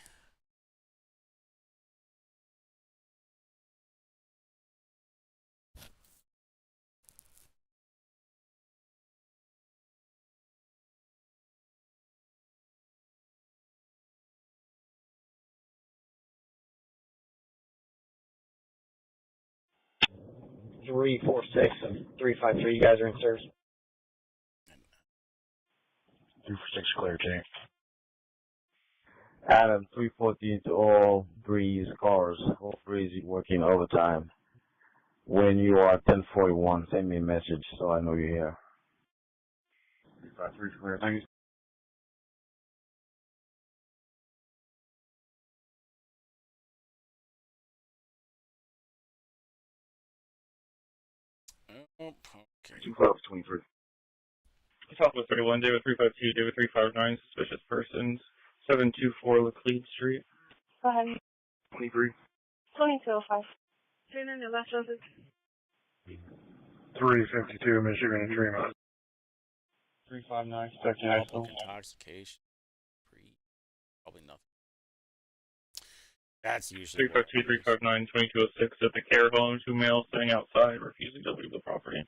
Three, 4, 6, and 3, 5, 3. You guys are in service. 3 for 6 clear, Jay. Adam 314 to all Breeze cars. All Breeze working overtime. When you are 1041, send me a message so I know you're here. 353 clear, thank you. Okay. 2523. Southwest 31, David 352, David 359, suspicious persons, 724 Laclede Street. Go ahead. 23. 2205. Turn in your last roses. 352, Michigan and Tremont. 359, suspecting alcohol. Intoxication. Probably nothing. That's usually 352, 359, 2206 at the care home. 2 males sitting outside, refusing to leave the property.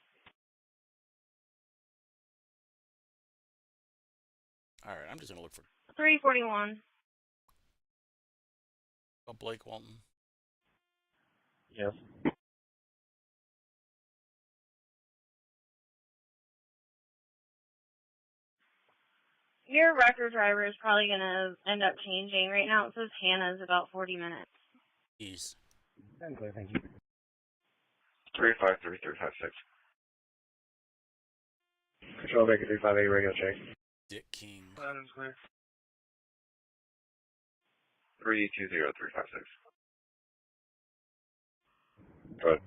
All right, I'm just gonna look for 341. Blake Walton. Yes. Your record driver is probably going to end up changing. Right now it says Hannah's about 40 minutes. Jeez. I'm clear, thank you. 353, 356. Control Baker 358, radio check. Dick King. Adam's clear. 320, 356. Go ahead.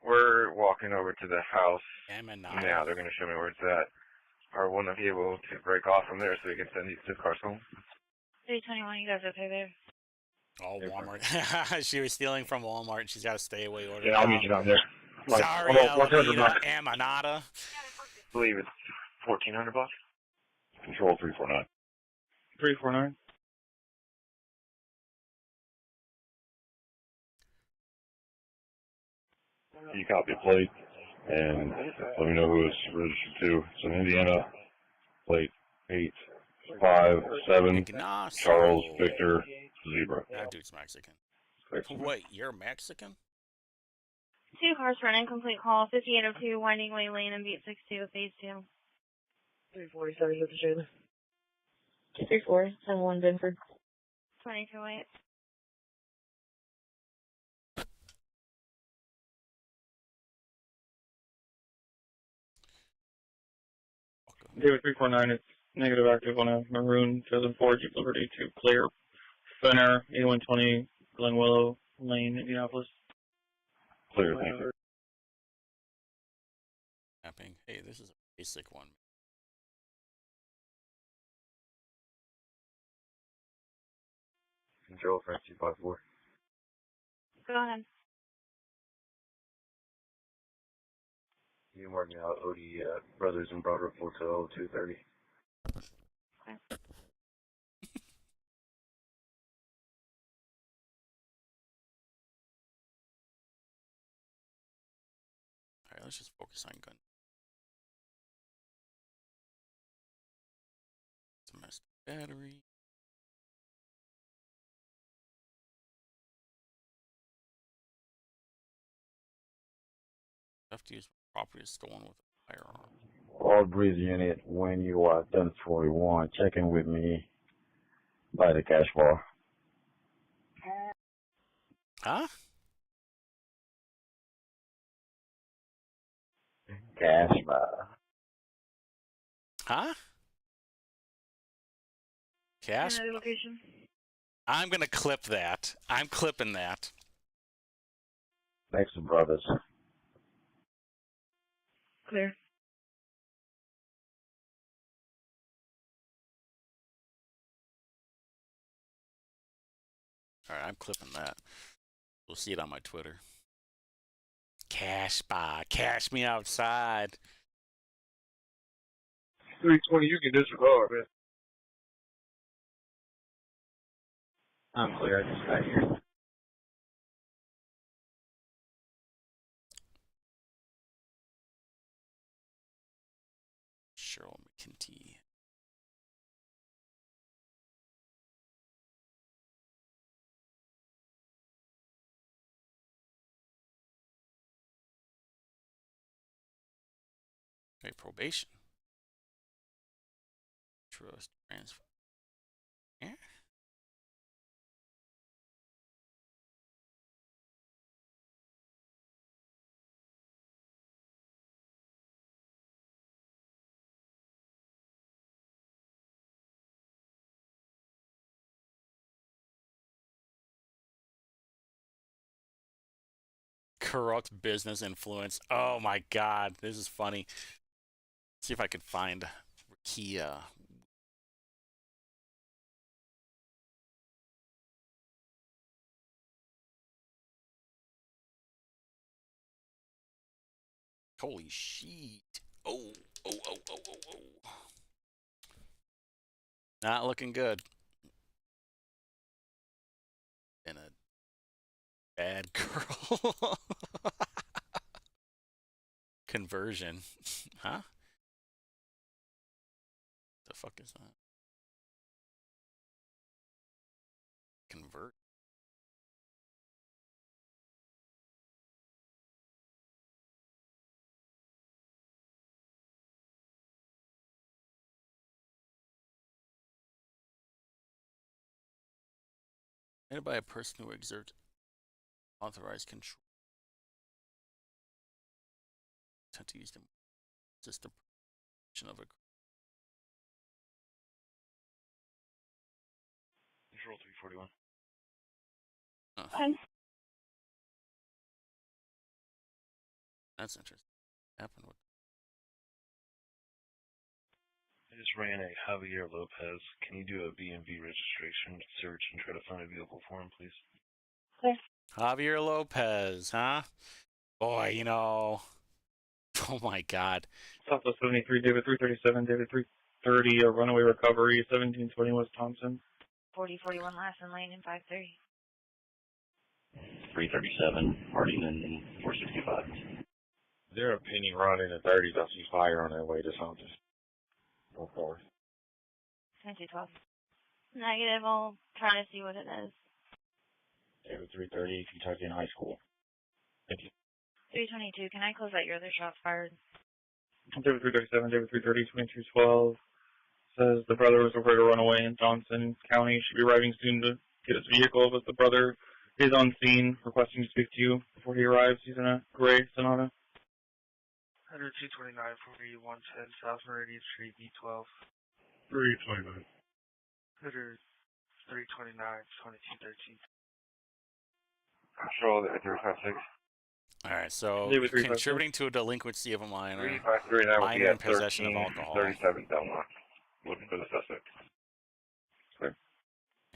We're walking over to the house Amanada. now. They're going to show me where it's at. Are one of you able to break off from there so we can send these 2 cars home? 321, you guys okay there? Oh, Walmart. She was stealing from Walmart. And she's got a stay away order. Yeah, I'll meet you down there. Sorry, Amanada. I believe it's 1,400 bucks. Control 349. 349. You copy a plate and let me know who it's registered to. It's an Indiana plate 857 Charles Victor Zebra. That dude's Mexican. Wait, you're Mexican? 2 cars running, complete call, 5802 Winding Way Lane and Beat 62, phase 2. 347 with the trailer. 234, 101 Benford. 2208. David 349, it's negative active on a maroon 2004 Jeep Liberty to clear. Fenner 8120 Glen Willow Lane, Indianapolis. Clear, thank you. Mapping. Hey, this is a basic one. Control French 254. Go ahead. You marking out Odie Brothers and Broadway 420-230. Okay. Alright, let's just focus on gun. Domestic battery. Have to use property stolen with a firearm. All Breeze unit, when you are 1041, check in with me by the cash bar. Huh? Cash bar. Huh? Cash? Location. I'm gonna clip that. I'm clipping that. Thanks, brothers. Clear. Alright, I'm clipping that. We'll see it on my Twitter. Cash bar. Cash me outside. 320, you can disregard, man. I'm clear. I just got here. Cheryl McKinty. Wait, probation. Trust transfer. Yeah. Corrupt business influence. Oh my god, this is funny. Let's see if I could find Kia. Holy shit. Oh. Not looking good. And a bad girl. Conversion. Huh? The fuck is that? Convert. Made by a person who exerts authorized control. Tend to use them. Just the of a. Control 341. That's interesting. Happened with. I just ran a Javier Lopez. Can you do a BMV registration search and try to find a vehicle for him, please? Clear. Javier Lopez, huh? Boy, you know. Oh my god. Southwest 73, David 337, David 330, a runaway recovery, 1720 West Thompson. 4041 Lassen Lane in 53. 337, Hardiman 465. They're a penny running in 30s. I see fire on their way to something. Go forward. 2212. Negative, I'll try to see what it is. David 330, Kentucky High School. Thank you. 322, can I close out your other shots fired? David 337, David 330, 2212. Says the brother was reported to run away in Johnson County. Should be arriving soon to get his vehicle, but the brother is on scene, requesting to speak to you before he arrives. He's in a gray Sonata. 229, 4110 South Meridian Street, B12. 329. 329, 2213. Control 356. Alright, so contributing to a delinquency of a minor, 3539 will be minor in at possession of alcohol, 37 Delmont. Looking for the suspect. Clear.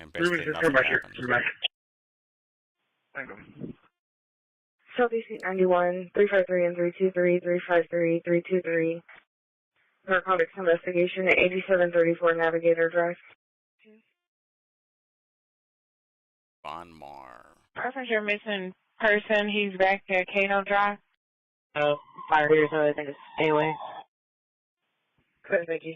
and basically nothing happened. Thank you. Southeast 91, 353 and 323, 353, 323. Narcotics investigation at 8734 Navigator Drive. Von Mar. Passenger missing person. He's back at Kano Drive. Oh, fire here, so I think it's anyway. Good, thank you.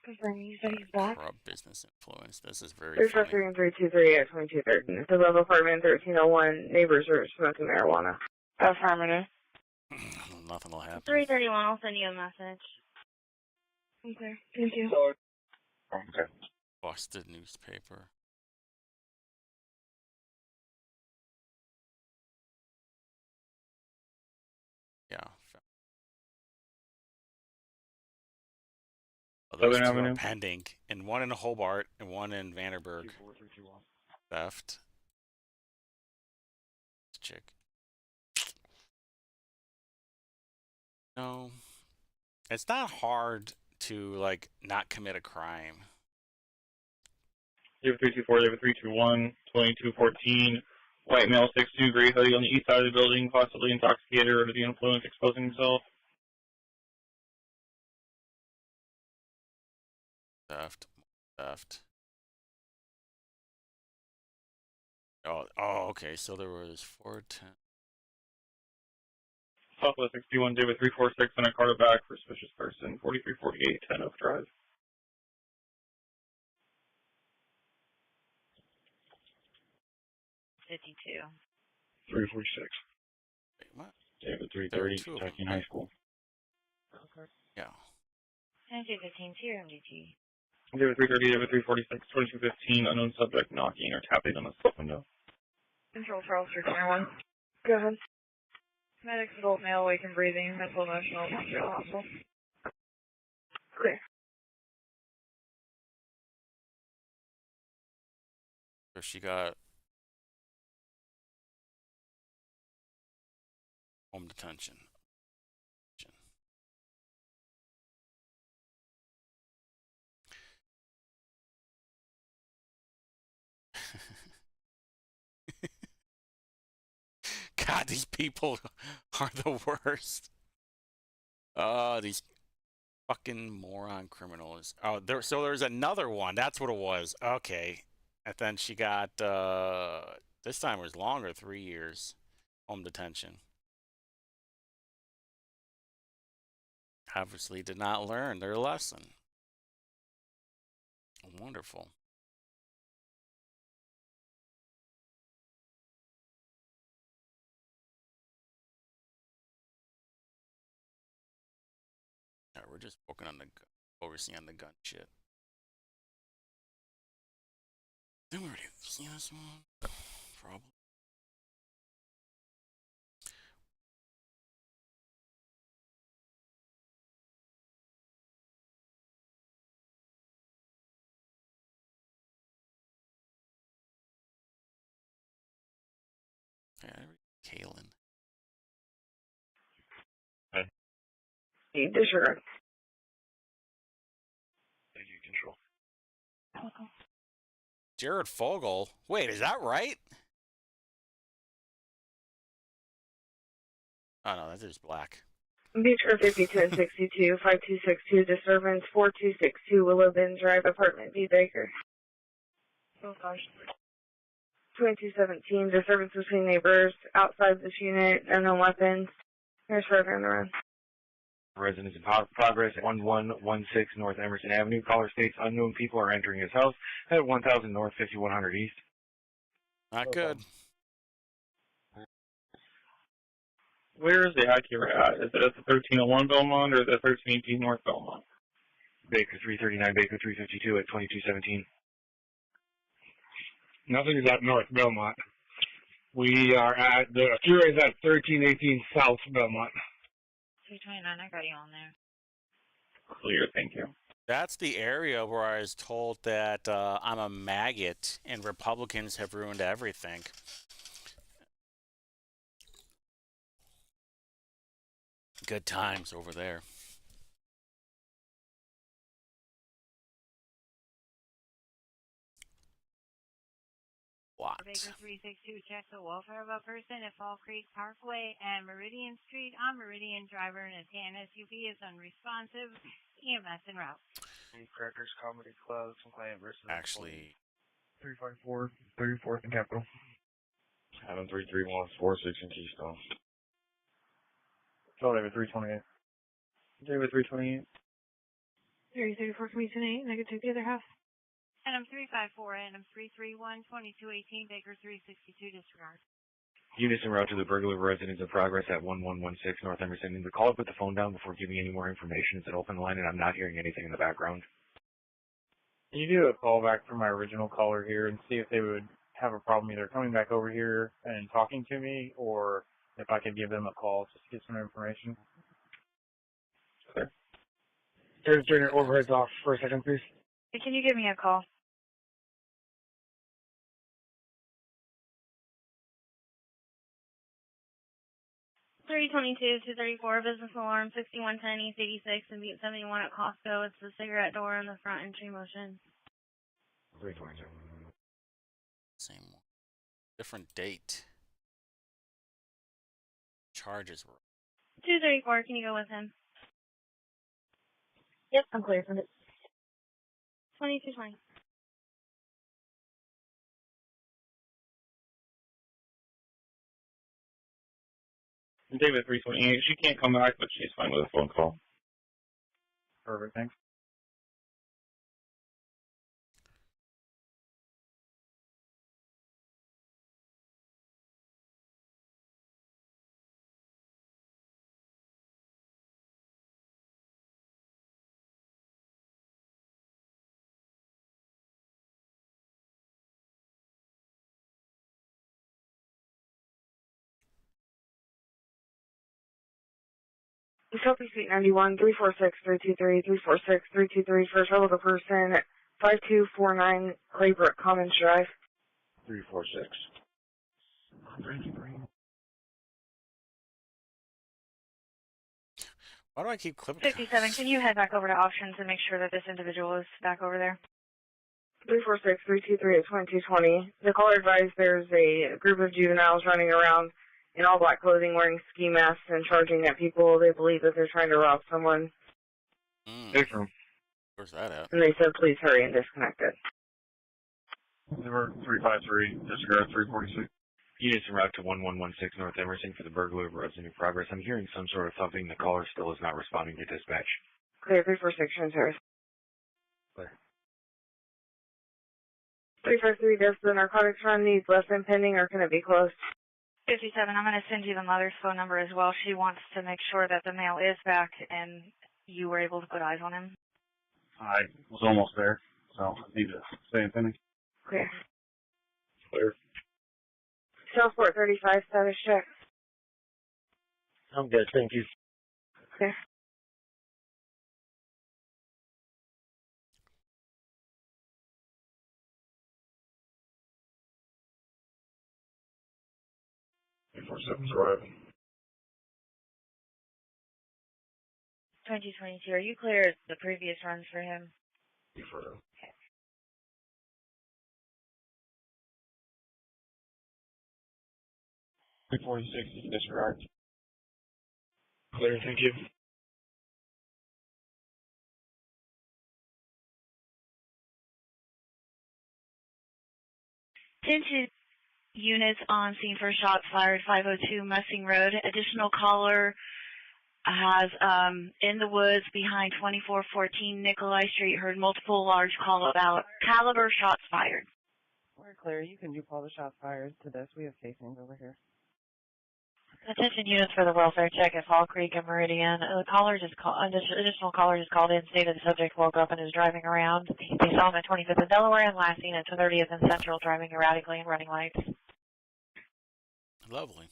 Confirming you said he's back. Corrupt business influence. This is very 353 and 323 at 2213. It's above apartment 1301. Neighbors are smoking marijuana. Affirmative. funny. Nothing will happen. 331, I'll send you a message. Okay, thank you. Okay. Busted newspaper. Yeah. Well, those two are pending, and one in Hobart and one in Vanderburg. Theft. Chick. No. It's not hard to, like, not commit a crime. 0324, 0321, 2214, White male, 6'2", gray hoodie on the east side of the building, possibly intoxicated or under the influence, exposing himself. Theft. Oh, okay. So there was 410. Southwest 61, David 346, and a car back for suspicious person, 4348, 10 Oak Drive. $52. 346. Wait, what? David 330, Kentucky High School. Okay. Yeah. 9215, your MDT. David 330, David 346, 2215, unknown subject knocking or tapping on the window. Control Charles, return 1. Go ahead. Medics, adult male, awake and breathing, mental, emotional, Montreal Hospital. Clear. So she got home detention. God, these people are the worst. These fucking moron criminals. Oh, so there's another one. That's what it was. Okay. And then she got, this time it was longer, 3 years. Home detention. Obviously did not learn their lesson. Wonderful. All right, we're just overseeing the gun shit. Didn't we already see this one? Probably. Yeah, Kalen. Disregard. Thank you, Control. Jared Fogle. Wait, is that right? Oh no, that is black. Beach Road 52 and 62, 5262, disturbance 4262, Willow Bend Drive, apartment B, Baker. Oh gosh. 2217, disturbance between neighbors, outside this unit, unknown weapons. Here's program around. Residents in progress at 1116 North Emerson Avenue. Caller states unknown people are entering his house at 1000 North 5100 East. Not good. Where is the accurate at? Is it at the 1301 Belmont or the 1318 North Belmont? Baker 339, Baker 352 at 2217. Nothing is at North Belmont. We are at, the Fury is at 1318 South Belmont. 229, I got you on there. Clear, thank you. That's the area where I was told that I'm a maggot and Republicans have ruined everything. Good times over there. What? Baker 362 checks the welfare of a person at Fall Creek Parkway and Meridian Street on Meridian. Driver in a tan SUV is unresponsive. EMS en route. Crackers Comedy Club, complaint versus. Actually. 354, 34th and Capitol. Adam 331, 46 in Keystone. Oh, David 328. David 328. 3034, can we tonight? And I can take the other half. Adam 354, Adam 331, 2218, Baker 362, disregard. Units en route to the burglar residence in progress at 1116 North Emerson. The caller put the phone down before giving any more information. It's an open line, and I'm not hearing anything in the background. Can you do a call back for my original caller here and see if they would have a problem either coming back over here and talking to me, or if I could give them a call just to get some information? Clear. Turn your overheads off for a second, please. Hey, can you give me a call? (322-234) business alarm 6110 East 86 and Beat 71 at Costco. It's the cigarette door in the front entry motion. 322. Same one. Different date. Charges were. 234, can you go with him? Yep, I'm clear from it. 2220. David 328. She can't come back, but she's fine with a phone call. Perfect, thanks. Sophie Suite 91, 346-323, 346-323, first level of person, 5249 Claybrook Commons Drive. 346. Why do I keep clipping? 57, can you head back over to options and make sure that this individual is back over there? 346-323 at 2220. The caller advised there's a group of juveniles running around in all black clothing wearing ski masks and charging at people. They believe that they're trying to rob someone. Where's that at? And they said, please hurry and disconnect it. Number 353, disregard 346. Units en route to 1116 North Emerson for the burglary of roads in new progress. I'm hearing some sort of thumping. The caller still is not responding to dispatch. Clear, 346, transfers. Clear. 353, does the narcotics run needs less than pending or can it be closed? 57, I'm going to send you the mother's phone number as well. She wants to make sure that the male is back and you were able to put eyes on him. I was almost there, so I need to stay in pending. Clear. Clear. Southport 35, status check. I'm good, thank you. Clear. Seven's arriving. 2022, are you clear of the previous runs for him? Deferred. Okay. 346, disregard. Clear, thank you. Attention units on scene for shots fired, 502 Mussing Road. Additional caller has in the woods behind 2414 Nikolai Street heard multiple large caliber shots fired. We're clear. You can do all the shots fired to this. We have casings over here. Attention units for the welfare check at Fall Creek and Meridian. Additional caller just called in, stated the subject woke up and is driving around. They saw him at 25th and Delaware and last seen at 30th and Central driving erratically and running lights. Lovely.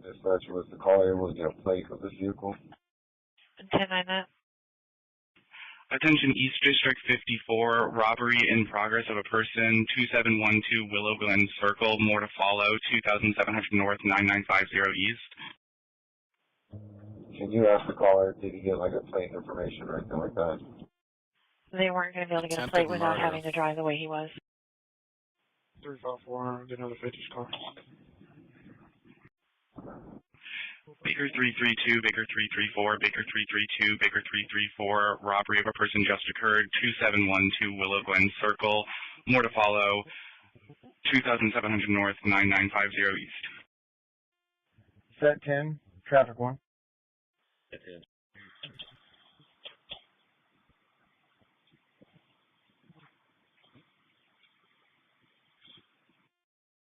Dispatcher, was the caller able to get a plate of this vehicle? 10-9 that. Attention East District 54, robbery in progress of a person, 2712 Willow Glen Circle, more to follow, 2700 North, 9950 East. Can you ask the caller, did he get like a plate information or anything like that? They weren't going to be able to get a Attempted plate without murder. having to drive the way he was. 354, get another 50's car. Baker 332, Baker 334, Baker 332, Baker 334, robbery of a person just occurred, 2712 Willow Glen Circle, more to follow, 2700 North, 9950 East. Set 10, traffic 1.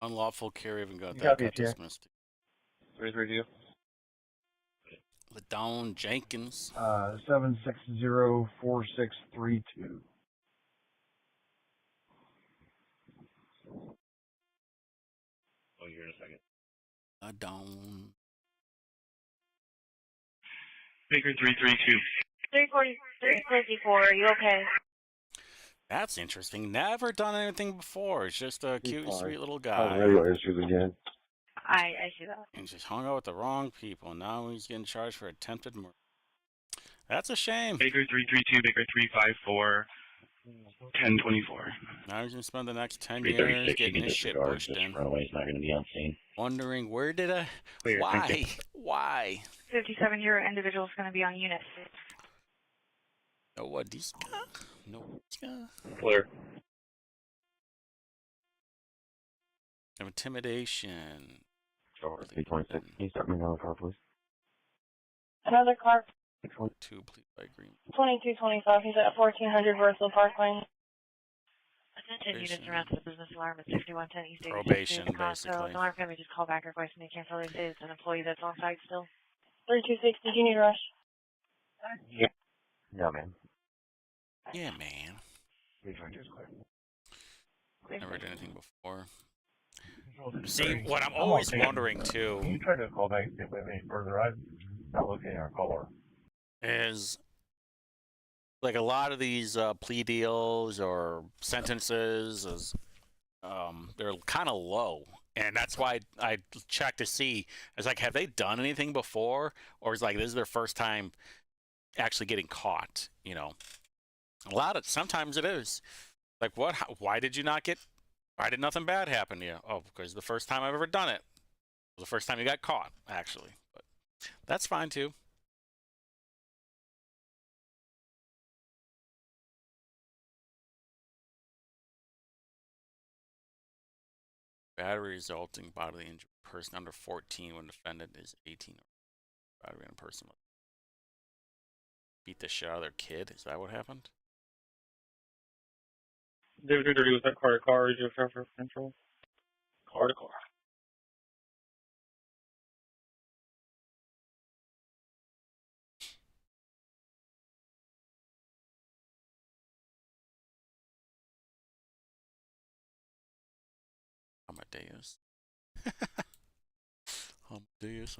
Unlawful carry of a gun. You That copy got it, yeah. dismissed. 332. Ladone Jenkins. 7604632. Oh, here in a second. Ladone. Baker 332. 354, are you okay? That's interesting. Never done anything before. It's just a cute and sweet little guy. Radio issues again. I see that. And just hung out with the wrong people. Now he's getting charged for attempted murder. That's a shame. Baker 332, Baker 354, 1024. Now he's gonna spend the next 10 years 336, you getting can his shit disregard. pushed This in. runaway's not going to be on scene. Wondering where did I? Clear, thank Why? you. Why? 57-year individual is going to be on unit. No what? These? No. Clear. Intimidation. 326. Can you start me another car, please? Another car, 2 plea by agreement. 2225. He's at 1400 Berthold Parkway. Attention units around to the business alarm at 6110 East 86th Probation, Street. So basically. the alarm family just call back requesting they cancel this. It's an employee that's on site still. 3260. Do you need a rush? Yeah, man. Yeah, man. Never did anything before. See, what I'm always wondering too. Can you try to call back and see if we have any further? I'm not looking at our caller. Is like a lot of these plea deals or sentences is they're kind of low, and that's why I check to see. It's like, have they done anything before, or is like this is their first time actually getting caught? You know, sometimes it is like, what? Why did you not get? Why did nothing bad happen to you? Oh, because the first time I've ever done it was the first time you got caught, actually. But that's fine too. Battery resulting bodily injury. Person under 14 when defendant is 18. Battery on a person. Beat the shit out of their kid. Is that what happened? David 230 was that car to car, radio traffic control. Car to car. Amadeus. Amadeus.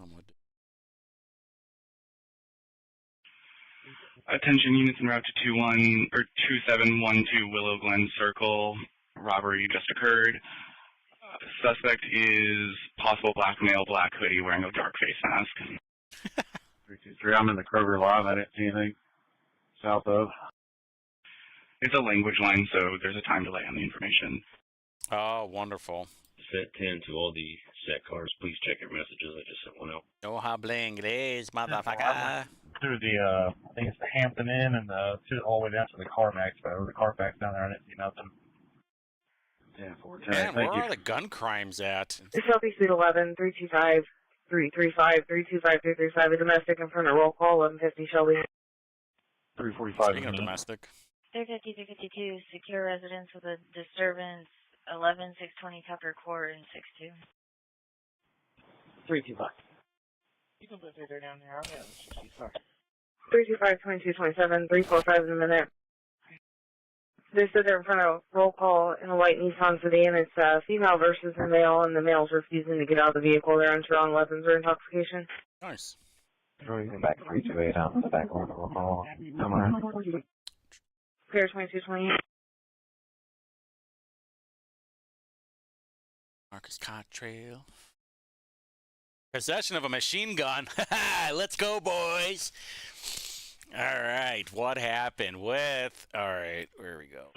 Attention units en route to 2712 Willow Glen Circle. Robbery just occurred. Suspect is possible black male, black hoodie, wearing a dark face mask. 323. I'm in the Kroger Live. I didn't see anything south of. It's a language line, so there's a time delay on the information. Oh, wonderful. Set 10 to all the set cars. Please check your messages. I just sent one out. No habla inglés, motherfucker. Through the, I think it's the Hampton Inn and all the way down to the Carmax, but the Carfax down there, I didn't see nothing. Yeah, 410. Man, where Thank you. are the gun crimes at? Southeast Suite 11, 325, 335, 325, 335, a domestic in front of roll call, 1150 Shelby. 345. Speaking of domestic. 350, 352, secure residence with a disturbance, 11, 620 Tucker Court and 62. 325. You can put her down there. I'll get 65. 325, 2227, 345 in a minute. They stood there in front of roll call in a white Nissan sedan. It's female versus the male, and the male's refusing to get out of the vehicle. They're under on weapons or intoxication. Nice. Going back 328 out in the back on the roll call. Come on. Clear 2228. Marcus Cottrail. Possession of a machine gun. Let's go, boys. All right, what happened with... All right, where we go.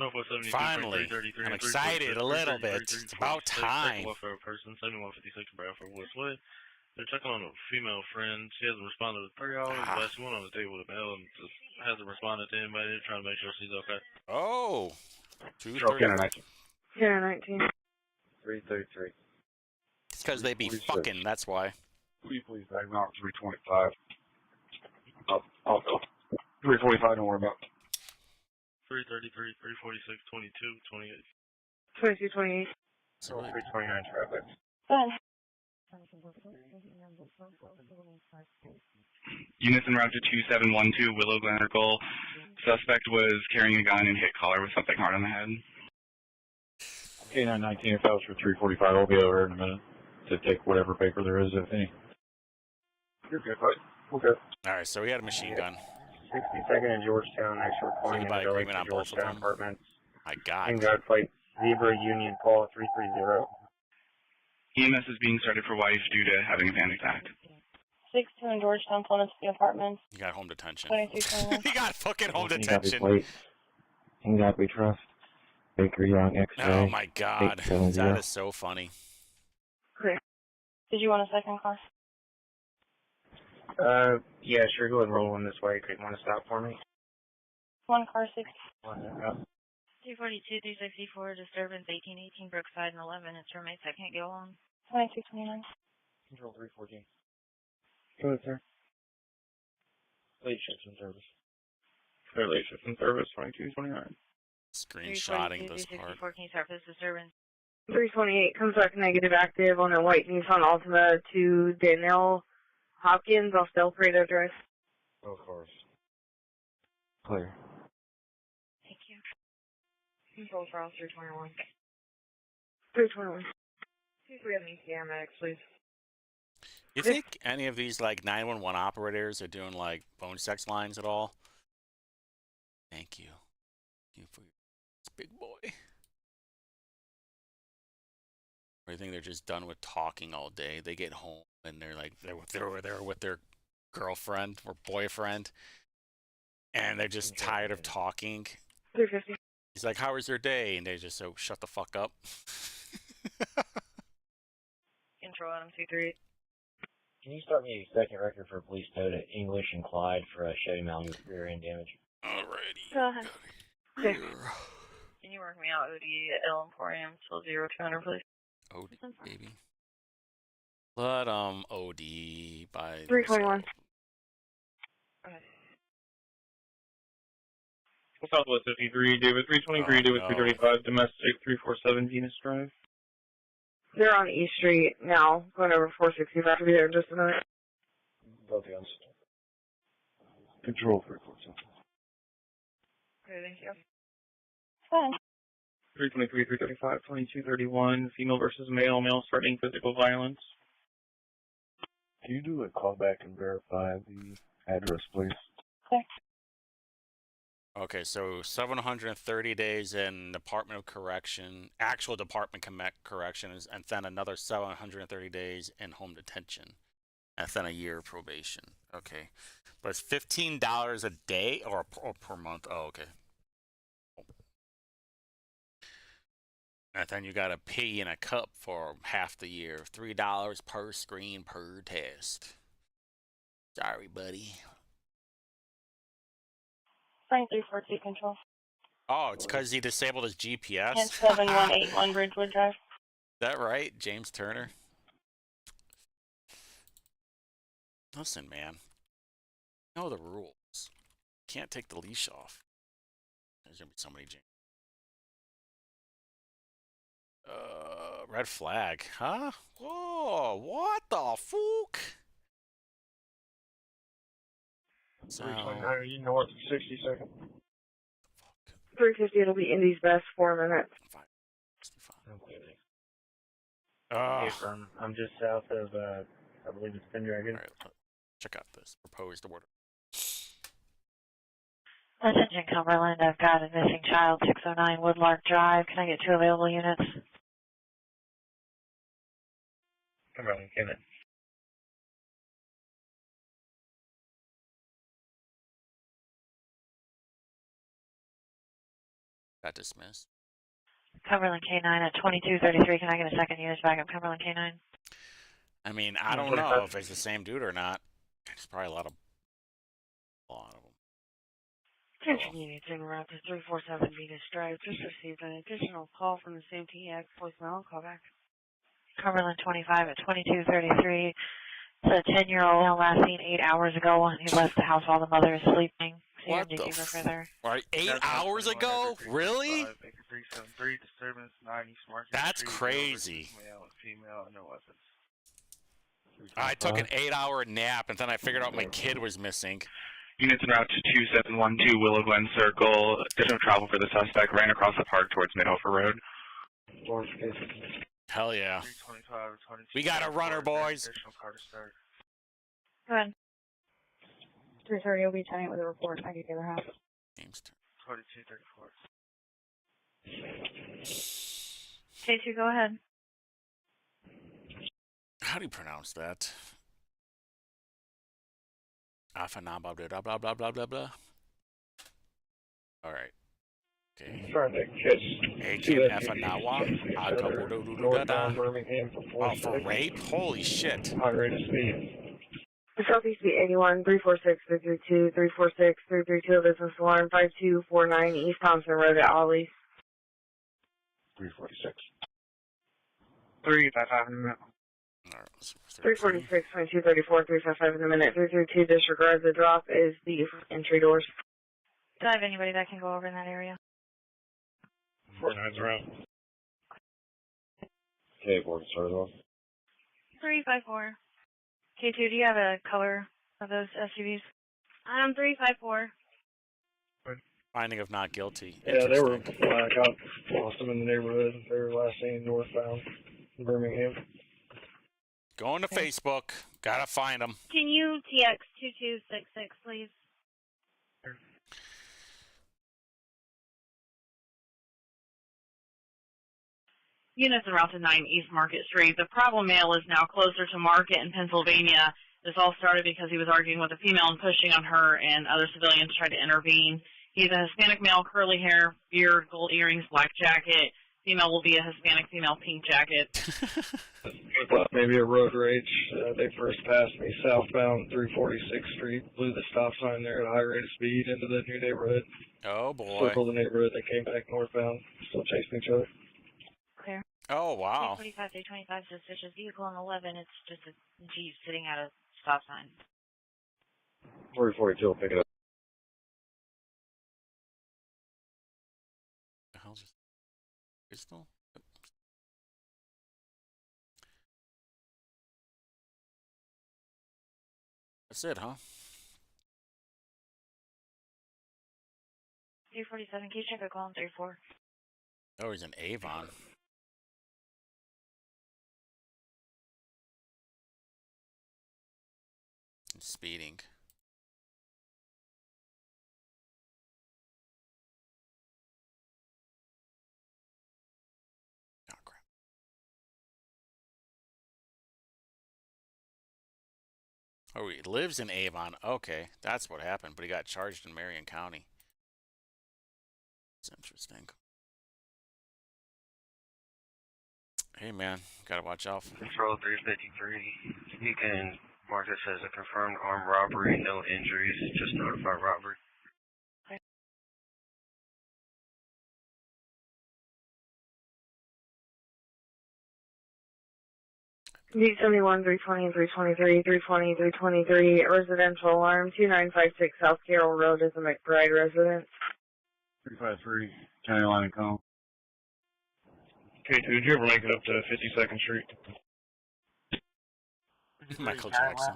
Finally, I'm excited a little bit. It's about time. For a person, 7156 Bradford Westway. They're checking on a female friend. She hasn't responded to 3 hours, but she went on a date with a male and just hasn't responded to anybody. They're trying to make sure she's okay. Oh. 230. 19. 333. It's because they be fucking, that's why. Please, back out 325. I'll go. 345, don't worry about it. 333, 346, 22, 28. 2228. 329 traffic. Done. Units en route to 2712 Willow Glen Circle. Suspect was carrying a gun and hit caller with something hard on the head. Okay, 919, if that was for 345, I'll be over in a minute to take whatever paper there is, if any. You're good, bud. Okay. All right, so we had a machine gun. 62nd in Georgetown, next reporting in By the building agreement to on both of Georgetown them. Apartments. My God. And gunfight, Zebra Union Paul 330. EMS is being started for wife due to having a panic attack. 62 in Georgetown, Plymouth City Apartments. You got home detention. 2221. You got fucking home You detention. gotta be trust. Baker Young X-ray. Oh my God, 870. that is so funny. Clear. Did you want a second car? Yeah, sure. Go ahead and roll one this way. Could you want to stop for me? One car, 6. 242, 364, disturbance 1818 Brookside and 11. It's roommates that can't get along. 2229. Control 314. Go ahead, sir. Late shift in service. Clear late shift in service, 2229. Screenshotting this part. 364, can you start for this disturbance? 328 comes back negative active on a white Nissan Altima to Danielle Hopkins off Del Prado Drive. Of course. Clear. Thank you. Control Charles 321. 321. 23 on the paramedics, please. You think any of these like 911 operators are doing like phone sex lines at all? Thank you. Thank you for your big boy. Or you think they're just done with talking all day? They get home and they're like they're with their girlfriend or boyfriend, and they're just tired of talking. 350. He's like, "How was your day?" And they just so shut the fuck up. Control Adam 23. Can you start me a second record for a police tow to English and Clyde for a Chevy Malibu with rear end damage? Alrighty. Go ahead. Okay. Can you work me out OD at El Emporium till 0200, please? OD, baby. Let OD by 321. Okay. Southwest 53, David 323, David 335, domestic 347 Venus Drive. They're on East Street now, going over 465. I'll be there in just a minute. Both guns. Control 347. Okay, thank you. Fine. 323, 335, 2231, female versus male, male threatening physical violence. Can you do a callback and verify the address, please? Okay. Okay, so 730 days in Department of Correction, actual Department Corrections, and then another 730 days in home detention, and then a year of probation. Okay, but it's $15 a day or per month. Oh, okay. And then you got to pee in a cup for half the year. $3 per screen per test. Sorry, buddy. Frank 342 control. Oh, it's because he disabled his GPS? And 7181 Bridgewood Drive. Is that right, James Turner? Listen, man. You know the rules. Can't take the leash off. There's going to be so many James. Red flag. Huh? Whoa, what the fuck? So, 329, you north of 62nd. 350, it'll be Indy's best 4 minutes. I'm just south of, I believe it's Pendragon. All right, check out this proposed order. Attention Cumberland, I've got a missing child, 609 Woodlark Drive. Can I get 2 available units? Cumberland, Kenneth. Got dismissed. Cumberland K9 at 2233. Can I get a second unit back up Cumberland K9? I mean, I don't know if it's the same dude or not. There's probably a lot of them. Attention units in route to 347 Venus Drive. Just received an additional call from the same TX voicemail. Call back. Cumberland 25 at 2233. It's a 10-year-old male last seen 8 hours ago when he left the house while the mother is sleeping. What the further. Right, 8 hours ago? Really? Disturbance 90 Smart. That's crazy. Male and female, no weapons. I took an 8-hour nap and then I figured out my kid was missing. Units en route to 2712 Willow Glen Circle. Additional travel for the suspect ran across the park towards Midhofer Road. Hell yeah. 325 or 22. We got a runner, boys. Additional car to start. Go ahead. 330 will be attending with a report. I can give her half. James 2234. K2, go ahead. How do you pronounce that? Alpha blah blah blah blah blah blah blah blah. All right. Okay. Trying to catch two SUVs northbound Birmingham for for rape? Holy shit. high rate of speed. Southeast 81, 346, 332, 346, 332, business alarm, 5249 East Thompson Road at Ollie's. 346. 355 in a minute. 346, 2234, 355 in a minute, 332, disregard the drop is the entry doors. Do I have anybody that can go over in that area? 49's around. Okay, board started off. 354. K2, do you have a color of those SUVs? 354. Finding of not guilty. Yeah, they were black. I lost them in the neighborhood. They were last seen northbound Birmingham. Going to Facebook. Gotta find them. Can you TX 2266, please? Units en route to 9 East Market Street. The problem male is now closer to Market in Pennsylvania. This all started because he was arguing with a female and pushing on her, and other civilians tried to intervene. He's a Hispanic male, curly hair, beard, gold earrings, black jacket. Female will be a Hispanic female, pink jacket. Maybe a road rage. They first passed me southbound 346th Street, blew the stop sign there at a high rate of speed into the new neighborhood. Oh, boy. Circled the neighborhood. They came back northbound, still chasing each other. Clear. Oh, wow. 345, 325 suspicious vehicle on 11. It's just a Jeep sitting at a stop sign. 342 will pick it up. The hell just crystal? That's it, huh? 347, can you check a call on 34? Oh, he's an Avon. Speeding. Oh, crap. Oh, he lives in Avon. Okay, that's what happened, but he got charged in Marion County. It's interesting. Hey, man, gotta watch out for Control 353. You can mark this as a confirmed armed robbery, no injuries, just notify robbery. D71, 320, and 323, 320, 323, residential alarm, 2956 South Carroll Road is a McBride residence. 353, County Line and Cone. K2, did you ever make it up to 52nd Street? Michael Jackson.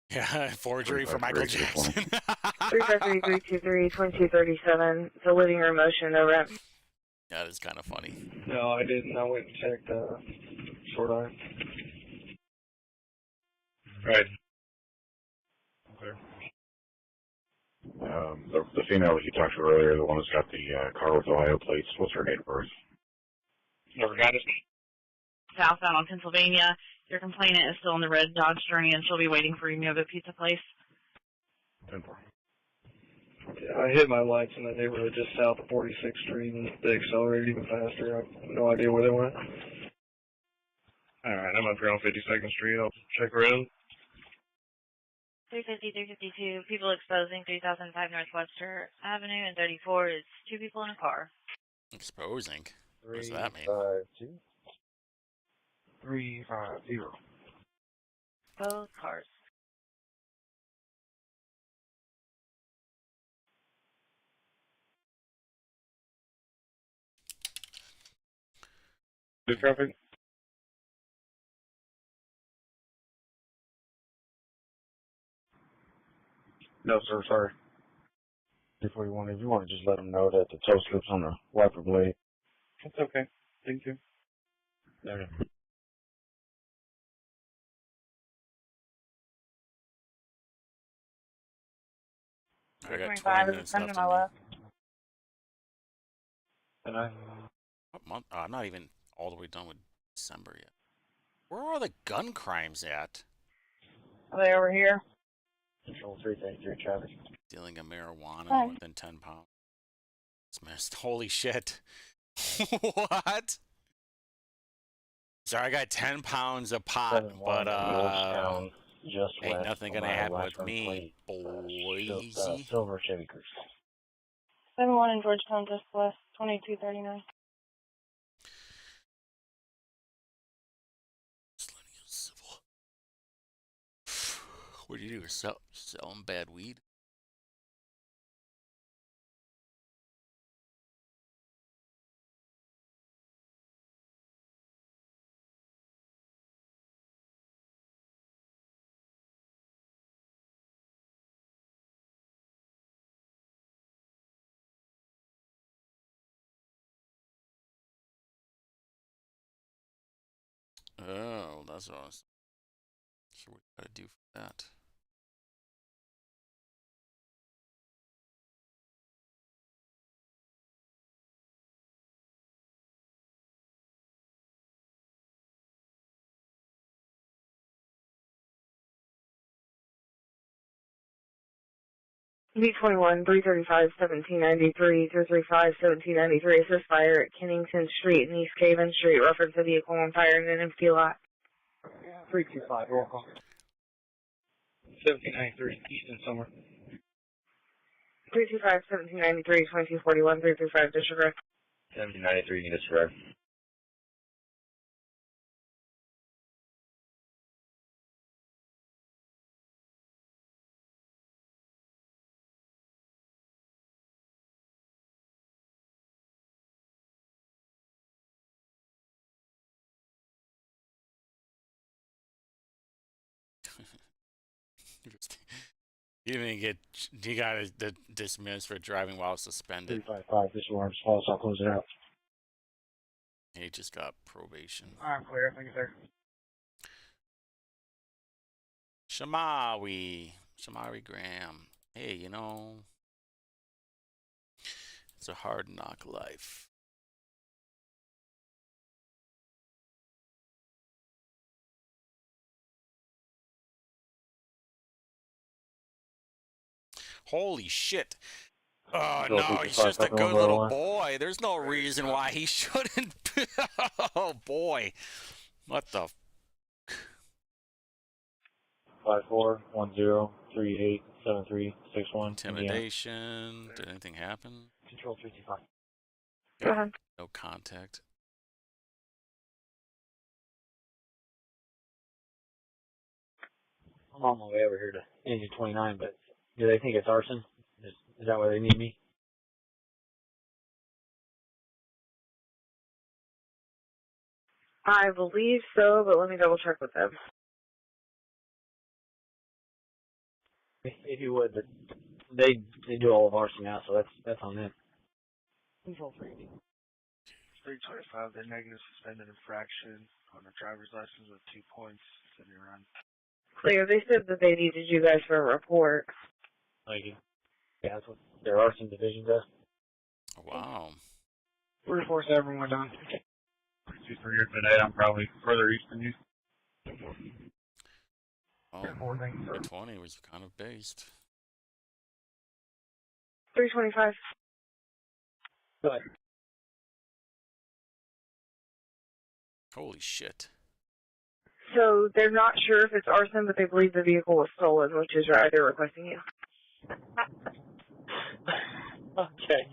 Yeah, forgery for Michael Jackson. 353, 323, 2237, it's a living room motion over. That is kind of funny. No, I didn't. I went and checked short arm. Right. Okay. The female that you talked to earlier, the one that's got the car with Ohio plates, what's her date of birth? Never got it. Southbound on Pennsylvania. Your complainant is still in the red Dodge Journey, and she'll be waiting for you near the pizza place. 10-4. Yeah, I hit my lights in the neighborhood just south of 46th Street, and they accelerated even faster. I have no idea where they went. Alright, I'm up here on 52nd Street. I'll check around. 350, 352, people exposing 3005 Northwestern Avenue, and 34 is two people in a car. Exposing? What does that mean? 352. 350. Both cars. Good traffic? No, sir, sorry. 341, if you want to just let them know that the toe slips on the wiper blade. That's okay. Thank you. Okay. I got 25 20 is minutes coming left to my in me. left. And I... What month? I'm not even all the way done with December yet. Where are the gun crimes at? Are they over here? Control 333 traffic. Dealing in marijuana Hi. more than 10 pounds. Dismissed. Holy shit. What? Sorry, I got 10 pounds of pot, but Georgetown, just ain't west nothing of gonna my happen last with me, boys. silver Chevy Cruze. 7-1 in Georgetown, just west, 2239. What do you do? Selling bad weed? Oh, that's what I was. So what do you gotta do for that? V21, 335, 1793, 335, 1793, assist fire at Kennington Street and East Caven Street, reference a vehicle on fire in an empty lot. 325, roll call. 1793, Easton Summer. 325, 1793, 2241, 335, disregard. 1793, units arrived. You didn't get. You got dismissed for driving while suspended. 355, this alarm's false. I'll close it out. He just got probation. I'm clear. Thank you, sir. Shamari Graham. Hey, you know, it's a hard knock life. Holy shit. Oh, no, he's just a good little boy. There's no reason why he shouldn't be. Oh, boy. What the? 5410387361. Intimidation. Did anything happen? Control 325. Go ahead. No contact. I'm on my way over here to Indy 29, but do they think it's arson? Is that why they need me? I believe so, but let me double check with them. If you would, but they do all of arson now, so that's on them. Control 380. 325, the negative suspended infraction on a driver's license with 2 points. Send you around. Clear. They said that they needed you guys for a report. Thank you. Yeah, that's what their arson division does. Wow. 347, we're done. 2-3 here today. I'm probably further east than you. Oh, 320 was kind of based. 325. Go ahead. Holy shit. So they're not sure if it's arson, but they believe the vehicle was stolen, which is why they're requesting you. Okay.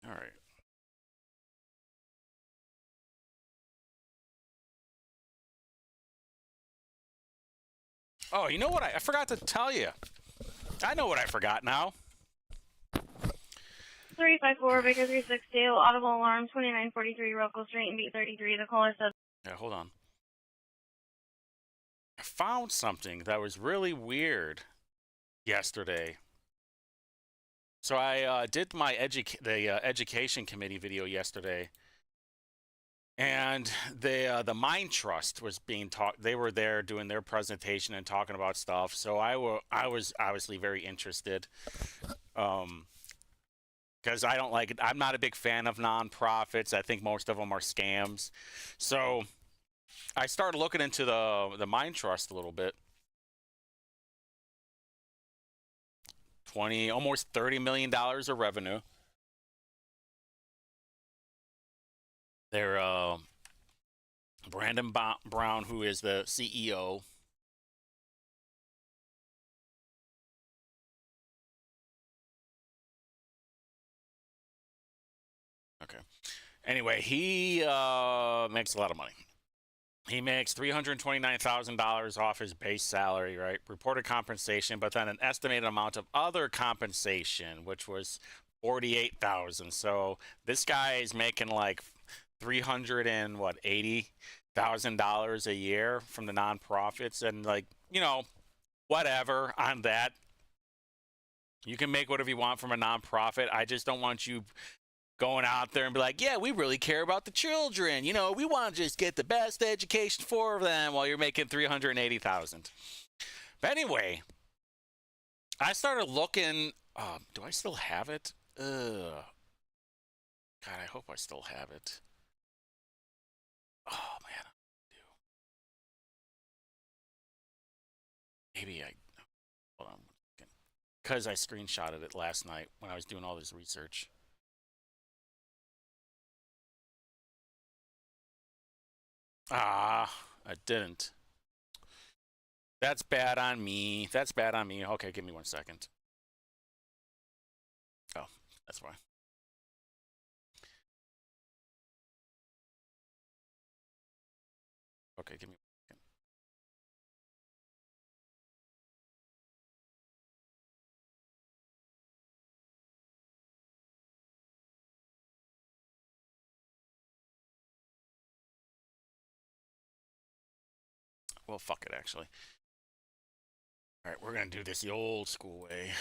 All right. Oh, you know what? I forgot to tell you. I know what I forgot now. 354, Baker 360, audible alarm, 2943 Rocco Street and B33. The caller said. Yeah, hold on. I found something that was really weird yesterday. So I did my education committee video yesterday, and the Mind Trust was being talked. They were there doing their presentation and talking about stuff. So I was obviously very interested. because I don't like it. I'm not a big fan of nonprofits. I think most of them are scams. So I started looking into the Mine Trust a little bit. Almost $30 million of revenue. They're Brandon Brown, who is the CEO. Okay. Anyway, he makes a lot of money. He makes $329,000 off his base salary, right? Reported compensation, but then an estimated amount of other compensation, which was $48,000. So this guy is making like $380,000 a year from the nonprofits, and like, you know, whatever on that. You can make whatever you want from a nonprofit. I just don't want you going out there and be like, yeah, we really care about the children. You know, we want to just get the best education for them while you're making $380,000. But anyway, I started looking. Do I still have it? God, I hope I still have it. Oh, man. Maybe I... Hold on. Because I screenshotted it last night when I was doing all this research. I didn't. That's bad on me. That's bad on me. Okay, give me 1 second. Oh, that's why. Okay, give me 1 second. Well, fuck it, actually. All right, we're going to do this the old school way.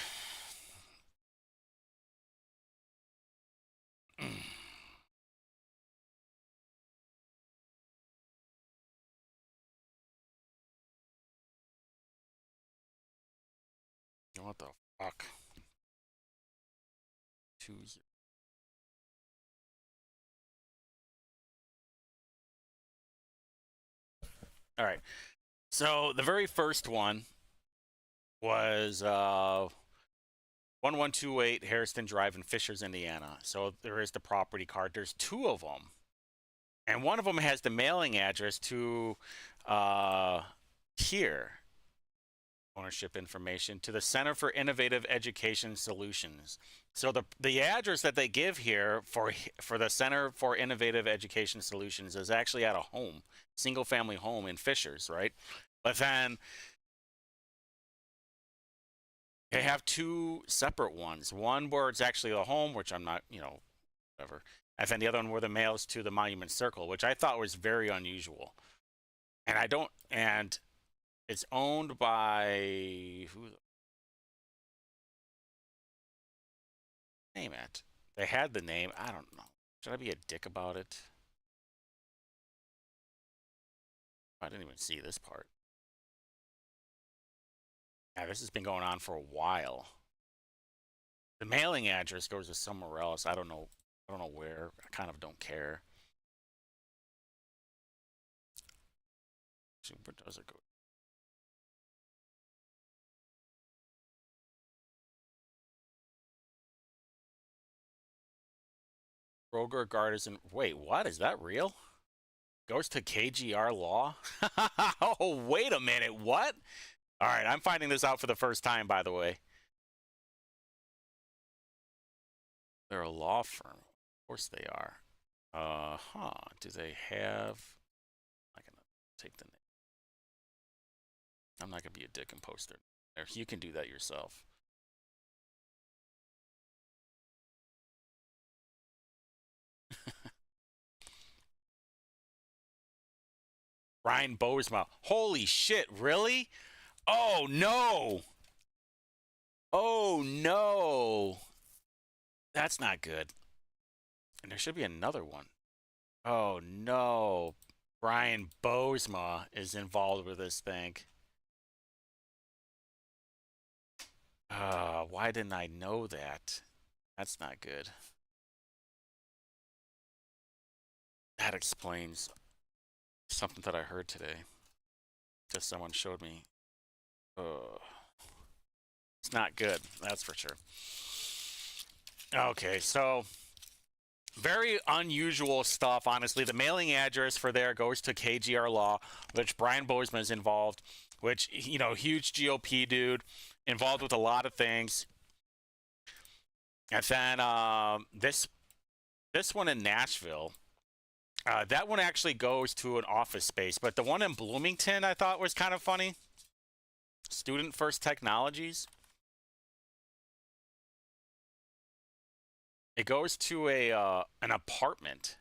What the fuck? 2 0. All right. So the very first one was 1128 Harrison Drive in Fishers, Indiana. So there is the property card. There's 2 of them. And one of them has the mailing address to here. Ownership information to the Center for Innovative Education Solutions. So the address that they give here for the Center for Innovative Education Solutions is actually at a home, single family home in Fishers, right? But then they have 2 separate ones. One where it's actually a home, which I'm not, you know, whatever. And then the other one where the mail's to the Monument Circle, which I thought was very unusual. And it's owned by who? Name it. They had the name. I don't know. Should I be a dick about it? I didn't even see this part. Yeah, this has been going on for a while. The mailing address goes to somewhere else. I don't know where. I kind of don't care. Actually, where does it go? Kroger Garden. Wait, what? Is that real? Goes to KGR Law? Oh, wait a minute. What? All right, I'm finding this out for the first time, by the way. They're a law firm. Of course they are. Do they have... I'm not going to take the name. I'm not going to be a dick and post it there. You can do that yourself. Ryan Bozeman. Holy shit, really? Oh, no. Oh, no. That's not good. And there should be another one. Oh, no. Brian Bozema is involved with this thing. Why didn't I know that? That's not good. That explains something that I heard today. That someone showed me. It's not good, that's for sure. Okay, so very unusual stuff, honestly. The mailing address for there goes to KGR Law, which Brian Bozeman is involved, which, you know, huge GOP dude, involved with a lot of things. And then this one in Nashville, that one actually goes to an office space, but the one in Bloomington I thought was kind of funny. Student First Technologies. It goes to an apartment.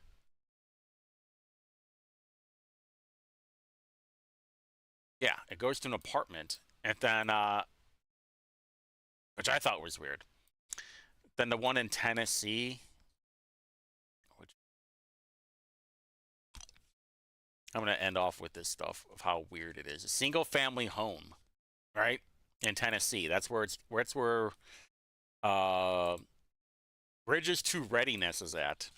Yeah, it goes to an apartment, and then which I thought was weird. Then the one in Tennessee, which I'm gonna end off with this stuff of how weird it is. A single-family home, right, in Tennessee. That's where Bridges to Readiness is at.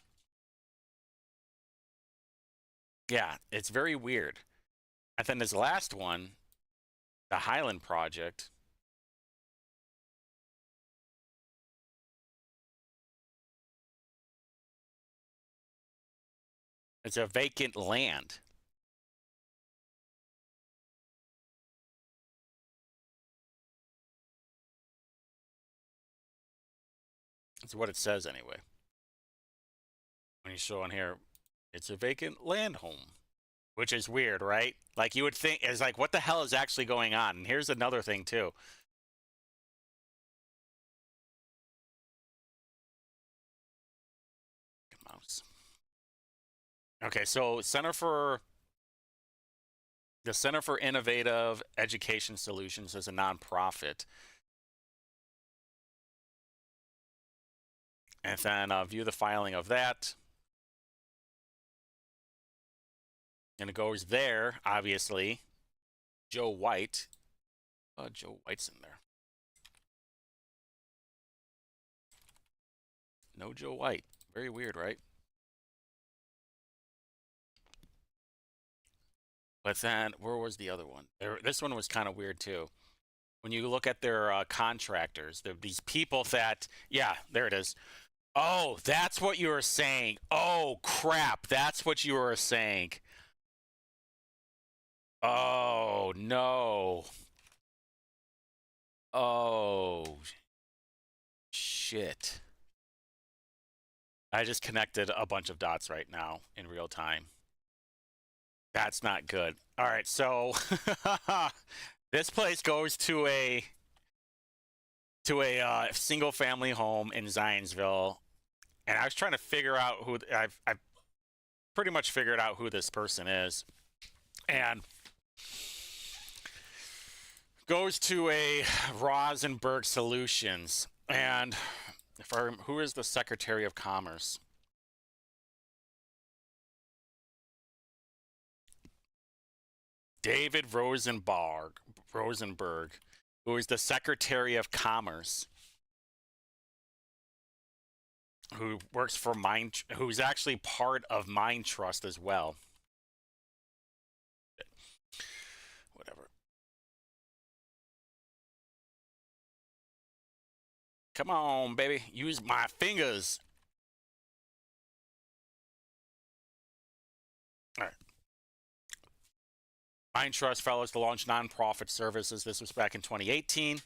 Yeah, it's very weird. And then this last one, the Highland Project. It's a vacant land. That's what it says anyway. When you show on here, it's a vacant land home, which is weird, right? Like you would think, it's like, what the hell is actually going on? And here's another thing too. Mouse. Okay, so the Center for Innovative Education Solutions is a nonprofit. And then view the filing of that. And it goes there, obviously. Joe White. Joe White's in there. No Joe White. Very weird, right? But then, where was the other one? This one was kind of weird, too. When you look at their contractors, these people that, yeah, there it is. Oh, that's what you were saying. Oh, crap. That's what you were saying. Oh, no. Oh, shit. I just connected a bunch of dots right now in real time. That's not good. All right, so this place goes to a single family home in Zionsville, and I was trying to figure out who I've pretty much figured out who this person is, and goes to a Rosenberg Solutions, and who is the Secretary of Commerce? David Rosenberg, who is the Secretary of Commerce, who works for who's actually part of Mind Trust as well. Whatever. Come on, baby. Use my fingers. All right. Mind Trust Fellows to launch nonprofit services. This was back in 2018.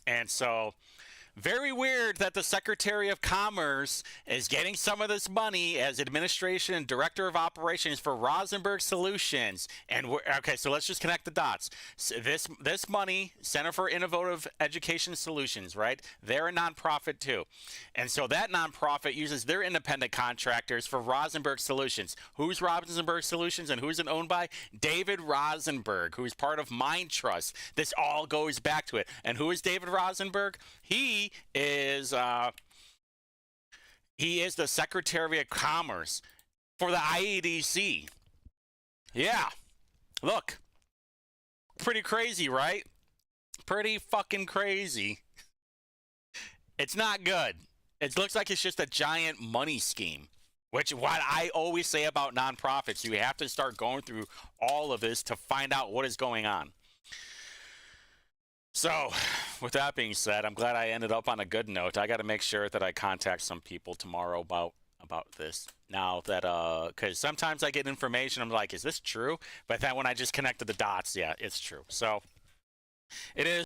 And so, very weird that the Secretary of Commerce is getting some of this money as administration and director of operations for Rosenberg Solutions. And okay, so let's just connect the dots. So this money, Center for Innovative Education Solutions, right? They're a nonprofit too. And so that nonprofit uses their independent contractors for Rosenberg Solutions. Who's Rosenberg Solutions and who's it owned by? David Rosenberg, who's part of Mind Trust. This all goes back to it. And who is David Rosenberg? He is the Secretary of Commerce for the IEDC. Yeah, look, pretty crazy, right? Pretty fucking crazy. It's not good. It looks like it's just a giant money scheme, which what I always say about nonprofits. You have to start going through all of this to find out what is going on. So, with that being said, I'm glad I ended up on a good note. I got to make sure that I contact some people tomorrow about this. Now that, because sometimes I get information, I'm like, is this true? But then when I just connected the dots, yeah, it's true. So, it is.